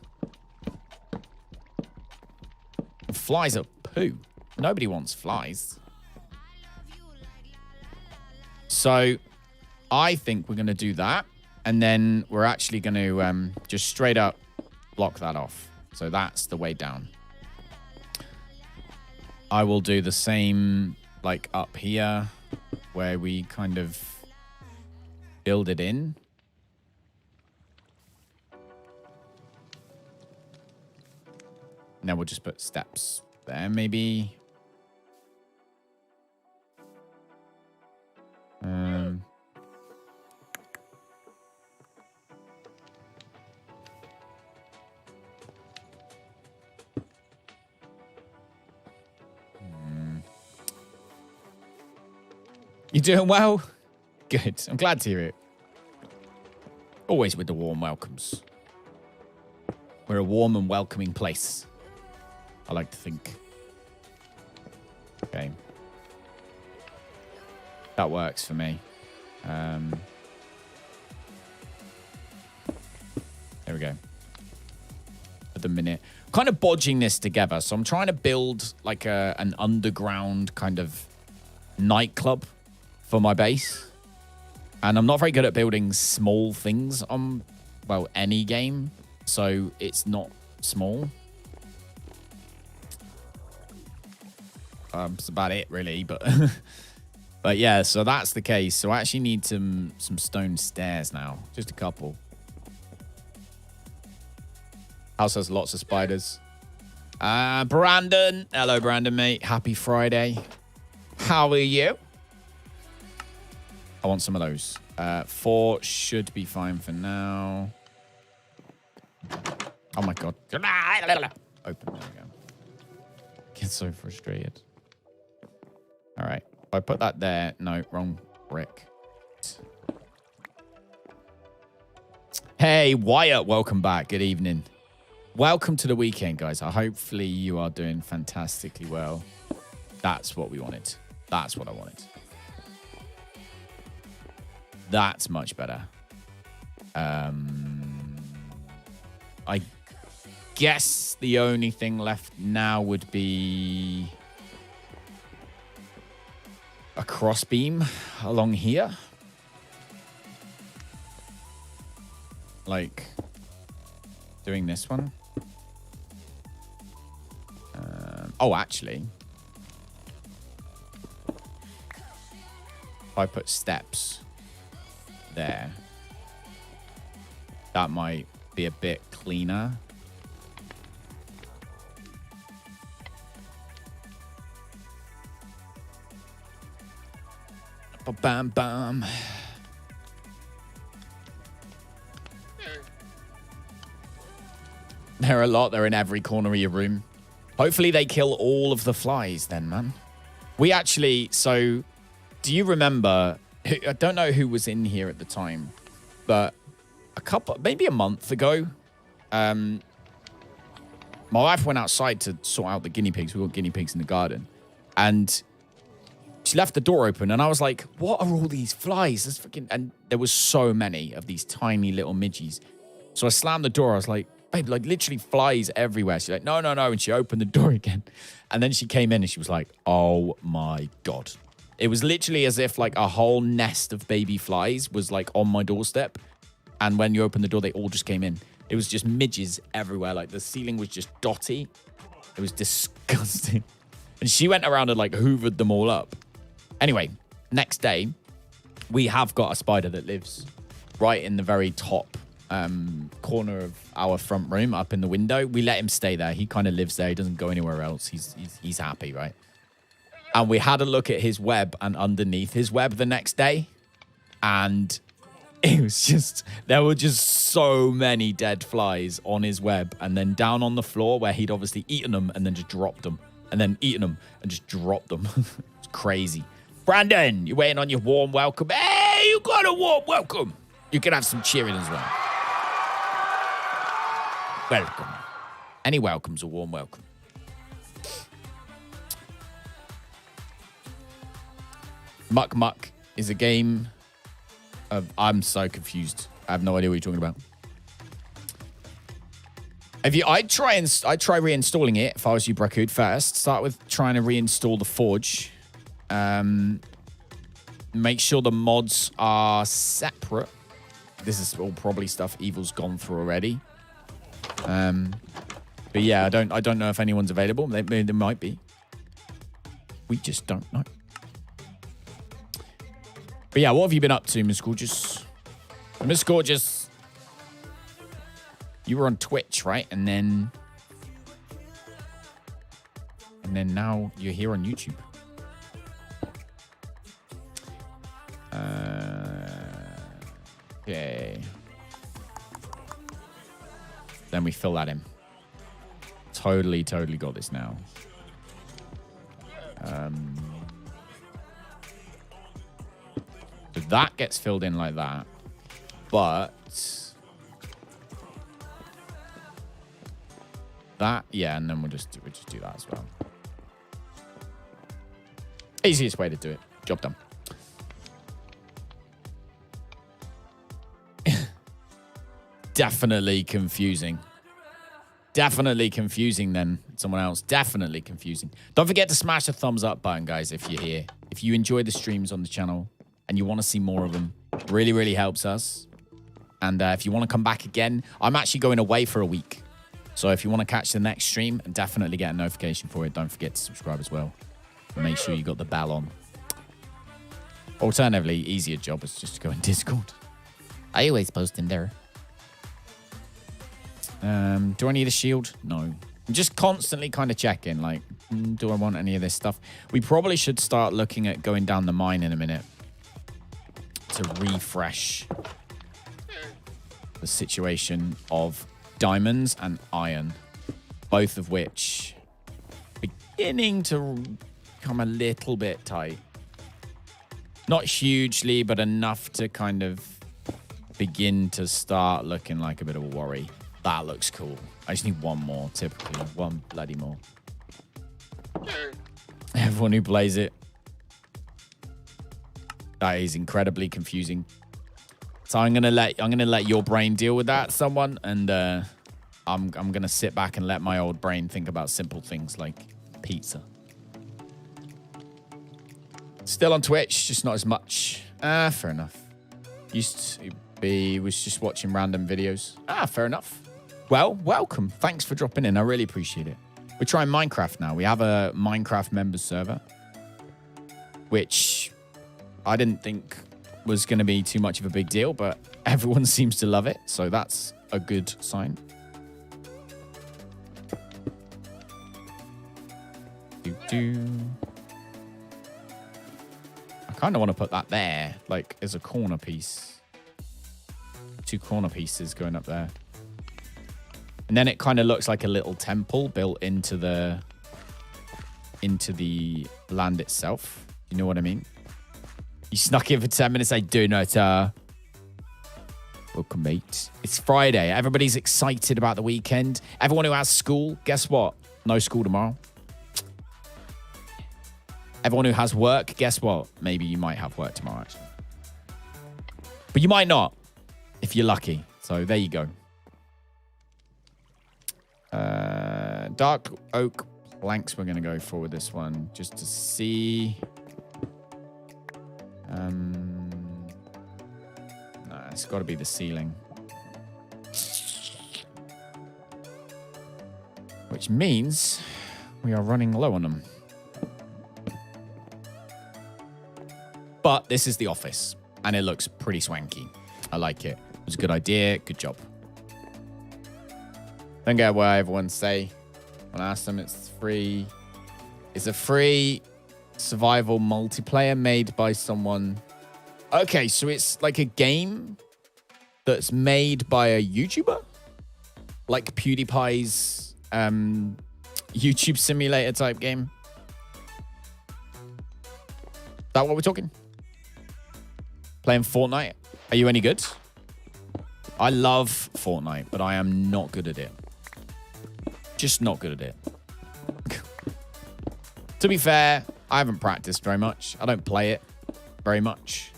Speaker 1: Flies are poo. Nobody wants flies. So I think we're going to do that. And then we're actually going to just straight up block that off. So that's the way down. I will do the same like up here where we kind of build it in. And then we'll just put steps there, maybe. You doing well? Good. I'm glad to hear it. Always with the warm welcomes. We're a warm and welcoming place, I like to think. Okay. That works for me. There we go. For the minute. Kind of bodging this together. So I'm trying to build like an underground kind of nightclub for my base. And I'm not very good at building small things on, well, any game. So it's not small. That's about it, really. But but yeah, so that's the case. So I actually need some stone stairs now. Just a couple. House has lots of spiders. Brandon. Hello, Brandon, mate. Happy Friday. How are you? I want some of those. 4 should be fine for now. Oh my god. Open. There we go. Get so frustrated. All right. If I put that there. No, wrong brick. Hey, Wyatt. Welcome back. Good evening. Welcome to the weekend, guys. Hopefully you are doing fantastically well. That's what we wanted. That's what I wanted. That's much better. I guess the only thing left now would be a crossbeam along here. Like doing this one. Oh, actually. If I put steps there, that might be a bit cleaner. Bam, bam. There are a lot. They're in every corner of your room. Hopefully they kill all of the flies then, man. We actually, so do you remember, I don't know who was in here at the time, but maybe a month ago, my wife went outside to sort out the guinea pigs. We got guinea pigs in the garden. And she left the door open, and I was like, what are all these flies? This freaking... And there was so many of these tiny little midgies. So I slammed the door. I was like, babe, like literally flies everywhere. She's like, no. And she opened the door again. And then she came in and she was like, oh my God. It was literally as if like a whole nest of baby flies was like on my doorstep. And when you opened the door, they all just came in. It was just midges everywhere. Like the ceiling was just dotty. It was disgusting. And she went around and like hoovered them all up. Anyway, next day, we have got a spider that lives right in the very top corner of our front room up in the window. We let him stay there. He kind of lives there. He doesn't go anywhere else. He's happy, right? And we had a look at his web and underneath his web the next day. And it was just, there were just so many dead flies on his web. And then down on the floor where he'd obviously eaten them and then just dropped them. And then eaten them and just dropped them. It's crazy. Brandon, you're waiting on your warm welcome. Hey, you got a warm welcome. You can have some cheering as well. Welcome. Any welcome's a warm welcome. Muck Muck is a game of... I'm so confused. I have no idea what you're talking about. I'd try reinstalling it if I was you, Brakud, first. Start with trying to reinstall the Forge. Make sure the mods are separate. This is all probably stuff Evil's gone through already. But yeah, I don't know if anyone's available. There might be. We just don't know. But yeah, what have you been up to, Miss Gorgeous? Miss Gorgeous, you were on Twitch, right? And then now you're here on YouTube. Okay. Then we fill that in. Totally got this now. So that gets filled in like that. But that, yeah, and then we'll just do that as well. Easiest way to do it. Job done. Definitely confusing. Definitely confusing then. Someone else. Definitely confusing. Don't forget to smash the thumbs up button, guys, if you're here. If you enjoy the streams on the channel and you want to see more of them, really helps us. And if you want to come back again, I'm actually going away for a week. So if you want to catch the next stream and definitely get a notification for it, don't forget to subscribe as well. And make sure you got the bell on. Alternatively, easier job is just to go in Discord. I always post in there. Do I need a shield? No. I'm just constantly kind of checking, like, do I want any of this stuff? We probably should start looking at going down the mine in a minute to refresh the situation of diamonds and iron, both of which beginning to become a little bit tight. Not hugely, but enough to kind of begin to start looking like a bit of a worry. That looks cool. I just need one more, typically. One bloody more. Everyone who plays it. That is incredibly confusing. So I'm gonna let your brain deal with that, someone, and I'm gonna sit back and let my old brain think about simple things like pizza. Still on Twitch, just not as much. Fair enough. Used to be, was just watching random videos. Fair enough. Well, welcome. Thanks for dropping in. I really appreciate it. We're trying Minecraft now. We have a Minecraft members server, which I didn't think was going to be too much of a big deal, but everyone seems to love it, so that's a good sign. I kind of want to put that there, like, as a corner piece. 2 corner pieces going up there. And then it kind of looks like a little temple built into the into the land itself. You know what I mean? You snuck in for 10 minutes. I do not. Welcome, mate. It's Friday. Everybody's excited about the weekend. Everyone who has school, guess what? No school tomorrow. Everyone who has work, guess what? Maybe you might have work tomorrow, actually. But you might not, if you're lucky. So there you go. Dark oak planks we're going to go for with this one, just to see. Nah, it's got to be the ceiling. Which means we are running low on them. But this is the office, and it looks pretty swanky. I like it. It was a good idea. Good job. Don't get what everyone say. When I ask them, it's free. It's a free survival multiplayer made by someone. Okay, so it's like a game that's made by a YouTuber? Like PewDiePie's YouTube simulator type game? Is that what we're talking? Playing Fortnite? Are you any good? I love Fortnite, but I am not good at it. Just not good at it. To be fair, I haven't practiced very much. I don't play it very much.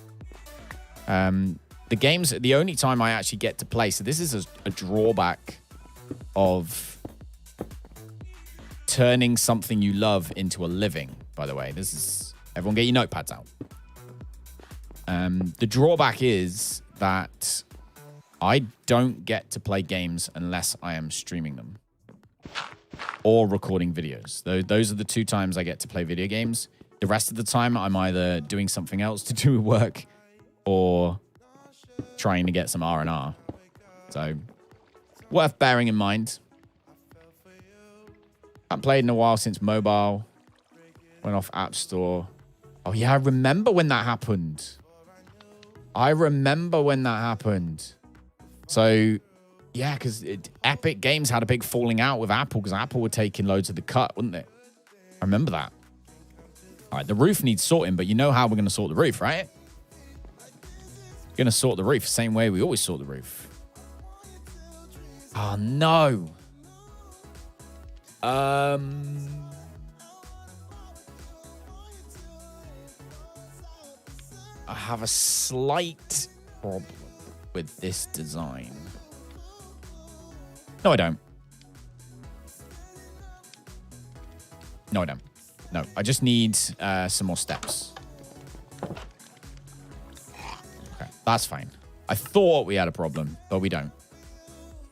Speaker 1: The only time I actually get to play, so this is a drawback of turning something you love into a living, by the way. Everyone get your notepads out. The drawback is that I don't get to play games unless I am streaming them or recording videos. Those are the two times I get to play video games. The rest of the time, I'm either doing something else to do with work or trying to get some R&R. So, worth bearing in mind. Haven't played in a while since mobile. Went off App Store. Oh, yeah, I remember when that happened. So, yeah, because Epic Games had a big falling out with Apple because Apple were taking loads of the cut, wouldn't it? I remember that. All right, the roof needs sorting, but you know how we're going to sort the roof, right? We're going to sort the roof the same way we always sort the roof. Oh, no. I have a slight problem with this design. No, I don't. No, I don't. No, I just need some more steps. Okay, that's fine. I thought we had a problem, but we don't.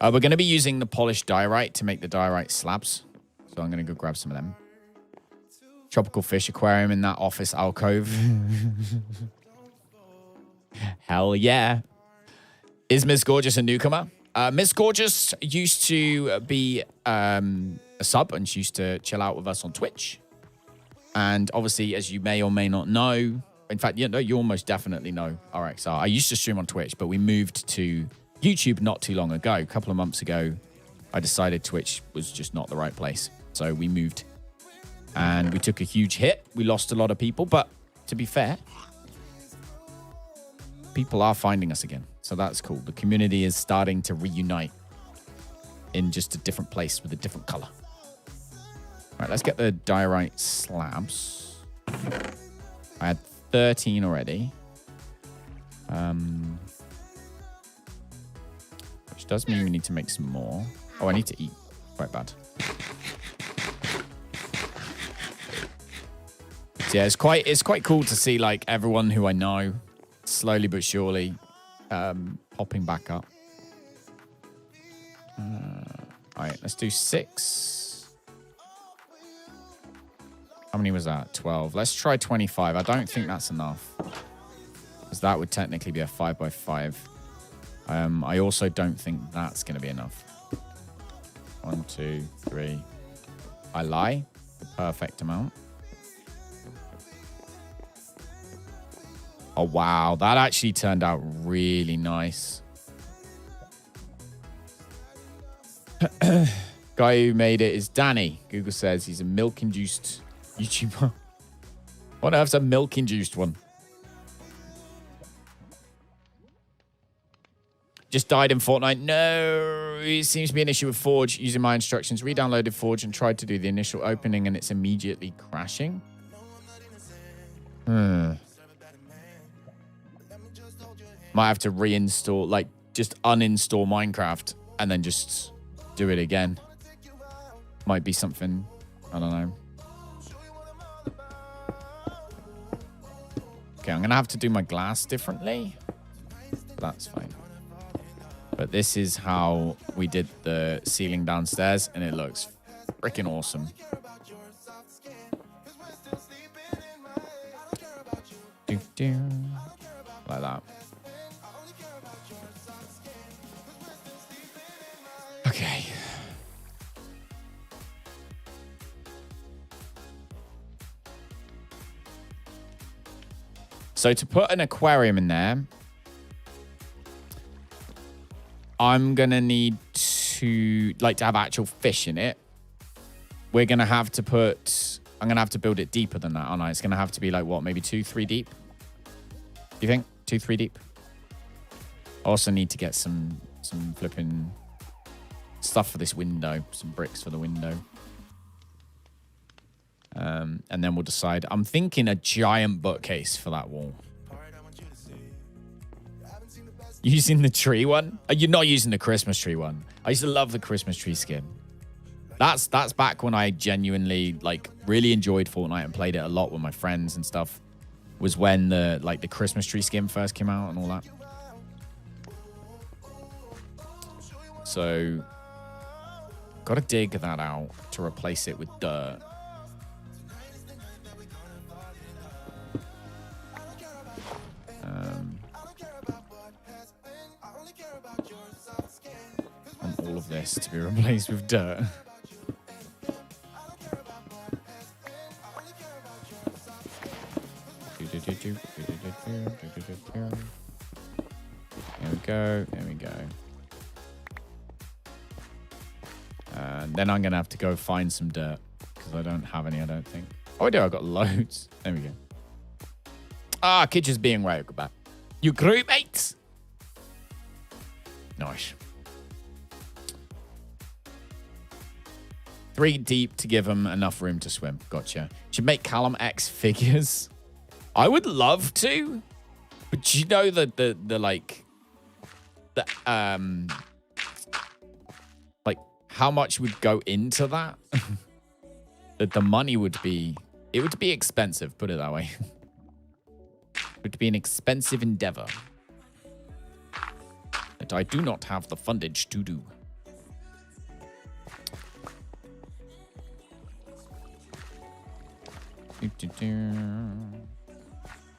Speaker 1: We're going to be using the polished diorite to make the diorite slabs. So I'm going to go grab some of them. Tropical fish aquarium in that office alcove. Hell yeah. Is Miss Gorgeous a newcomer? Miss Gorgeous used to be a sub, and she used to chill out with us on Twitch. And obviously, as you may or may not know, in fact, you almost definitely know RXR. I used to stream on Twitch, but we moved to YouTube not too long ago. A couple of months ago, I decided Twitch was just not the right place. So we moved. And we took a huge hit. We lost a lot of people, but to be fair, people are finding us again. So that's cool. The community is starting to reunite in just a different place with a different color. All right, let's get the diorite slabs. I had 13 already. Which does mean we need to make some more. Oh, I need to eat. Quite bad. So yeah, it's quite cool to see like everyone who I know slowly but surely popping back up. All right, let's do 6. How many was that? 12. Let's try 25. I don't think that's enough, because that would technically be a 5x5. I also don't think that's going to be enough. 1, 2, 3. I lie. The perfect amount. Oh, wow. That actually turned out really nice. Guy who made it is Danny. Google says he's a milk-induced YouTuber. What else? A milk-induced one. Just died in Fortnite. No, it seems to be an issue with Forge. Using my instructions, re-downloaded Forge and tried to do the initial opening, and it's immediately crashing. Might have to reinstall, like, just uninstall Minecraft and then just do it again. Might be something, I don't know. Okay, I'm going to have to do my glass differently. That's fine. But this is how we did the ceiling downstairs, and it looks freaking awesome. Like that. Okay. So to put an aquarium in there, I'm going to need to, like, to have actual fish in it. We're going to have to put, I'm going to have to build it deeper than that, aren't I? It's going to have to be like, what, maybe 2-3 deep? Do you think? 2-3 deep? I also need to get some flipping stuff for this window, some bricks for the window. And then we'll decide. I'm thinking a giant bookcase for that wall. Using the tree one? You're not using the Christmas tree one. I used to love the Christmas tree skin. That's back when I genuinely, like, really enjoyed Fortnite and played it a lot with my friends and stuff. Was when the Christmas tree skin first came out and all that. So, got to dig that out to replace it with dirt. And all of this to be replaced with dirt. There we go. There we go. And then I'm going to have to go find some dirt because I don't have any, I don't think. Oh, I do. I've got loads. There we go. Ah, Kitchen's being right. Go back. You group mates. Nice. 3 deep to give them enough room to swim. Gotcha. Should make Callum X figures. I would love to, but you know like how much would go into that? That the money would be, it would be expensive. Put it that way. It would be an expensive endeavor that I do not have the fundage to do.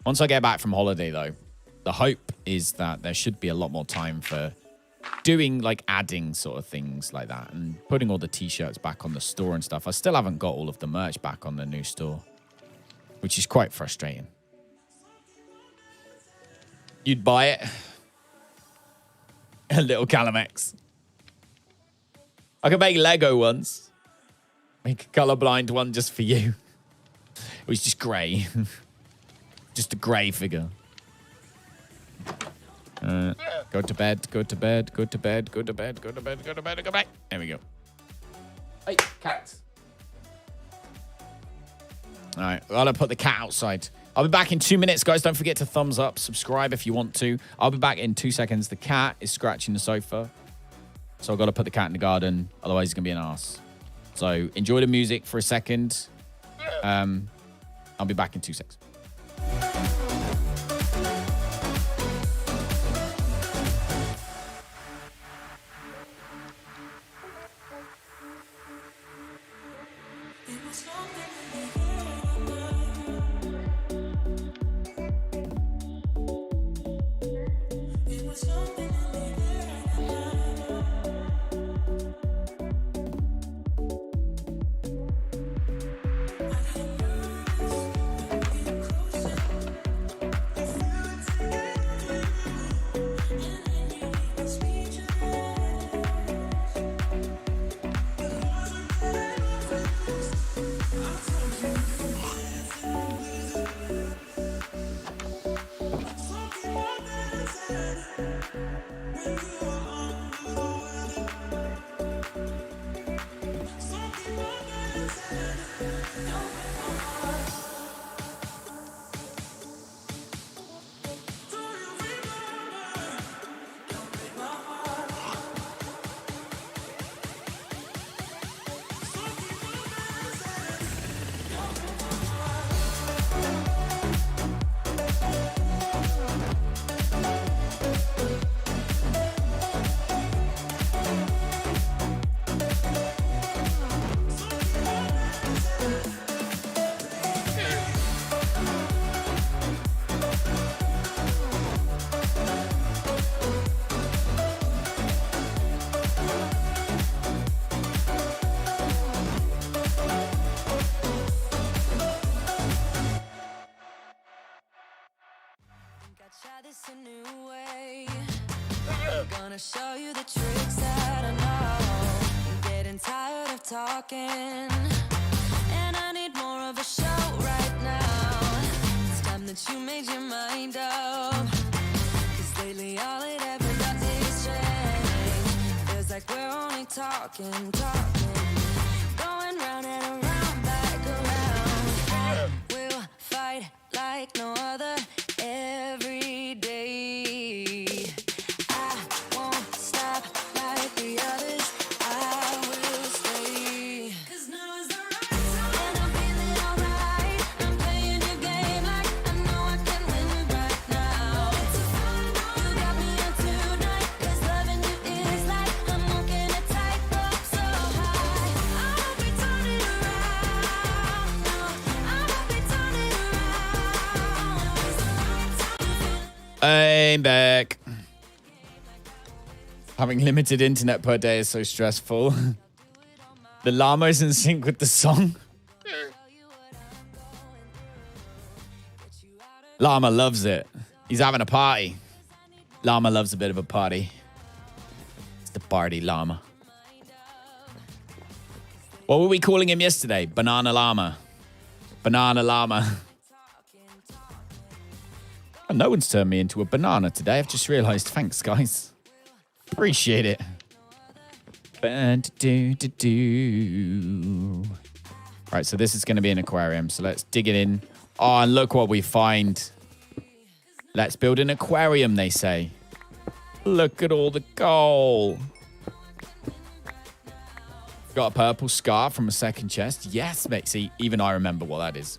Speaker 1: Once I get back from holiday, though, the hope is that there should be a lot more time for doing, like, adding sort of things like that and putting all the t-shirts back on the store and stuff. I still haven't got all of the merch back on the new store, which is quite frustrating. You'd buy it? A little Calamex. I could make Lego ones. Make a colorblind one just for you. It was just grey. Just a grey figure. Go to bed, go to bed, go to bed, go to bed, go to bed, go to bed, go back. There we go. Hey, cat. All right, well, I'll put the cat outside. I'll be back in 2 minutes, guys. Don't forget to thumbs up, subscribe if you want to. I'll be back in 2 seconds. The cat is scratching the sofa. So I've got to put the cat in the garden. Otherwise, he's going to be an ass. So enjoy the music for a second. I'll be back in 2 seconds.
Speaker 3: wanna show you the tricks that I know. I'm getting tired of talking, and I need more of a show right now. It's time that you made your mind up, 'cause lately all it ever does is change. Feels like we're only talking, going round and around, back around. We'll fight like no other every day. I won't stop like the others. I will stay. 'Cause now is the right time, and I'm feeling alright. I'm playing your game like I know I can win right now. It's a fun night. You got me on tonight, 'cause loving you is like I'm walking a tightrope so high. I won't be turning around. No, I won't be turning around. It's the right time.
Speaker 1: I'm back. Having limited internet per day is so stressful. The llama is in sync with the song. Llama loves it. He's having a party. Llama loves a bit of a party. It's the party llama. What were we calling him yesterday? Banana llama. Banana llama. Oh, no one's turned me into a banana today. I've just realized. Thanks, guys. Appreciate it. Right, so this is going to be an aquarium. So let's dig it in. Oh, and look what we find. Let's build an aquarium, they say. Look at all the coal. Got a purple scar from a second chest. Yes, mate. See, even I remember what that is.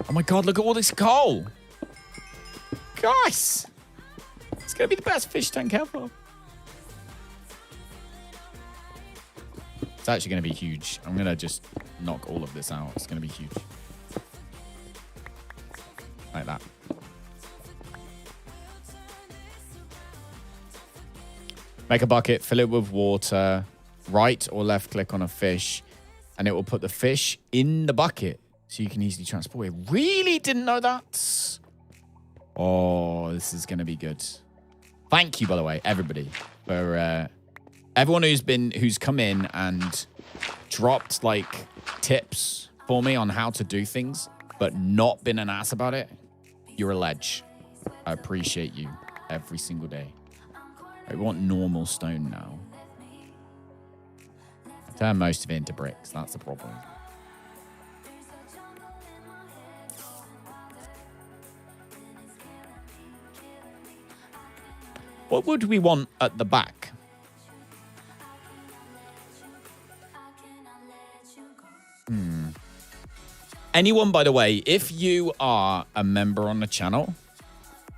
Speaker 1: Oh my God, look at all this coal. Guys. It's going to be the best fish tank ever. It's actually going to be huge. I'm going to just knock all of this out. It's going to be huge. Like that. Make a bucket, fill it with water, right or left click on a fish, and it will put the fish in the bucket so you can easily transport it. Really didn't know that? Oh, this is going to be good. Thank you, by the way, everybody, for everyone who's come in and dropped like tips for me on how to do things, but not been an ass about it. You're a ledge. I appreciate you every single day. I want normal stone now. Turn most of it into bricks. That's the problem. What would we want at the back? Anyone, by the way, if you are a member on the channel,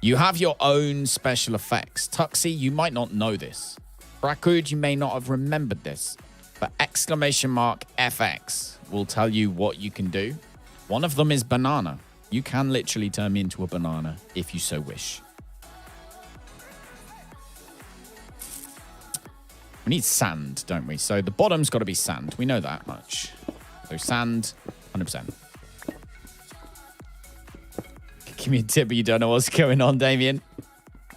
Speaker 1: you have your own special effects. Tuxie, you might not know this. Brakud, you may not have remembered this. But !FX will tell you what you can do. One of them is banana. You can literally turn me into a banana if you so wish. We need sand, don't we? So the bottom's got to be sand. We know that much. So sand, 100%. Give me a tip, but you don't know what's going on, Damien.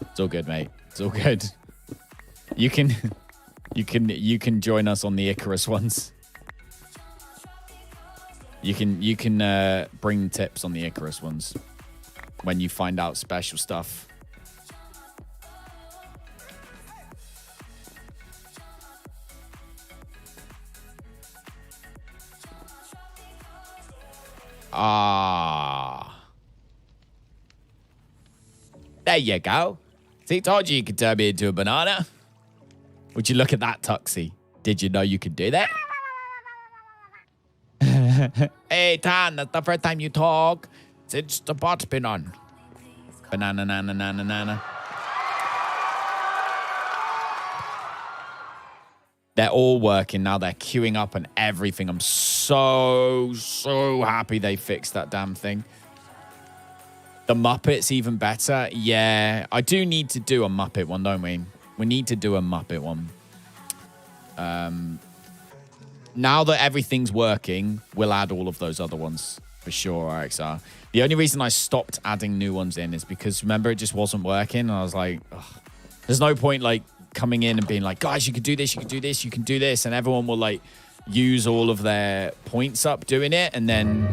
Speaker 1: It's all good, mate. It's all good. You can join us on the Icarus ones. You can bring tips on the Icarus ones when you find out special stuff. There you go. See, told you could turn me into a banana. Would you look at that, Tuxie? Did you know you could do that? Hey, Tan, that's the first time you talk since the bot's been on. Banana, nana, nana, nana. They're all working now. They're queuing up and everything. I'm so happy they fixed that damn thing. The Muppets even better. Yeah, I do need to do a Muppet one, don't we? We need to do a Muppet one. Now that everything's working, we'll add all of those other ones for sure, RXR. The only reason I stopped adding new ones in is because, remember, it just wasn't working. And I was like, ugh, There's no point like coming in and being like, guys, you can do this, you can do this, you can do this. And everyone will like use all of their points up doing it. And then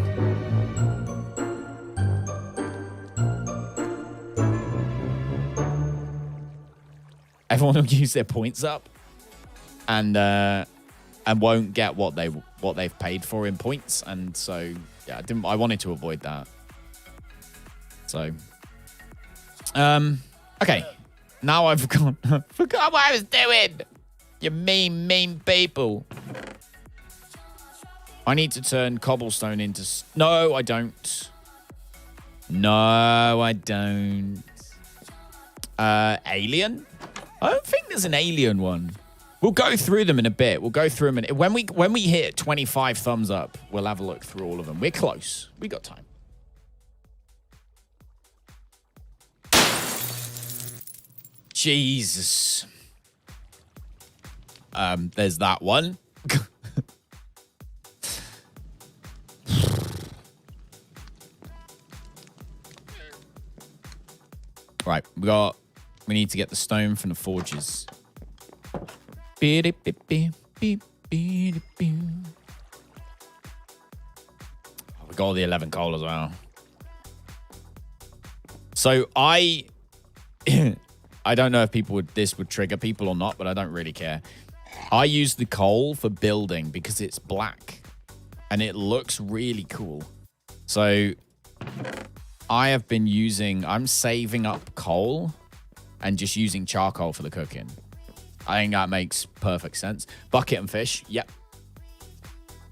Speaker 1: everyone will use their points up and won't get what they've paid for in points. And so yeah, I wanted to avoid that. So okay. Now I've forgot what I was doing. You mean people. I need to turn cobblestone into... No, I don't. No, I don't. Alien? I don't think there's an alien one. We'll go through them in a bit. We'll go through them. When we hit 25 thumbs up, we'll have a look through all of them. We're close. We got time. Jesus. There's that one. Right, we need to get the stone from the forges. We got the 11 coal as well. So I don't know if this would trigger people or not, but I don't really care. I use the coal for building because it's black and it looks really cool. So I'm saving up coal and just using charcoal for the cooking. I think that makes perfect sense. Bucket and fish, yep.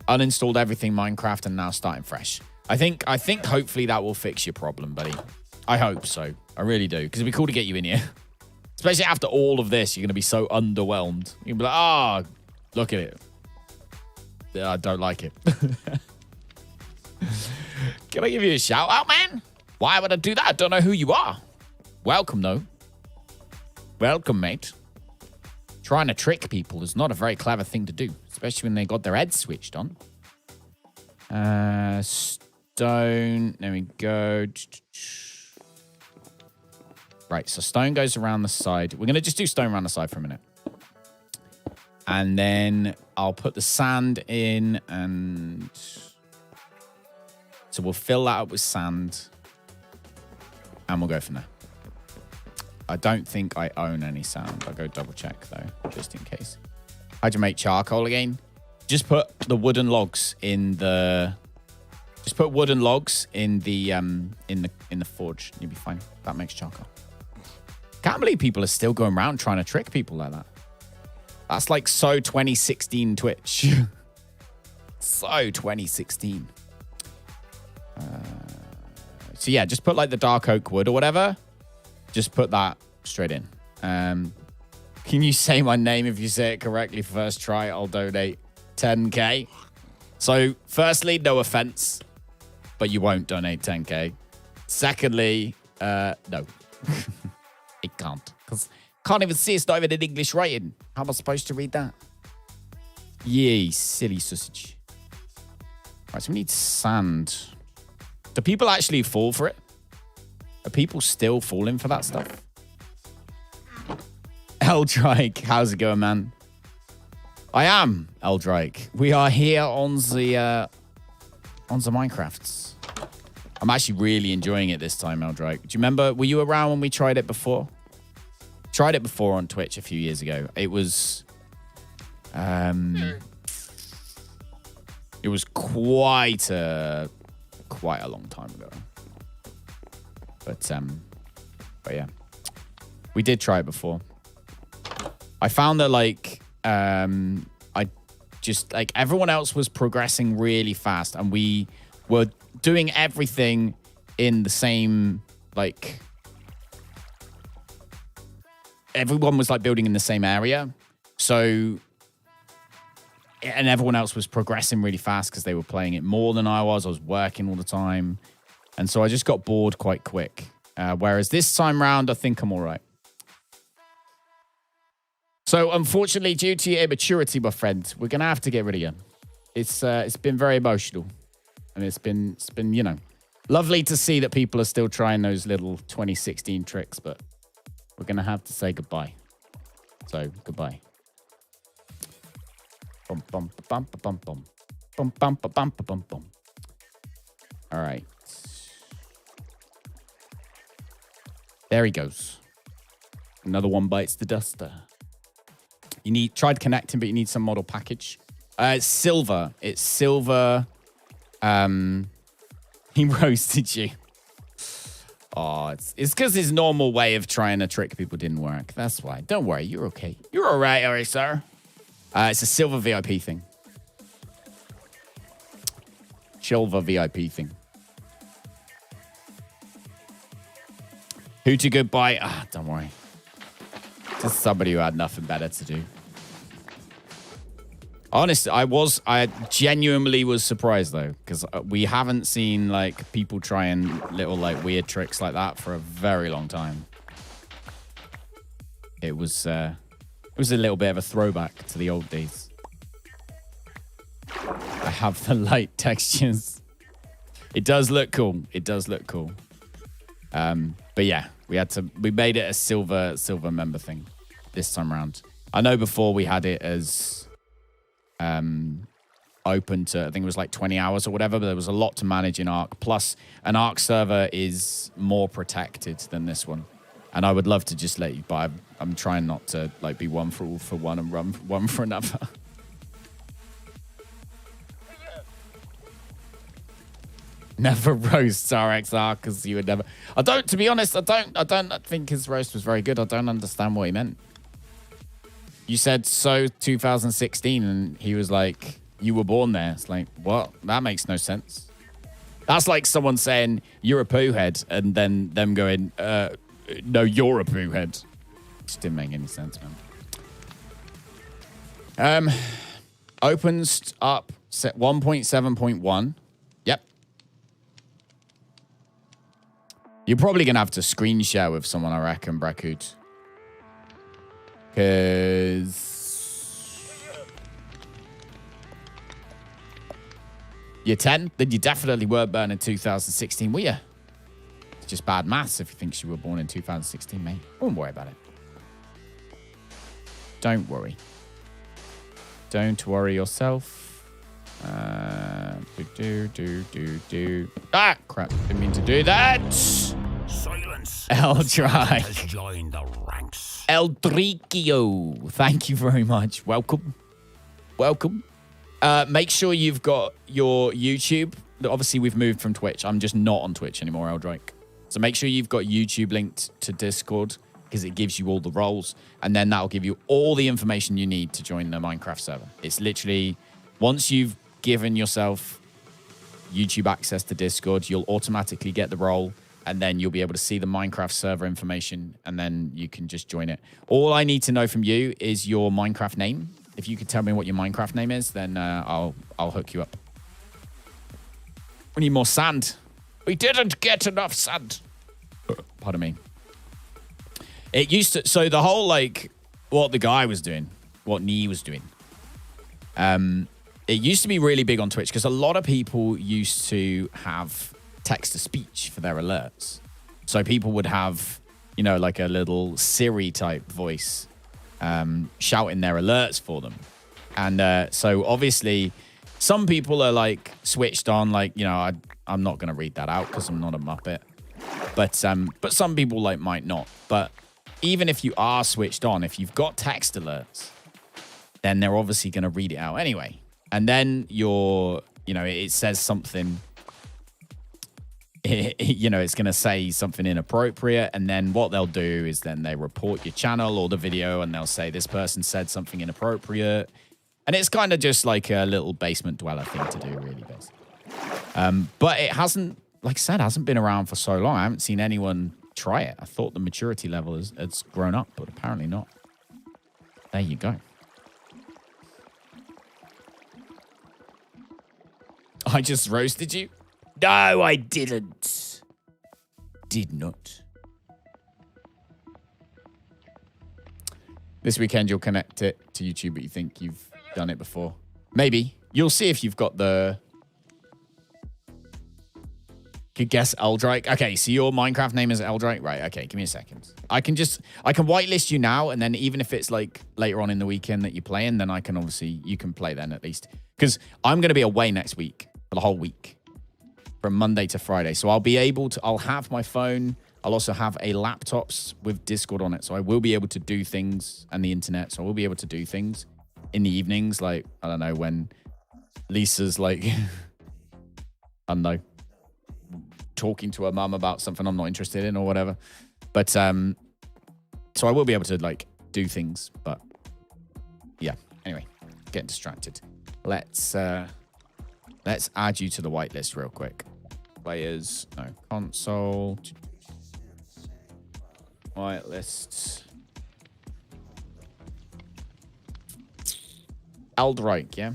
Speaker 1: Uninstalled everything Minecraft and now starting fresh. I think hopefully that will fix your problem, buddy. I hope so. I really do. Because it'd be cool to get you in here. Especially after all of this, you're going to be so underwhelmed. You'll be like, oh, look at it. I don't like it. Can I give you a shout out, man? Why would I do that? I don't know who you are. Welcome, though. Welcome, mate. Trying to trick people is not a very clever thing to do, especially when they got their heads switched on. Stone. There we go. Right, so stone goes around the side. We're going to just do stone around the side for a minute. And then I'll put the sand in and... So we'll fill that up with sand. And we'll go from there. I don't think I own any sand. I'll go double check, though, just in case. How'd you make charcoal again? Just put the wooden logs in the... Just put wooden logs in the forge. You'll be fine. That makes charcoal. Can't believe people are still going around trying to trick people like that. That's like so 2016 Twitch. So 2016. So yeah, just put like the dark oak wood or whatever. Just put that straight in. Can you say my name if you say it correctly first try? I'll donate 10k. So firstly, no offense, but you won't donate 10k. Secondly, no. It can't. Because can't even see it's not even in English writing. How am I supposed to read that? Yay, silly sausage. Right, so we need sand. Do people actually fall for it? Are people still falling for that stuff? Eldrake, how's it going, man? I am Eldrake. We are here on the Minecrafts. I'm actually really enjoying it this time, Eldrake. Do you remember, were you around when we tried it before? Tried it before on Twitch a few years ago. It was quite a long time ago. But yeah. We did try it before. I found that I just everyone else was progressing really fast and we were doing everything in the same everyone was building in the same area. So and everyone else was progressing really fast because they were playing it more than I was. I was working all the time. And so I just got bored quite quick. Whereas this time round, I think I'm all right. So unfortunately, due to your immaturity, my friend, we're going to have to get rid of you. It's been very emotional. And it's been, lovely to see that people are still trying those little 2016 tricks. But we're going to have to say goodbye. So, goodbye. Bum, bum, bum, bum, bum, bum, bum, bum, bum, bum, bum. All right. There he goes. Another one bites the duster. You tried connecting, but you need some model package. It's silver. It's silver. He roasted you. Oh, it's because his normal way of trying to trick people didn't work. That's why. Don't worry. You're okay. You're all right, sir. It's a silver VIP thing. Silver VIP thing. Who to goodbye? Don't worry. Just somebody who had nothing better to do. Honestly, I genuinely was surprised though, because we haven't seen like people trying little like weird tricks like that for a very long time. It was a little bit of a throwback to the old days. I have the light textures. It does look cool. It does look cool. But yeah, we made it a silver member thing this time around. I know before we had it as open to, I think it was like 20 hours or whatever, but there was a lot to manage in Arc. Plus, an Arc server is more protected than this one. And I would love to just let you, but I'm trying not to like be one for one and run one for another. Never roast RXR because you would never. To be honest, I don't think his roast was very good. I don't understand what he meant. You said so 2016 and he was like, you were born there. It's like, what? That makes no sense. That's like someone saying you're a poo head and then them going, no, you're a poo head. Just didn't make any sense, man. Opens up set 1.7.1. Yep. You're probably going to have to screen share with someone, I reckon, Brakut. Because you're 10, then you definitely were born in 2016, were you? It's just bad maths if you think you were born in 2016, mate. Don't worry about it. Don't worry. Don't worry yourself. Ah, crap. Didn't mean to do that.
Speaker 4: Silence.
Speaker 1: Eldry.
Speaker 4: Has joined the ranks.
Speaker 1: Eldrikio. Thank you very much. Welcome. Welcome. Make sure you've got your YouTube. Obviously, we've moved from Twitch. I'm just not on Twitch anymore, Eldrike. So make sure you've got YouTube linked to Discord because it gives you all the roles. And then that'll give you all the information you need to join the Minecraft server. It's literally, once you've given yourself YouTube access to Discord, you'll automatically get the role. And then you'll be able to see the Minecraft server information. And then you can just join it. All I need to know from you is your Minecraft name. If you could tell me what your Minecraft name is, then I'll hook you up. We need more sand. We didn't get enough sand. Pardon me. It used to, so the whole, like, what the guy was doing, what Nee was doing, it used to be really big on Twitch because a lot of people used to have text-to-speech for their alerts. So people would have, you know, like a little Siri-type voice shouting their alerts for them. And so obviously some people are like switched on, like, you know, I'm not going to read that out because I'm not a Muppet. But some people like might not. But even if you are switched on, if you've got text alerts, then they're obviously going to read it out anyway. And then it says something, you know, it's going to say something inappropriate. And then what they'll do is then they report your channel or the video and they'll say this person said something inappropriate. And it's kind of just like a little basement dweller thing to do, really, basically. But it hasn't, like I said, hasn't been around for so long. I haven't seen anyone try it. I thought the maturity level has grown up, but apparently not. There you go. I just roasted you? No, I didn't. Did not. This weekend, you'll connect it to YouTube, but you think you've done it before. Maybe. You'll see if you've got the Could guess Eldrike. Okay, so your Minecraft name is Eldrike? Right, okay, give me a second. I can whitelist you now, and then even if it's like later on in the weekend that you're playing, then I can obviously, you can play then at least. Because I'm going to be away next week, for the whole week, from Monday to Friday. So I'll be able to, I'll have my phone. I'll also have a laptop with Discord on it. So I will be able to do things, and the internet. So I will be able to do things in the evenings. Like, I don't know, when Lisa's like, I don't know, talking to her mum about something I'm not interested in or whatever. But so I will be able to like do things, but yeah. Anyway, getting distracted. Let's add you to the whitelist real quick. Players, no, console, whitelist. Eldrike, yeah.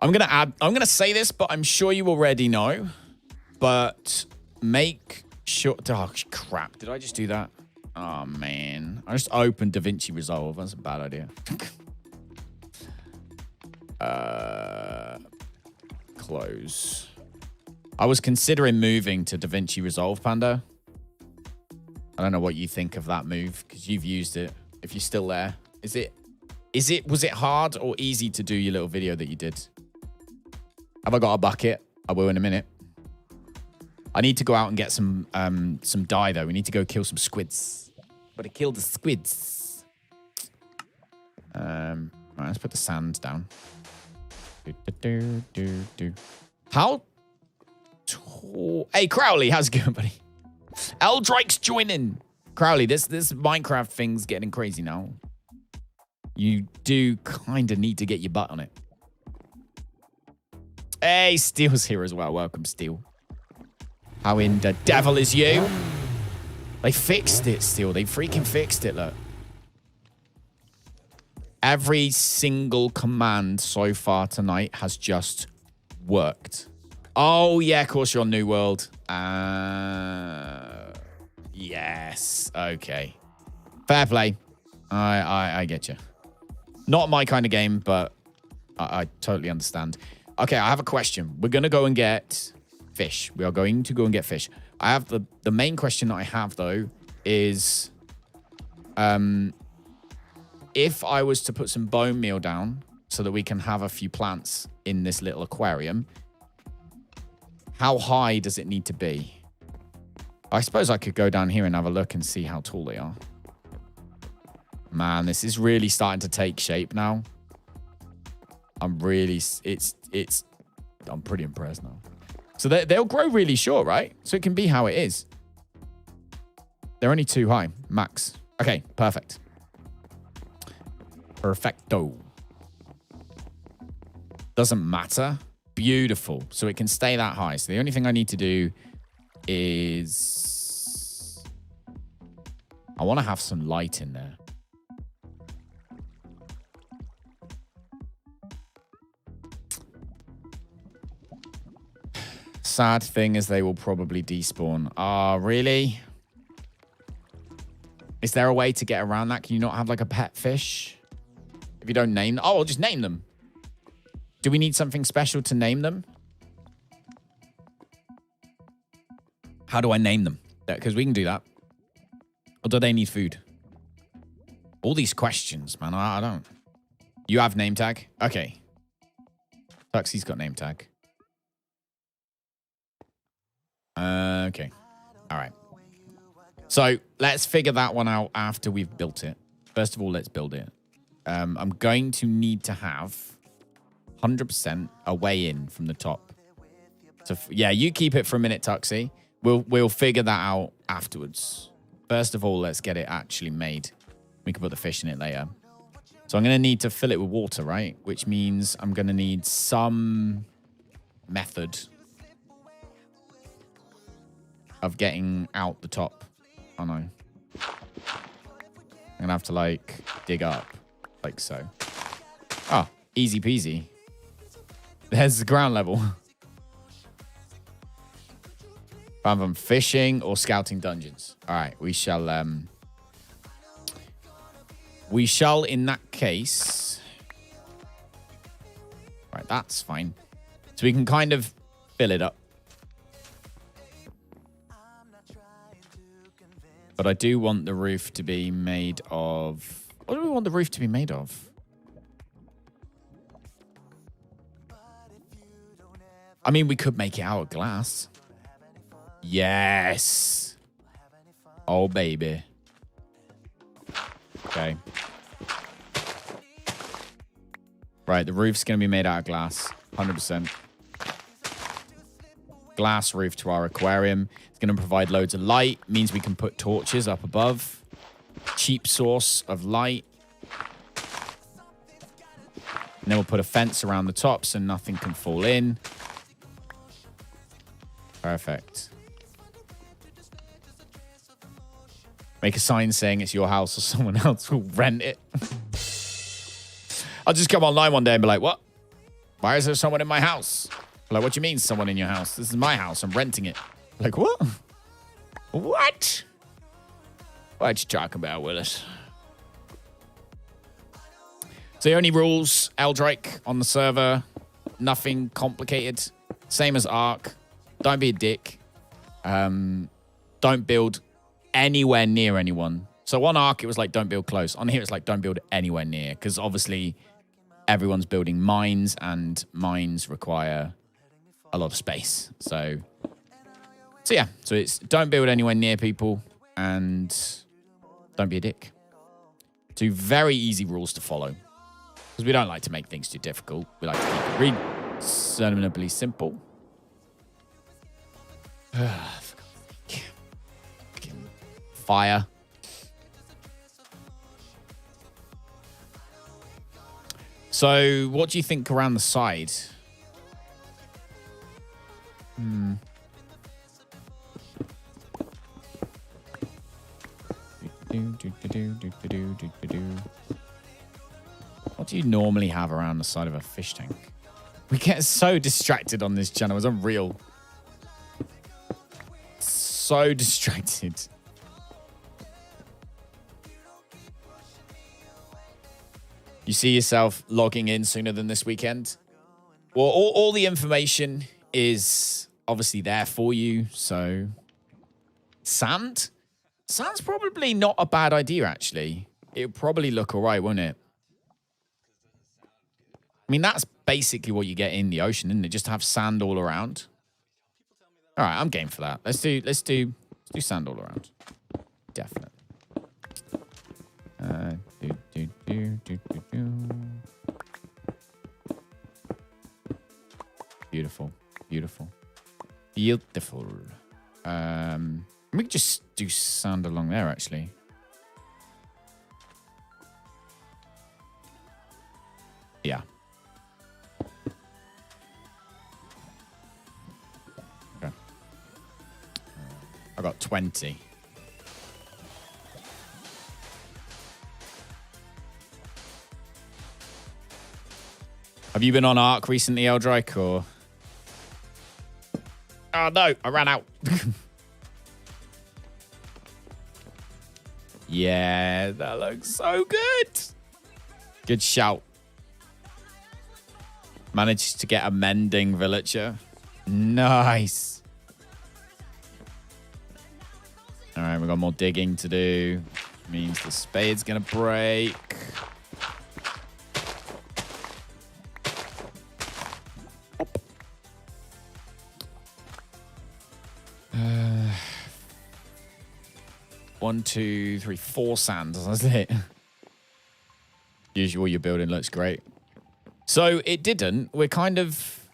Speaker 1: I'm gonna say this, but I'm sure you already know. But make sure. Oh crap! Did I just do that? Oh man! I just opened DaVinci Resolve. That's a bad idea. Close. I was considering moving to DaVinci Resolve, Panda. I don't know what you think of that move because you've used it. If you're still there, was it hard or easy to do your little video that you did? Have I got a bucket? I will in a minute. I need to go out and get some dye, though. We need to go kill some squids. Gotta kill the squids. Right, let's put the sand down. How tall? Hey, Crowley, how's it going, buddy? Eldrike's joining. Crowley, this Minecraft thing's getting crazy now. You do kind of need to get your butt on it. Hey, Steel's here as well. Welcome, Steel. How in the devil is you? They fixed it, Steel. They freaking fixed it, look. Every single command so far tonight has just worked. Oh, yeah, of course you're on New World. Yes. Okay. Fair play. I get you. Not my kind of game, but I totally understand. Okay, I have a question. We're going to go and get fish. We are going to go and get fish. I have the main question that I have, though, is if I was to put some bone meal down so that we can have a few plants in this little aquarium, how high does it need to be? I suppose I could go down here and have a look and see how tall they are. Man, this is really starting to take shape now. I'm pretty impressed now. So they'll grow really short, right? So it can be how it is. They're only too high, max. Okay, perfect. Perfecto. Doesn't matter. Beautiful. So it can stay that high. So the only thing I need to do is I want to have some light in there. Sad thing is they will probably despawn. Ah, really? Is there a way to get around that? Can you not have like a pet fish? If you don't name... Oh, I'll just name them. Do we need something special to name them? How do I name them? Because we can do that. Or do they need food? All these questions, man. I don't... You have name tag? Okay. Tuxie's got name tag. Okay. All right. So let's figure that one out after we've built it. First of all, let's build it. I'm going to need to have 100% a way in from the top. So yeah, you keep it for a minute, Tuxie. We'll figure that out afterwards. First of all, let's get it actually made. We can put the fish in it later. So I'm going to need to fill it with water, right? Which means I'm going to need some method of getting out the top. Oh no. I'm going to have to like dig up like so. Oh, easy peasy. There's the ground level. I'm fishing or scouting dungeons. All right, we shall in that case. Right, that's fine. So we can kind of fill it up. But I do want the roof to be made of... What do we want the roof to be made of? I mean, we could make it out of glass. Yes. Oh, baby. Okay. Right, the roof's going to be made out of glass. 100%. Glass roof to our aquarium. It's going to provide loads of light. Means we can put torches up above. Cheap source of light. And then we'll put a fence around the top so nothing can fall in. Perfect. Make a sign saying it's your house or someone else will rent it. I'll just come online one day and be like, what? Why is there someone in my house? Like, what do you mean someone in your house? This is my house. I'm renting it. Like, what? What? What you talking about, Willis? So the only rules, Eldrake on the server. Nothing complicated. Same as Ark. Don't be a dick. Don't build anywhere near anyone. So on Ark, it was like, don't build close. On here, it's like, don't build anywhere near. Because obviously, everyone's building mines, and mines require a lot of space. So yeah. So it's don't build anywhere near people, and don't be a dick. Two very easy rules to follow. Because we don't like to make things too difficult. We like to keep it reasonably simple. Fire. So, what do you think around the side? What do you normally have around the side of a fish tank? We get so distracted on this channel. It's unreal. So distracted. You see yourself logging in sooner than this weekend? Well, all the information is obviously there for you. So, sand? Sand's probably not a bad idea, actually. It would probably look all right, wouldn't it? I mean, that's basically what you get in the ocean, isn't it? Just to have sand all around. All right, I'm game for that. Let's do sand all around. Definitely. Beautiful, beautiful, beautiful. We could just do sand along there, actually. Yeah. Okay. I got 20. Have you been on Ark recently, Eldrake, or? Oh, no, I ran out. Yeah, that looks so good. Good shout. Managed to get a mending villager. Nice. All right, we've got more digging to do. Means the spade's going to break. One, two, three, 4 sands. That's it. Usually, your building looks great. So it didn't. We're kind of.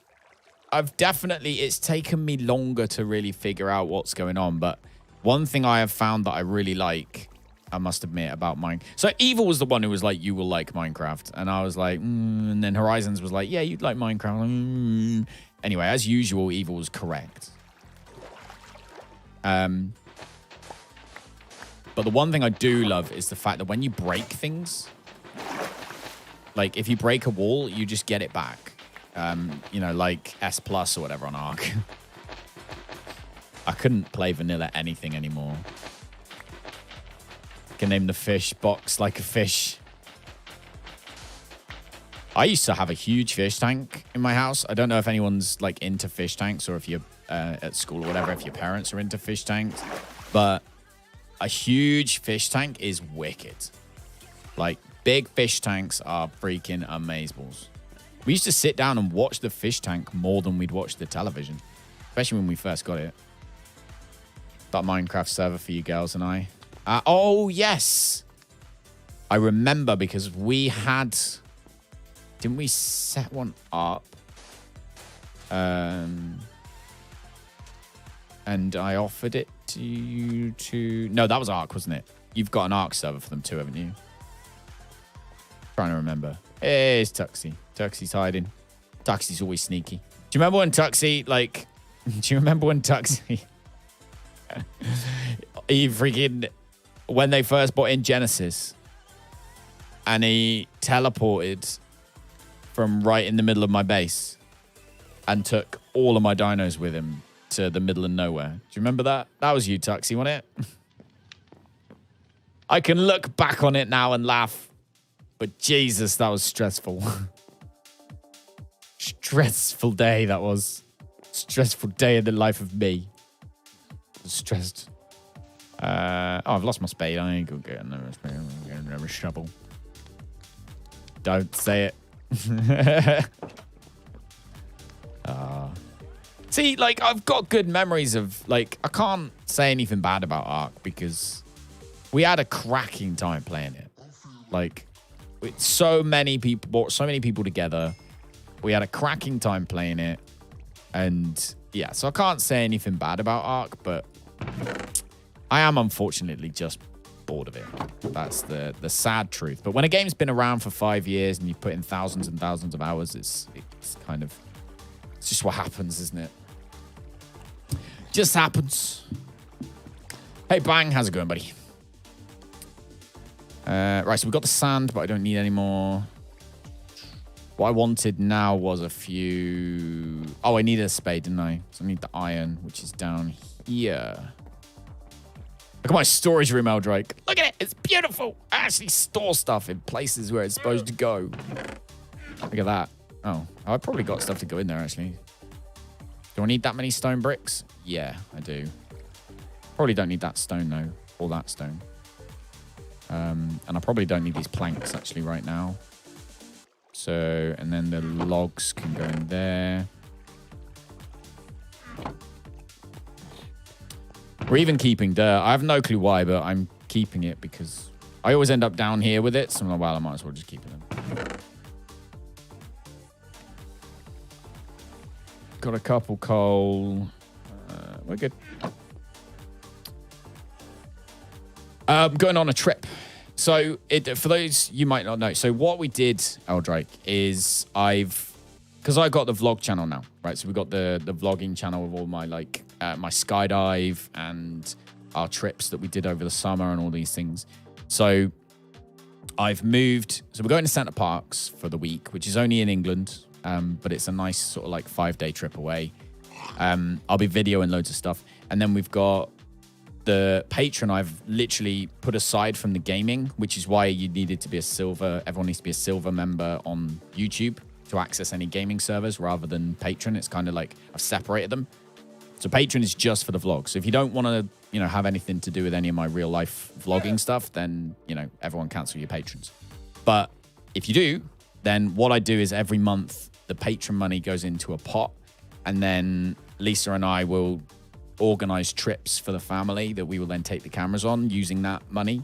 Speaker 1: It's taken me longer to really figure out what's going on. But one thing I have found that I really like, I must admit, about mine. So Evil was the one who was like, you will like Minecraft. And I was like, and then Horizons was like, yeah, you'd like Minecraft. Anyway, as usual, Evil was correct. But the one thing I do love is the fact that when you break things, like if you break a wall, you just get it back. You know, like S+ or whatever on Ark. I couldn't play vanilla anything anymore. I can name the fish box like a fish. I used to have a huge fish tank in my house. I don't know if anyone's like into fish tanks or if you're at school or whatever, if your parents are into fish tanks, but a huge fish tank is wicked. Like, big fish tanks are freaking amazeballs. We used to sit down and watch the fish tank more than we'd watch the television, especially when we first got it. That Minecraft server for you girls and I. Oh, yes. I remember because we had... Didn't we set one up? And I offered it to you to... No, that was Ark, wasn't it? You've got an Ark server for them too, haven't you? Trying to remember. Hey, it's Tuxie. Tuxie's hiding. Tuxie's always sneaky. Do you remember when Tuxie, like... Do you remember when Tuxie... he freaking... When they first brought in Genesis, and he teleported from right in the middle of my base and took all of my dinos with him to the middle of nowhere. Do you remember that? That was you, Tuxie, wasn't it? I can look back on it now and laugh, but Jesus, that was stressful. Stressful day, that was. Stressful day in the life of me. I was stressed. Oh, I've lost my spade. I ain't gonna get another spade. I'm gonna get another shovel. Don't say it. See, like, I've got good memories of, like, I can't say anything bad about Ark because we had a cracking time playing it. Like, with so many people, brought so many people together. We had a cracking time playing it. And, yeah, so I can't say anything bad about Ark, but I am unfortunately just bored of it. That's the sad truth. But when a game's been around for 5 years and you put in thousands and thousands of hours, it's kind of, it's just what happens, isn't it? Just happens. Hey, Bang, how's it going, buddy? Right, so we've got the sand, but I don't need any more. What I wanted now was a few... Oh, I needed a spade, didn't I? So I need the iron, which is down here. Look at my storage room, Eldrake. Look at it. It's beautiful. I actually store stuff in places where it's supposed to go. Look at that. Oh, I probably got stuff to go in there, actually. Do I need that many stone bricks? Yeah, I do. Probably don't need that stone, though. Or that stone. And I probably don't need these planks, actually, right now. So, and then the logs can go in there. We're even keeping dirt. I have no clue why, but I'm keeping it because I always end up down here with it. So I'm like, well, I might as well just keep it in. Got a couple coal. We're good. Going on a trip. So for those you might not know, so what we did, Eldrake, is because I got the vlog channel now, right? So we got the vlogging channel with all my like my skydive and our trips that we did over the summer and all these things. So I've moved. So we're going to Centre Parks for the week, which is only in England, but it's a nice sort of like 5-day trip away. I'll be videoing loads of stuff, and then we've got the Patreon I've literally put aside from the gaming, which is why you needed to be everyone needs to be a silver member on YouTube to access any gaming servers rather than Patreon. It's kind of like I've separated them. So Patreon is just for the vlogs. So if you don't want to, have anything to do with any of my real life vlogging stuff, then, everyone cancel your patrons. But if you do, then what I do is every month, the patron money goes into a pot, and then Lisa and I will organize trips for the family that we will then take the cameras on using that money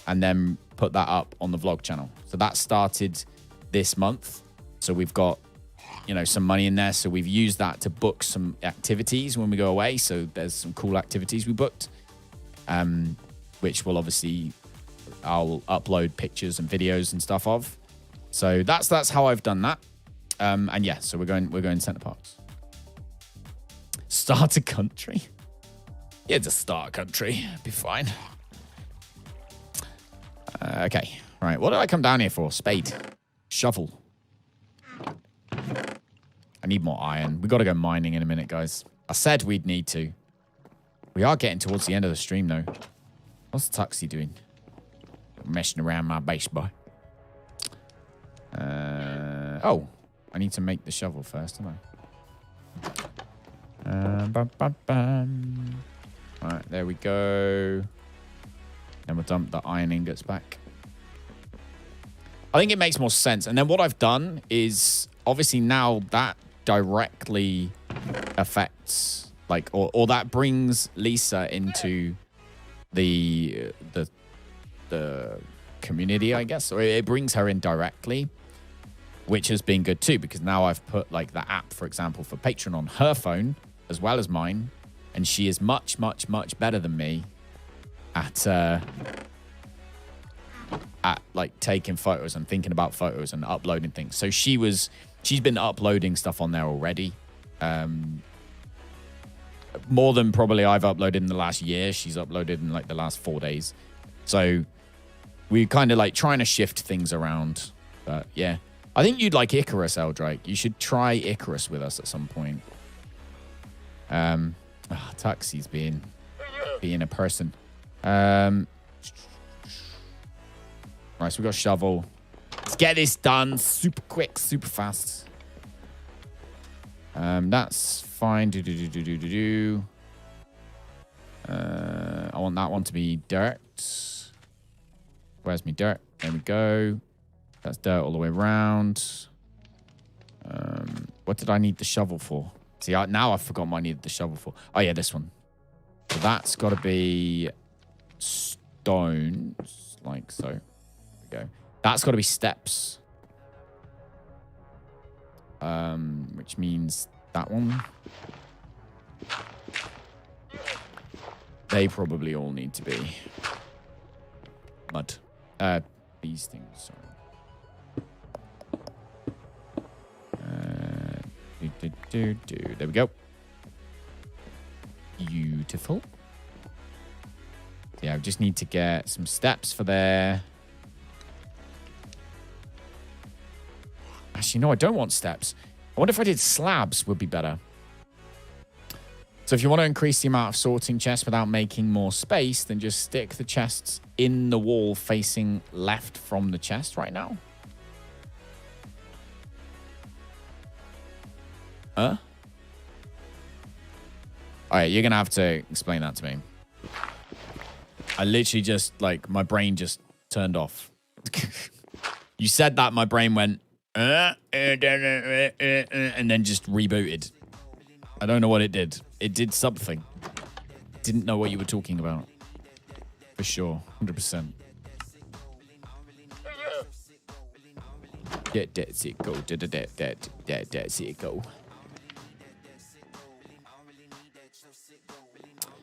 Speaker 1: and then put that up on the vlog channel. So that started this month. So we've got, some money in there. So we've used that to book some activities when we go away. So there's some cool activities we booked, which will obviously, I'll upload pictures and videos and stuff of. So that's how I've done that. And yeah, so we're going Centre Parks. Start a country? Yeah, just start a country. Be fine. Okay. All right. What did I come down here for? Spade. Shovel. I need more iron. We got to go mining in a minute, guys. I said we'd need to. We are getting towards the end of the stream, though. What's Tuxie doing? Messing around my base, boy. Oh, I need to make the shovel first, don't I? Bum, bum, bum. All right, there we go. Then we'll dump the iron ingots back. I think it makes more sense. And then what I've done is, obviously now that directly affects, like, or that brings Lisa into the community, I guess. Or it brings her in directly, which has been good too, because now I've put, like, the app, for example, for Patreon on her phone as well as mine. And she is much, much, much better than me at like taking photos and thinking about photos and uploading things. So she's been uploading stuff on there already. More than probably I've uploaded in the last year. She's uploaded in like the last 4 days. So we're kind of like trying to shift things around. But yeah, I think you'd like Icarus, Eldrake. You should try Icarus with us at some point. Tuxie's being a person. Right, so we got a shovel. Let's get this done super quick, super fast. That's fine. I want that one to be dirt. Where's my dirt? There we go. That's dirt all the way around. What did I need the shovel for? See, now I've forgotten what I needed the shovel for. Oh, yeah, this one. So that's got to be stones, like so. There we go. That's got to be steps. Which means that one. They probably all need to be mud. These things, sorry. There we go. Beautiful. Yeah, I just need to get some steps for there. Actually, no, I don't want steps. I wonder if I did slabs would be better. So if you want to increase the amount of sorting chests without making more space, then just stick the chests in the wall facing left from the chest right now. Huh? All right, you're going to have to explain that to me. I literally just, like, my brain just turned off. You said that, my brain went, and then just rebooted. I don't know what it did. It did something. Didn't know what you were talking about. For sure. 100%. That's it, go. That's it, go.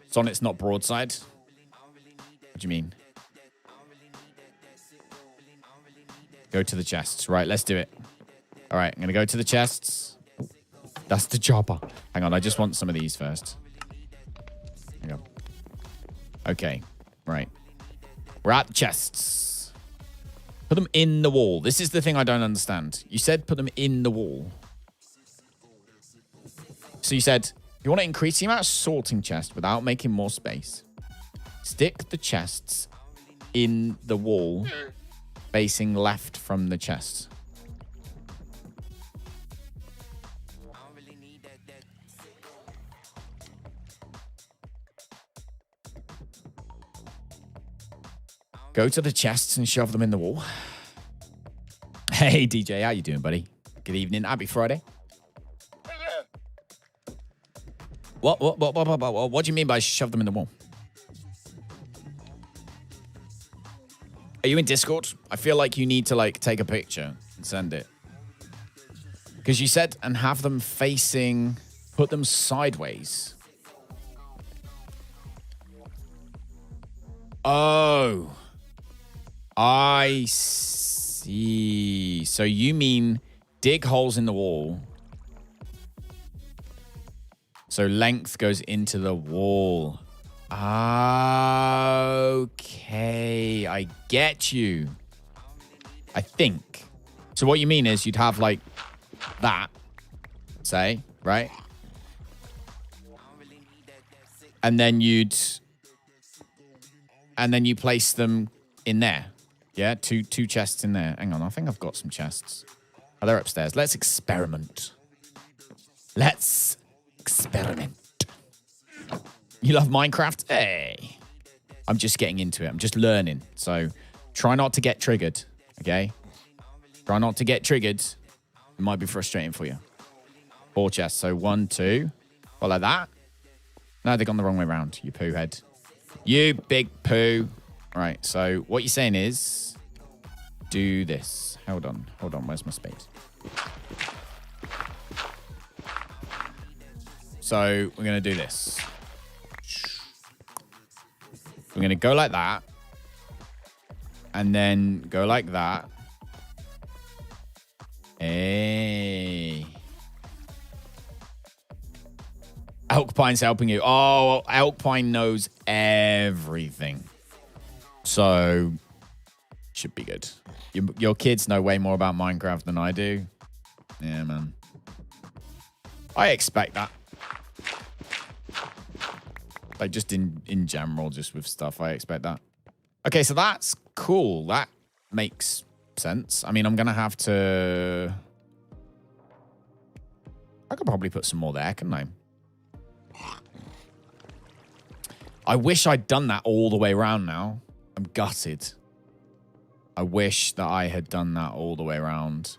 Speaker 1: Sonnet's not broadside. What do you mean? Go to the chests. Right, let's do it. All right, I'm going to go to the chests. That's the chopper. Hang on, I just want some of these first. There we go. Okay, right. We're at the chests. Put them in the wall. This is the thing I don't understand. You said put them in the wall. So you said, you want to increase the amount of sorting chests without making more space. Stick the chests in the wall facing left from the chest. Go to the chests and shove them in the wall. Hey, DJ, how you doing, buddy? Good evening. Happy Friday. What do you mean by shove them in the wall? Are you in Discord? I feel like you need to, like, take a picture and send it. Because you said, and have them facing, put them sideways. Oh. I see. So you mean dig holes in the wall. So length goes into the wall. Okay, I get you. I think. So what you mean is you'd have like that, say, right? And then you place them in there. Yeah, two chests in there. Hang on, I think I've got some chests. Oh, they're upstairs. Let's experiment. Let's experiment. You love Minecraft? Hey. I'm just getting into it. I'm just learning. So try not to get triggered, okay? Try not to get triggered. It might be frustrating for you. 4 chests. So 1, 2. Follow that. No, they've gone the wrong way around. You poo head. You big poo. All right. So what you're saying is do this. Hold on. Hold on. Where's my spade? So we're going to do this. We're going to go like that. And then go like that. Hey. Elkpine's helping you. Oh, Elkpine knows everything. So, should be good. Your kids know way more about Minecraft than I do. Yeah, man. I expect that. Like, just in general, just with stuff, I expect that. Okay, so that's cool. That makes sense. I mean, I'm going to have to... I could probably put some more there, couldn't I? I wish I'd done that all the way around now. I'm gutted. I wish that I had done that all the way around.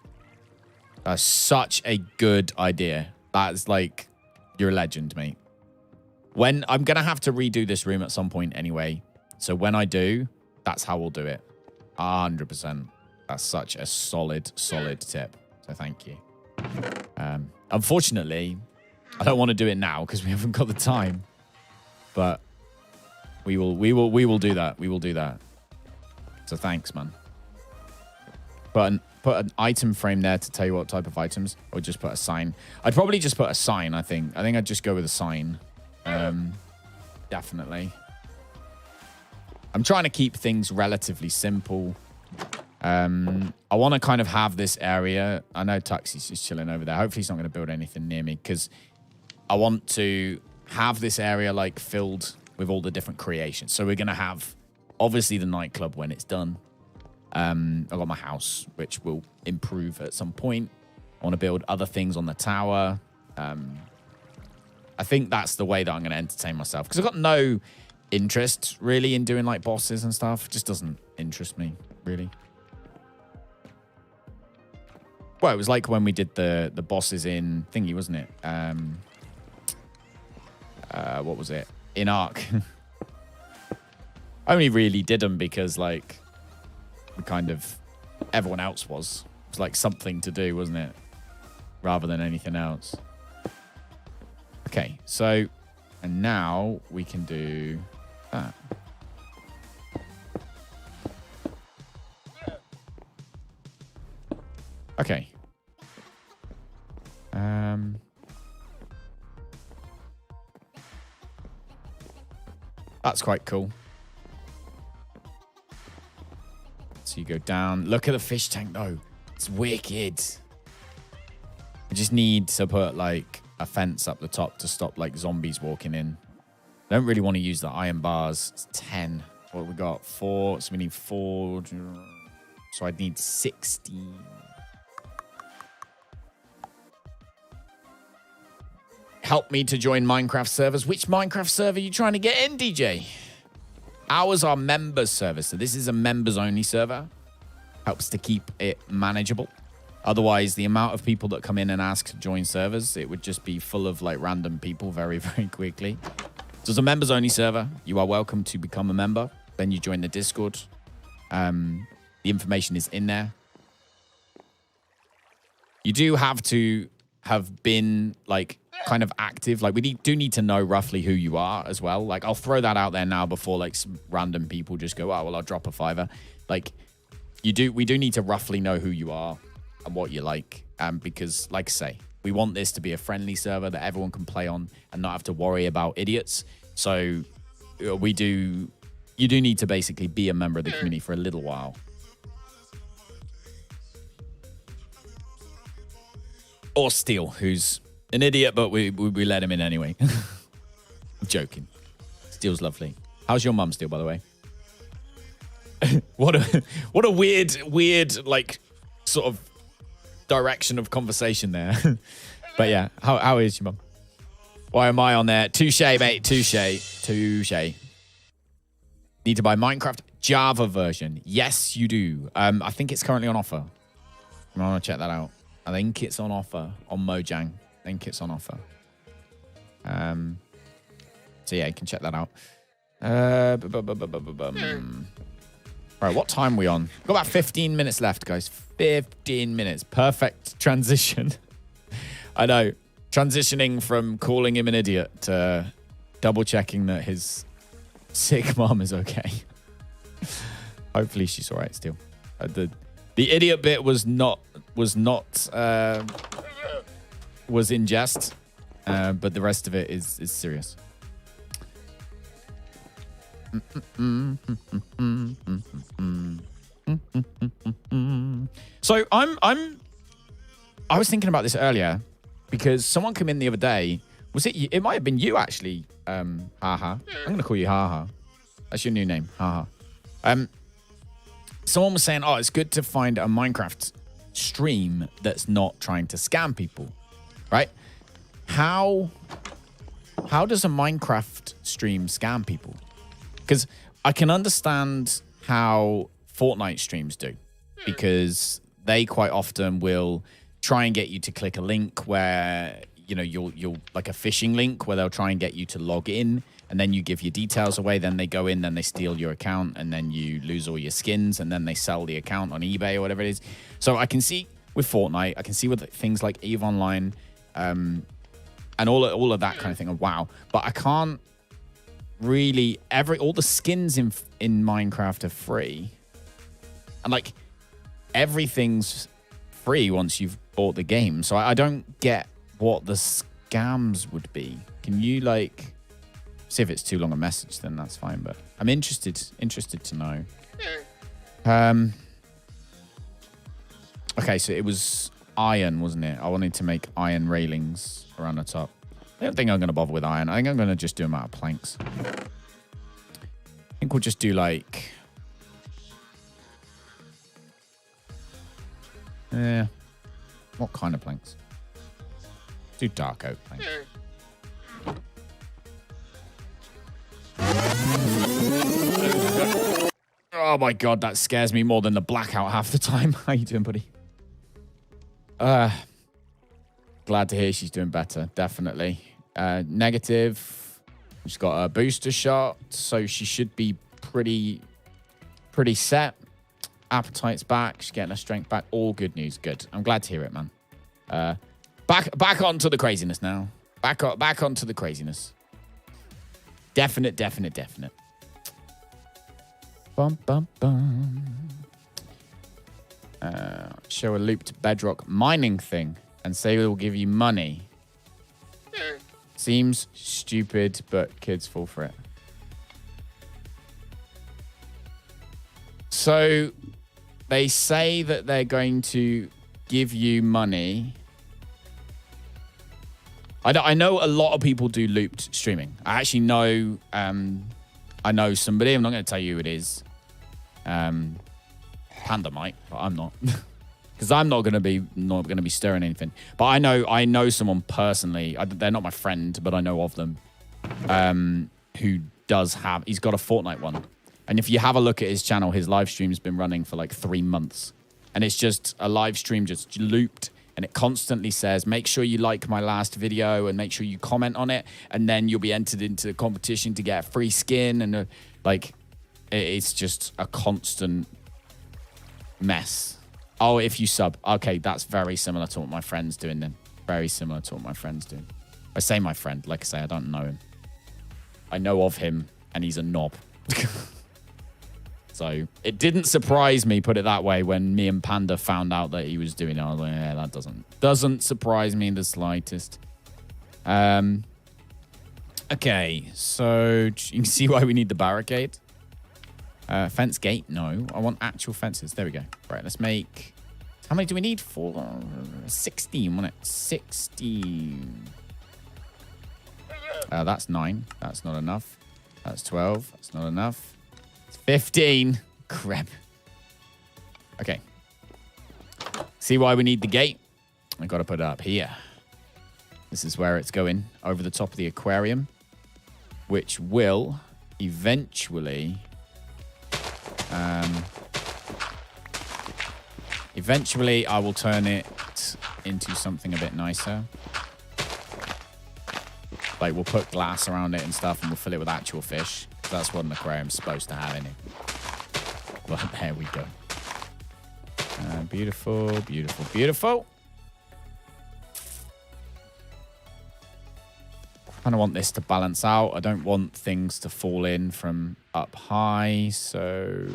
Speaker 1: That's such a good idea. That's like, you're a legend, mate. When I'm going to have to redo this room at some point anyway. So when I do, that's how we'll do it. 100%. That's such a solid tip. So thank you. Unfortunately, I don't want to do it now because we haven't got the time. But we will do that. We will do that. So thanks, man. Put an item frame there to tell you what type of items, or just put a sign. I'd probably just put a sign, I think. I think I'd just go with a sign. Definitely. I'm trying to keep things relatively simple. I want to kind of have this area. I know Tuxie's just chilling over there. Hopefully he's not going to build anything near me because I want to have this area like filled with all the different creations. So we're going to have obviously the nightclub when it's done. I've got my house, which will improve at some point. I want to build other things on the tower. I think that's the way that I'm going to entertain myself because I've got no interest really in doing like bosses and stuff. It just doesn't interest me really. Well, it was like when we did the bosses in thingy, wasn't it? What was it? In Ark. I only really did them because like kind of everyone else was. It was like something to do, wasn't it? Rather than anything else. Okay, so and now we can do that. Okay. That's quite cool. So you go down. Look at the fish tank, though. It's wicked. I just need to put, like, a fence up the top to stop, like, zombies walking in. I don't really want to use the iron bars. It's 10. What we got? 4. So we need 4. So I'd need 16. Help me to join Minecraft servers. Which Minecraft server are you trying to get in, DJ? Ours are members servers, so this is a members-only server. Helps to keep it manageable. Otherwise, the amount of people that come in and ask to join servers, it would just be full of like random people very, very quickly. So it's a members-only server. You are welcome to become a member. Then you join the Discord. The information is in there. You do have to have been like kind of active. Like we do need to know roughly who you are as well. Like I'll throw that out there now before like some random people just go, oh, well, I'll drop a $5. Like we do need to roughly know who you are and what you like. Because like I say, we want this to be a friendly server that everyone can play on and not have to worry about idiots. So you do need to basically be a member of the community for a little while. Or Steel, who's an idiot, but we let him in anyway. I'm joking. Steel's lovely. How's your mum, Steel, by the way? what a weird, like, sort of direction of conversation there. But yeah, how is your mum? Why am I on there? Touche, mate. Touche. Need to buy Minecraft Java version. Yes, you do. I think it's currently on offer. I want to check that out. I think it's on offer on Mojang. I think it's on offer. So yeah, you can check that out. Right, what time are we on? We've got about 15 minutes left, guys. 15 minutes. Perfect transition. I know. Transitioning from calling him an idiot to double checking that his sick mom is okay. Hopefully she's all right still. The idiot bit was in jest, but the rest of it is serious. So I was thinking about this earlier because someone came in the other day. Was it you? It might have been you actually. Haha. I'm gonna call you Haha. That's your new name, Haha. Someone was saying, "Oh, it's good to find a Minecraft stream that's not trying to scam people, right?" How does a Minecraft stream scam people? Because I can understand how Fortnite streams do, because they quite often will try and get you to click a link where, you know, you'll like a phishing link where they'll try and get you to log in, and then you give your details away, then they go in, then they steal your account, and then you lose all your skins, and then they sell the account on eBay or whatever it is. So I can see with Fortnite, I can see with things like EVE Online, and all of that kind of thing. Wow. But I can't really all the skins in Minecraft are free, and like everything's free once you've bought the game. So I don't get what the scams would be. Can you like see if it's too long a message? Then that's fine. But I'm interested to know. Okay, so it was iron, wasn't it? I wanted to make iron railings around the top. I don't think I'm going to bother with iron. I think I'm going to just do them out of planks. I think we'll just do like... Yeah. What kind of planks? Do dark oak planks. Oh my god, that scares me more than the blackout half the time. How you doing, buddy? Glad to hear she's doing better, definitely. Negative. She's got a booster shot, so she should be pretty set. Appetite's back. She's getting her strength back. All good news. Good. I'm glad to hear it, man. Back onto the craziness now. Back onto the craziness. Definite. Bum, bum, bum. Show a looped bedrock mining thing and say it will give you money. Seems stupid, but kids fall for it. So they say that they're going to give you money. I know a lot of people do looped streaming. I actually know, I know somebody. I'm not going to tell you who it is. Panda might, but I'm not. Because I'm not going to be stirring anything. But I know someone personally. They're not my friend, but I know of them. Who does have? He's got a Fortnite one, and if you have a look at his channel, his live stream's been running for like 3 months, and it's just a live stream just looped, and it constantly says, "Make sure you like my last video and make sure you comment on it, and then you'll be entered into the competition to get a free skin." And like, it's just a constant mess. Oh, if you sub. Okay, that's very similar to what my friend's doing then. Very similar to what my friend's doing. I say my friend, like I say, I don't know him. I know of him, and he's a knob. So it didn't surprise me, put it that way, when me and Panda found out that he was doing it. I was like, yeah, that doesn't surprise me in the slightest. Okay, so you can see why we need the barricade. Fence gate, no. I want actual fences. There we go. Right, let's make... How many do we need? 16, wasn't it? 16. That's 9. That's not enough. That's 12. That's not enough. It's 15. Crap. Okay. See why we need the gate? I got to put it up here. This is where it's going, over the top of the aquarium, which will eventually... eventually, I will turn it into something a bit nicer. Like, we'll put glass around it and stuff, and we'll fill it with actual fish. That's what an aquarium's supposed to have in it. But there we go. Beautiful, beautiful, beautiful. Kind of want this to balance out. I don't want things to fall in from up high, so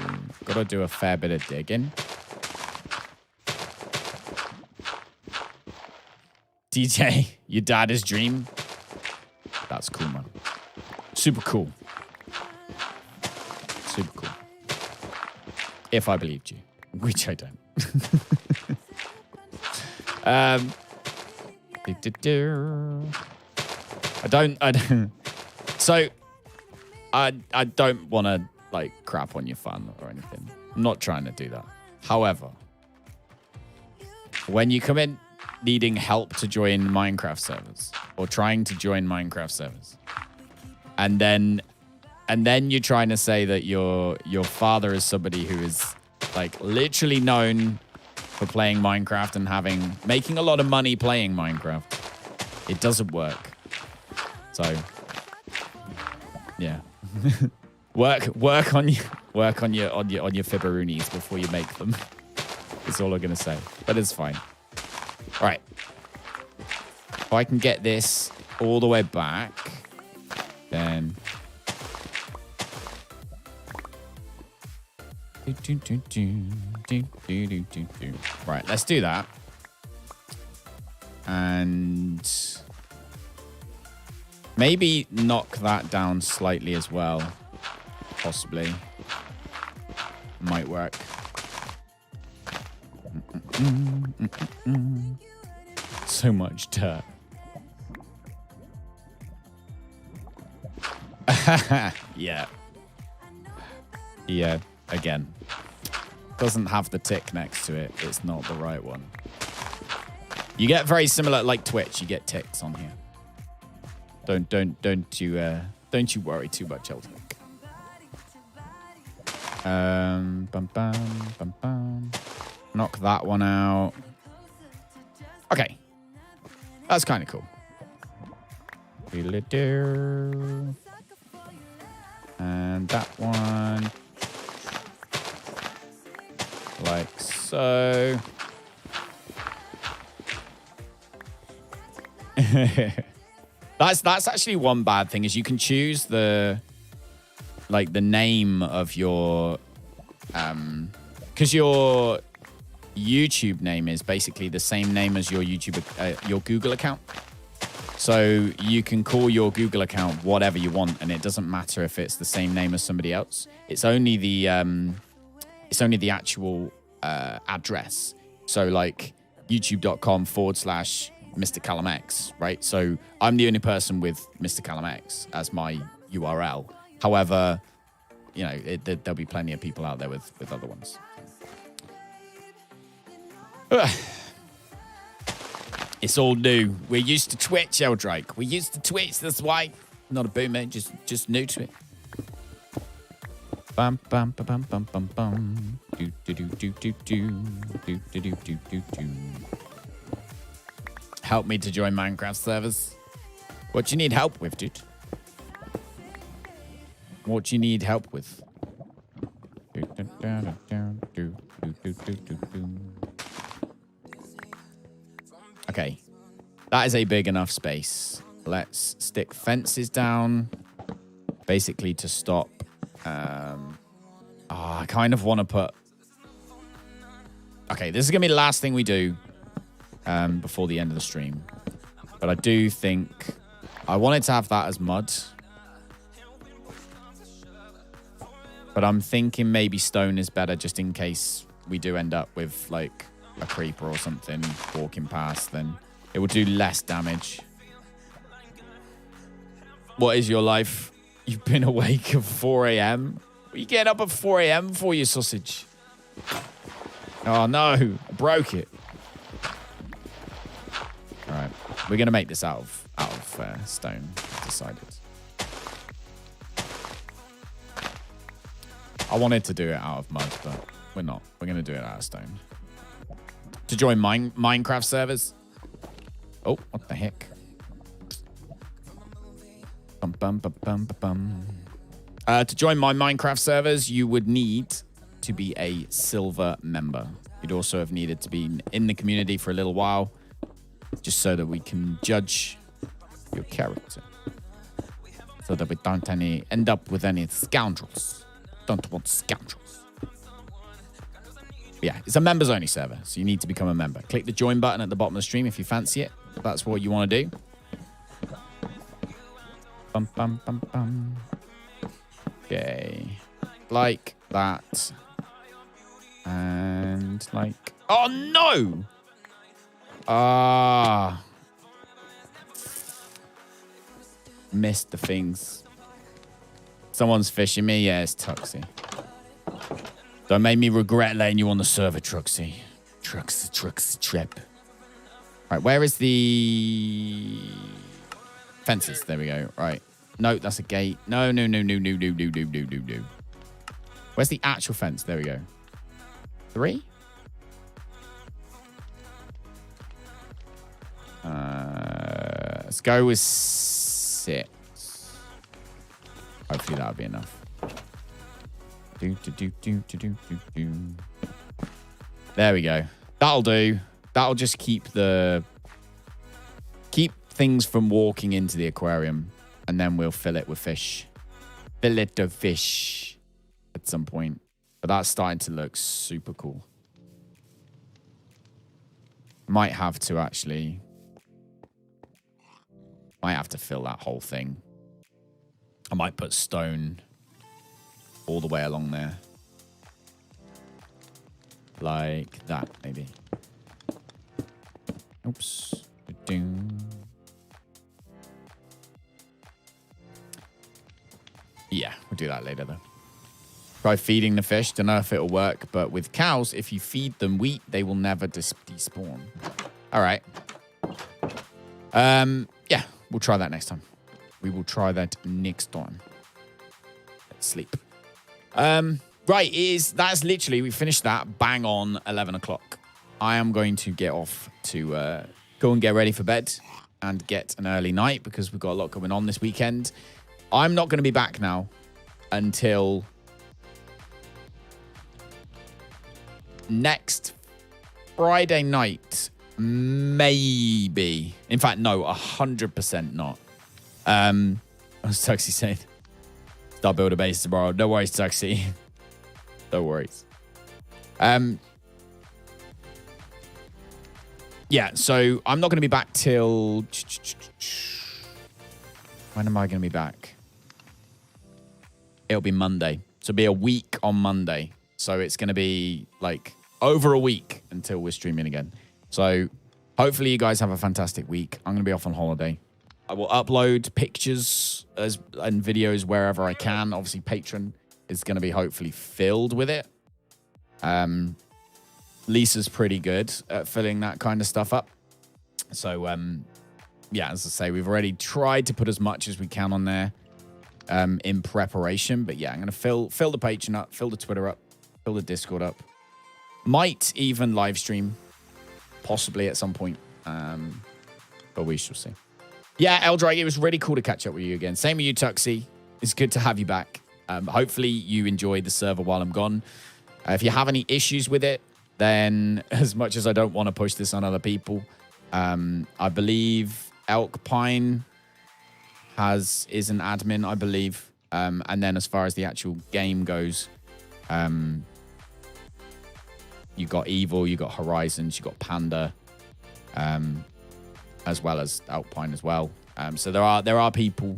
Speaker 1: got to do a fair bit of digging. DJ, your dad's dream. That's cool, man. Super cool. Super cool. If I believed you, which I don't. I don't. So, I don't want to like crap on your fun or anything. I'm not trying to do that. However, when you come in needing help to join Minecraft servers or trying to join Minecraft servers, and then you're trying to say that your father is somebody who is like literally known for playing Minecraft and making a lot of money playing Minecraft, it doesn't work. So, yeah, work on your fibberoonies before you make them. That's all I'm gonna say. But it's fine. All right. If I can get this all the way back, then. Right, let's do that. And maybe knock that down slightly as well. Possibly. Might work. So much dirt. Yeah. Yeah, again. Doesn't have the tick next to it. It's not the right one. You get very similar, like Twitch. You get ticks on here. Don't you worry too much, Elton. Bum bum. Knock that one out. Okay. That's kind of cool. And that one. Like so. That's actually one bad thing is you can choose the name of your because your YouTube name is basically the same name as your your Google account. So you can call your Google account whatever you want, and it doesn't matter if it's the same name as somebody else. It's only the actual address. So like youtube.com/Mr. CallumX, right? So I'm the only person with Mr. CallumX as my URL. However, you know, there'll be plenty of people out there with other ones. It's all new. We're used to Twitch, Eldrake. We're used to Twitch. That's why. Not a boomer, just new to it. Bum bum bum bum bum bum bum. Do do do do do do do do do do do do. Help me to join Minecraft servers. What do you need help with, dude? What do you need help with? Okay. That is a big enough space. Let's stick fences down. Basically to stop. I kind of want to put... Okay, this is going to be the last thing we do before the end of the stream. But I do think... I wanted to have that as mud. But I'm thinking maybe stone is better just in case we do end up with, like, a creeper or something walking past. Then it will do less damage. What is your life? You've been awake at 4 a.m.? What are you getting up at 4 a.m. for, you sausage? Oh, no. I broke it. We're gonna make this out of stone. I've decided. I wanted to do it out of mud, but we're not. We're gonna do it out of stone. To join Minecraft servers. Oh, what the heck? Bum, bum, bum, bum, bum. To join my Minecraft servers, you would need to be a silver member. You'd also have needed to be in the community for a little while, just so that we can judge your character. So that we don't end up with any scoundrels. Don't want scoundrels. Yeah, it's a members only server, so you need to become a member. Click the join button at the bottom of the stream if you fancy it. If that's what you want to do. Bum, bum, bum, bum. Okay. Like that. And like... Oh, no! Ah. Missed the things. Someone's fishing me. Yeah, it's Tuxie. Don't make me regret letting you on the server, Truxie. Truxie trip. Right, where is the fences? There we go. Right. No, that's a gate. No. Where's the actual fence? There we go. 3? Let's go with 6. Hopefully that'll be enough. There we go. That'll do. That'll just keep things from walking into the aquarium, and then we'll fill it with fish. Fill it of fish at some point. But that's starting to look super cool. Might have to actually... Might have to fill that whole thing. I might put stone all the way along there. Like that, maybe. Oops. Yeah, we'll do that later, though. Try feeding the fish. Don't know if it'll work, but with cows, if you feed them wheat, they will never despawn. All right. Yeah, we'll try that next time. We will try that next time. Let's sleep. Right, that's literally, we finished that bang on 11 o'clock. I am going to get off to go and get ready for bed and get an early night because we've got a lot going on this weekend. I'm not going to be back now until next Friday night, maybe. In fact, no, 100% not. As Tuxie said, start build a base tomorrow. No worries, Tuxie. No worries. Yeah, so I'm not going to be back till... When am I going to be back? It'll be Monday. So it'll be a week on Monday. So it's going to be like over a week until we're streaming again. So hopefully you guys have a fantastic week. I'm going to be off on holiday. I will upload pictures and videos wherever I can. Obviously, Patreon is going to be hopefully filled with it. Lisa's pretty good at filling that kind of stuff up. So, yeah, as I say, we've already tried to put as much as we can on there in preparation. But yeah, I'm going to fill the Patreon up, fill the Twitter up, fill the Discord up. Might even live stream, possibly at some point. But we shall see. Yeah, Eldrake, it was really cool to catch up with you again. Same with you, Tuxie. It's good to have you back. Hopefully you enjoy the server while I'm gone. If you have any issues with it, then as much as I don't want to push this on other people, I believe Elk Pine is an admin, I believe. And then as far as the actual game goes, you got Evil, you got Horizons, you got Panda, as well as Alpine as well. So there are people.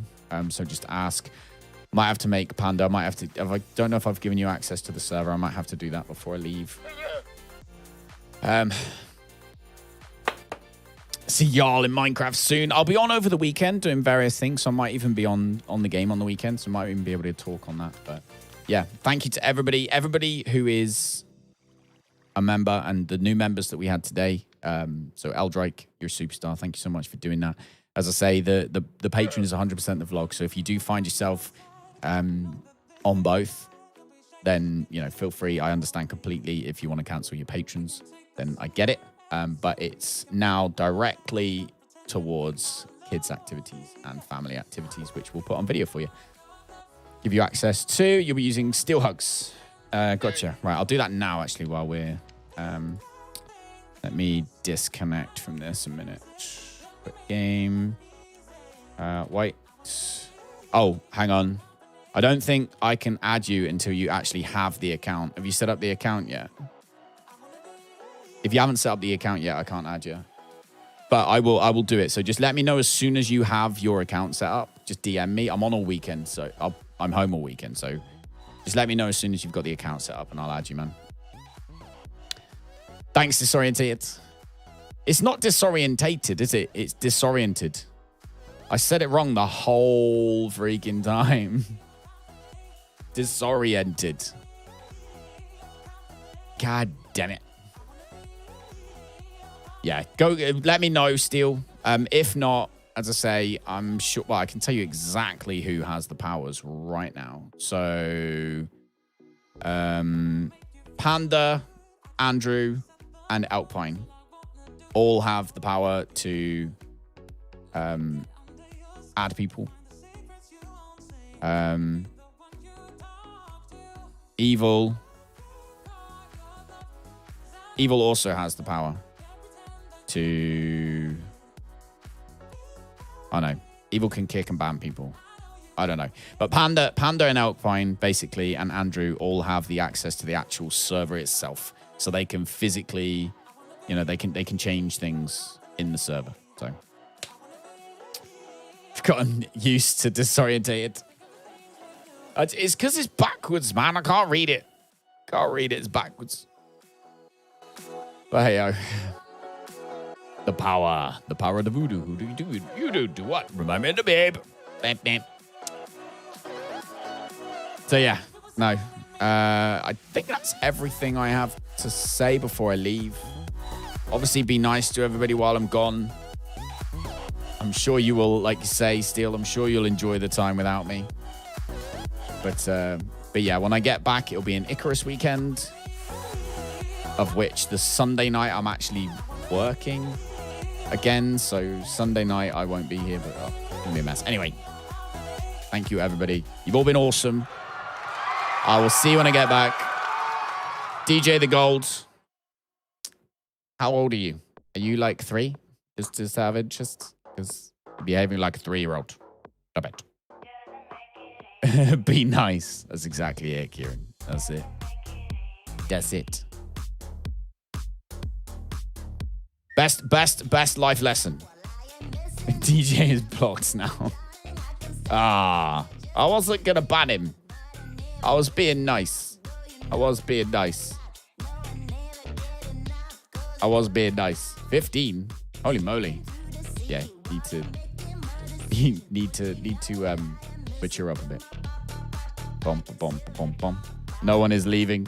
Speaker 1: So just ask. Might have to make Panda. Might have to. If I don't know if I've given you access to the server, I might have to do that before I leave. See y'all in Minecraft soon. I'll be on over the weekend doing various things. So I might even be on the game on the weekend. So I might even be able to talk on that. But yeah, thank you to everybody. Everybody who is a member, and the new members that we had today. So Eldrake, you're a superstar. Thank you so much for doing that. As I say, the Patreon is 100% the vlog. So if you do find yourself on both, then, you know, feel free. I understand completely. If you want to cancel your patrons, then I get it. But it's now directly towards kids activities and family activities, which we'll put on video for you. Give you access to, you'll be using Steel Hugs. Gotcha. Right, I'll do that now, actually, while we're... let me disconnect from this a minute. Quick game. Wait. Oh, hang on. I don't think I can add you until you actually have the account. Have you set up the account yet? If you haven't set up the account yet, I can't add you. But I will do it. So just let me know as soon as you have your account set up. Just DM me. I'm on all weekend, so I'm home all weekend. So just let me know as soon as you've got the account set up, and I'll add you, man. Thanks, Disorientated. It's not disorientated, is it? It's disoriented. I said it wrong the whole freaking time. Disoriented. God damn it. Yeah, go. Let me know, Steel. If not, as I say, I'm sure. Well, I can tell you exactly who has the powers right now. So, Panda, Andrew, and Alpine all have the power to add people. Evil also has the power to... I know. Evil can kick and ban people. I don't know. But Panda and Alpine, basically, and Andrew all have the access to the actual server itself. So they can physically, you know, they can change things in the server. So I've gotten used to Disorientated. It's because it's backwards, man. I can't read it. It's backwards. But hey, the power of the voodoo. Who do you do? You do what? Remind me of the babe. Bam, bam. So yeah, no. I think that's everything I have to say before I leave. Obviously, be nice to everybody while I'm gone. I'm sure you will, like you say, Steel, I'm sure you'll enjoy the time without me. But yeah, when I get back, it'll be an Icarus weekend, of which the Sunday night I'm actually working again. So Sunday night I won't be here, but it's gonna be a mess. Anyway, thank you, everybody. You've all been awesome. I will see you when I get back. DJ the Gold. How old are you? Are you like 3? Just out of interest? Because you're behaving like a 3-year-old. I bet. Be nice. That's exactly it, Kieran. That's it. That's it. Best life lesson. DJ is blocked now. I wasn't gonna ban him. I was being nice. 15. Holy moly. Yeah, need to mature up a bit. Bom. No one is leaving.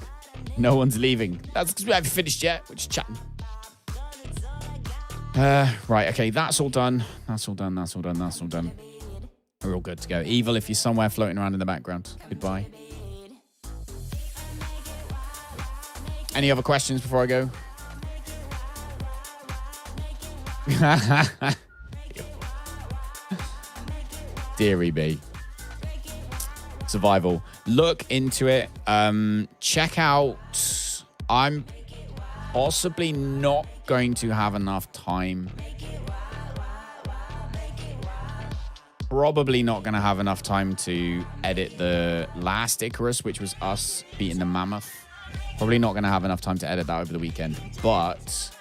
Speaker 1: No one's leaving. That's because we haven't finished yet. We're just chatting. Right, okay, that's all done. That's all done. We're all good to go. Evil, if you're somewhere floating around in the background, goodbye. Any other questions before I go? Deary me. Survival. Look into it. Check out... I'm possibly not going to have enough time. Probably not going to have enough time to edit the last Icarus, which was us beating the mammoth. Probably not going to have enough time to edit that over the weekend. But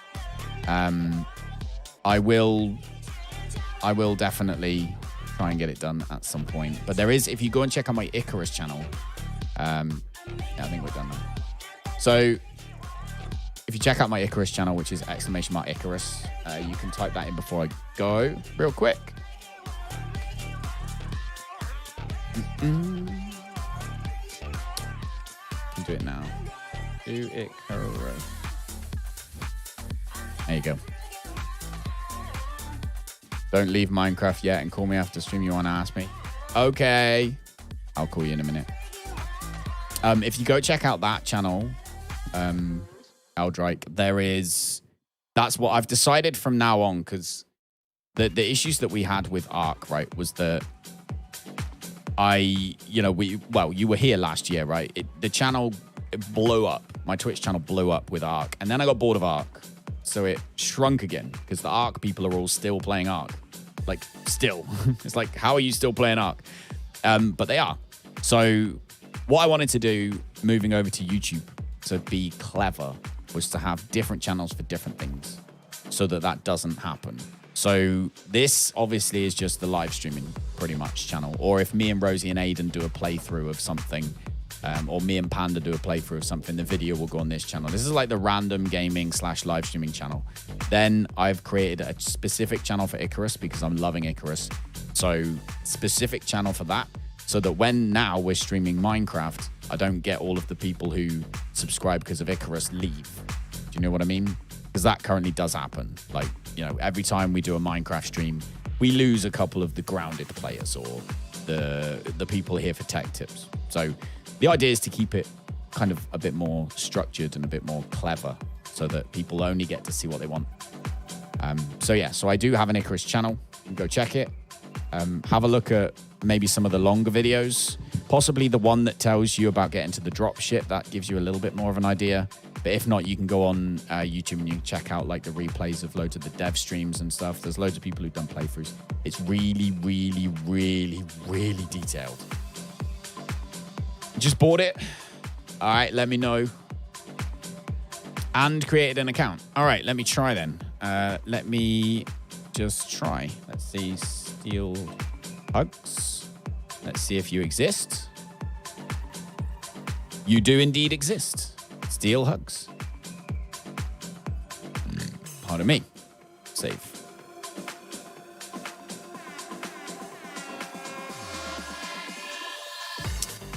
Speaker 1: I will definitely try and get it done at some point. But there is, if you go and check out my Icarus channel, yeah, I think we're done now. So if you check out my Icarus channel, which is !Icarus, you can type that in before I go real quick. Can do it now. Do Icarus. There you go. Don't leave Minecraft yet and call me after stream. You want to ask me? Okay. I'll call you in a minute. If you go check out that channel, Eldrike, that's what I've decided from now on, because the issues that we had with Ark, right, was that you were here last year, right? The channel blew up. My Twitch channel blew up with Ark, and then I got bored of Ark. So it shrunk again, because the Ark people are all still playing Ark. Like, still. It's like, how are you still playing Ark? But they are. So what I wanted to do, moving over to YouTube, to be clever, was to have different channels for different things, so that doesn't happen. So this obviously is just the live streaming pretty much channel. Or if me and Rosie and Aiden do a playthrough of something, or me and Panda do a playthrough of something, the video will go on this channel. This is like the random gaming / live streaming channel. Then I've created a specific channel for Icarus, because I'm loving Icarus. So specific channel for that, so that when now we're streaming Minecraft, I don't get all of the people who subscribe because of Icarus leave. Do you know what I mean? Because that currently does happen. Like, you know, every time we do a Minecraft stream, we lose a couple of the grounded players or the people here for tech tips. So the idea is to keep it kind of a bit more structured and a bit more clever, so that people only get to see what they want. So I do have an Icarus channel. You can go check it. Have a look at maybe some of the longer videos, possibly the one that tells you about getting to the drop ship. That gives you a little bit more of an idea. But if not, you can go on YouTube and you can check out like the replays of loads of the dev streams and stuff. There's loads of people who've done playthroughs. It's really, really, really, really detailed. Just bought it. All right, let me know. And created an account. All right, let me try then. Let me just try. Let's see. Steel Hugs. Let's see if you exist. You do indeed exist. Steel Hugs. Pardon me. Save.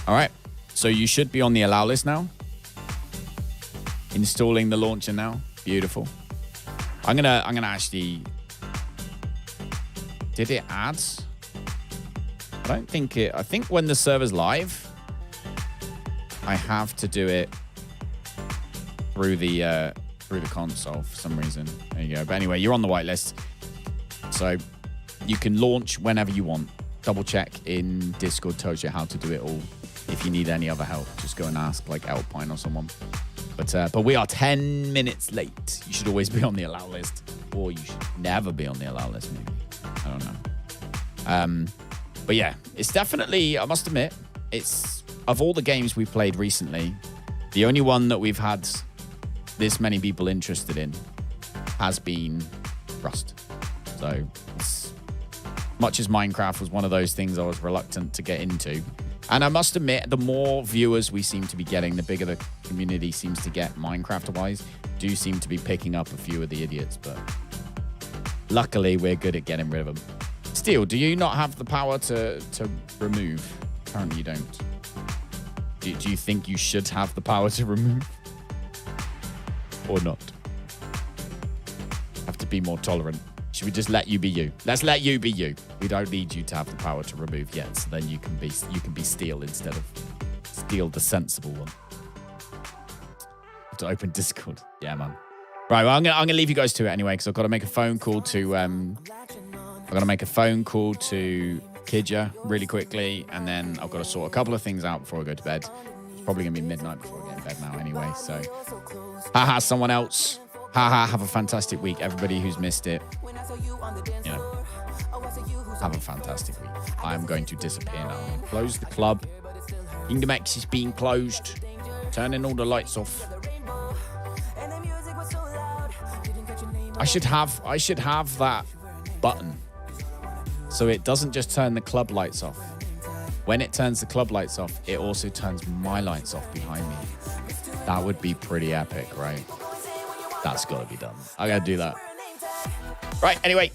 Speaker 1: All right. So you should be on the allow list now. Installing the launcher now. Beautiful. I'm gonna actually. Did it add? I don't think it. I think when the server's live, I have to do it through the console for some reason. There you go. But anyway, you're on the whitelist, so you can launch whenever you want. Double check in Discord, tells you how to do it all. If you need any other help, just go and ask like Alpine or someone. But we are 10 minutes late. You should always be on the allow list, or you should never be on the allow list. Maybe, I don't know. But yeah, it's definitely. I must admit, it's of all the games we've played recently, the only one that we've had this many people interested in has been Rust. So, much as Minecraft was one of those things I was reluctant to get into. And I must admit, the more viewers we seem to be getting, the bigger the community seems to get Minecraft-wise, do seem to be picking up a few of the idiots. But luckily, we're good at getting rid of them. Steel, do you not have the power to remove? Apparently you don't. Do you think you should have the power to remove? Or not? Have to be more tolerant. Should we just let you be you? Let's let you be you. We don't need you to have the power to remove yet, so then you can be Steel instead of Steel, the sensible one. Have to open Discord. Yeah, man. Right, well, I'm gonna leave you guys to it anyway, because I've got to make a phone call to Kidja really quickly, and then I've got to sort a couple of things out before I go to bed. It's probably gonna be midnight before I get in bed now anyway. So, haha, someone else. Haha, have a fantastic week. Everybody who's missed it, you know, have a fantastic week. I'm going to disappear now. Close the club. Kingdom X is being closed. Turning all the lights off. I should have that button, so it doesn't just turn the club lights off. When it turns the club lights off, it also turns my lights off behind me. That would be pretty epic, right? That's got to be done. I got to do that. Right, anyway.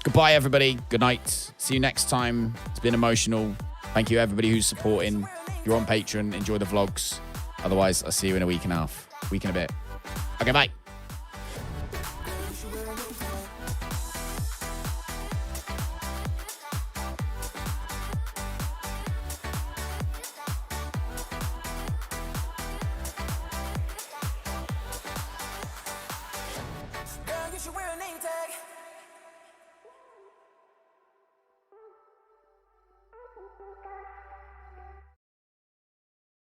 Speaker 1: Goodbye, everybody. Good night. See you next time. It's been emotional. Thank you, everybody who's supporting. If you're on Patreon, enjoy the vlogs. Otherwise, I'll see you in a week and a half. Week and a bit. Okay, bye.
Speaker 5: should wear a name tag. Girl, you should wear a name tag.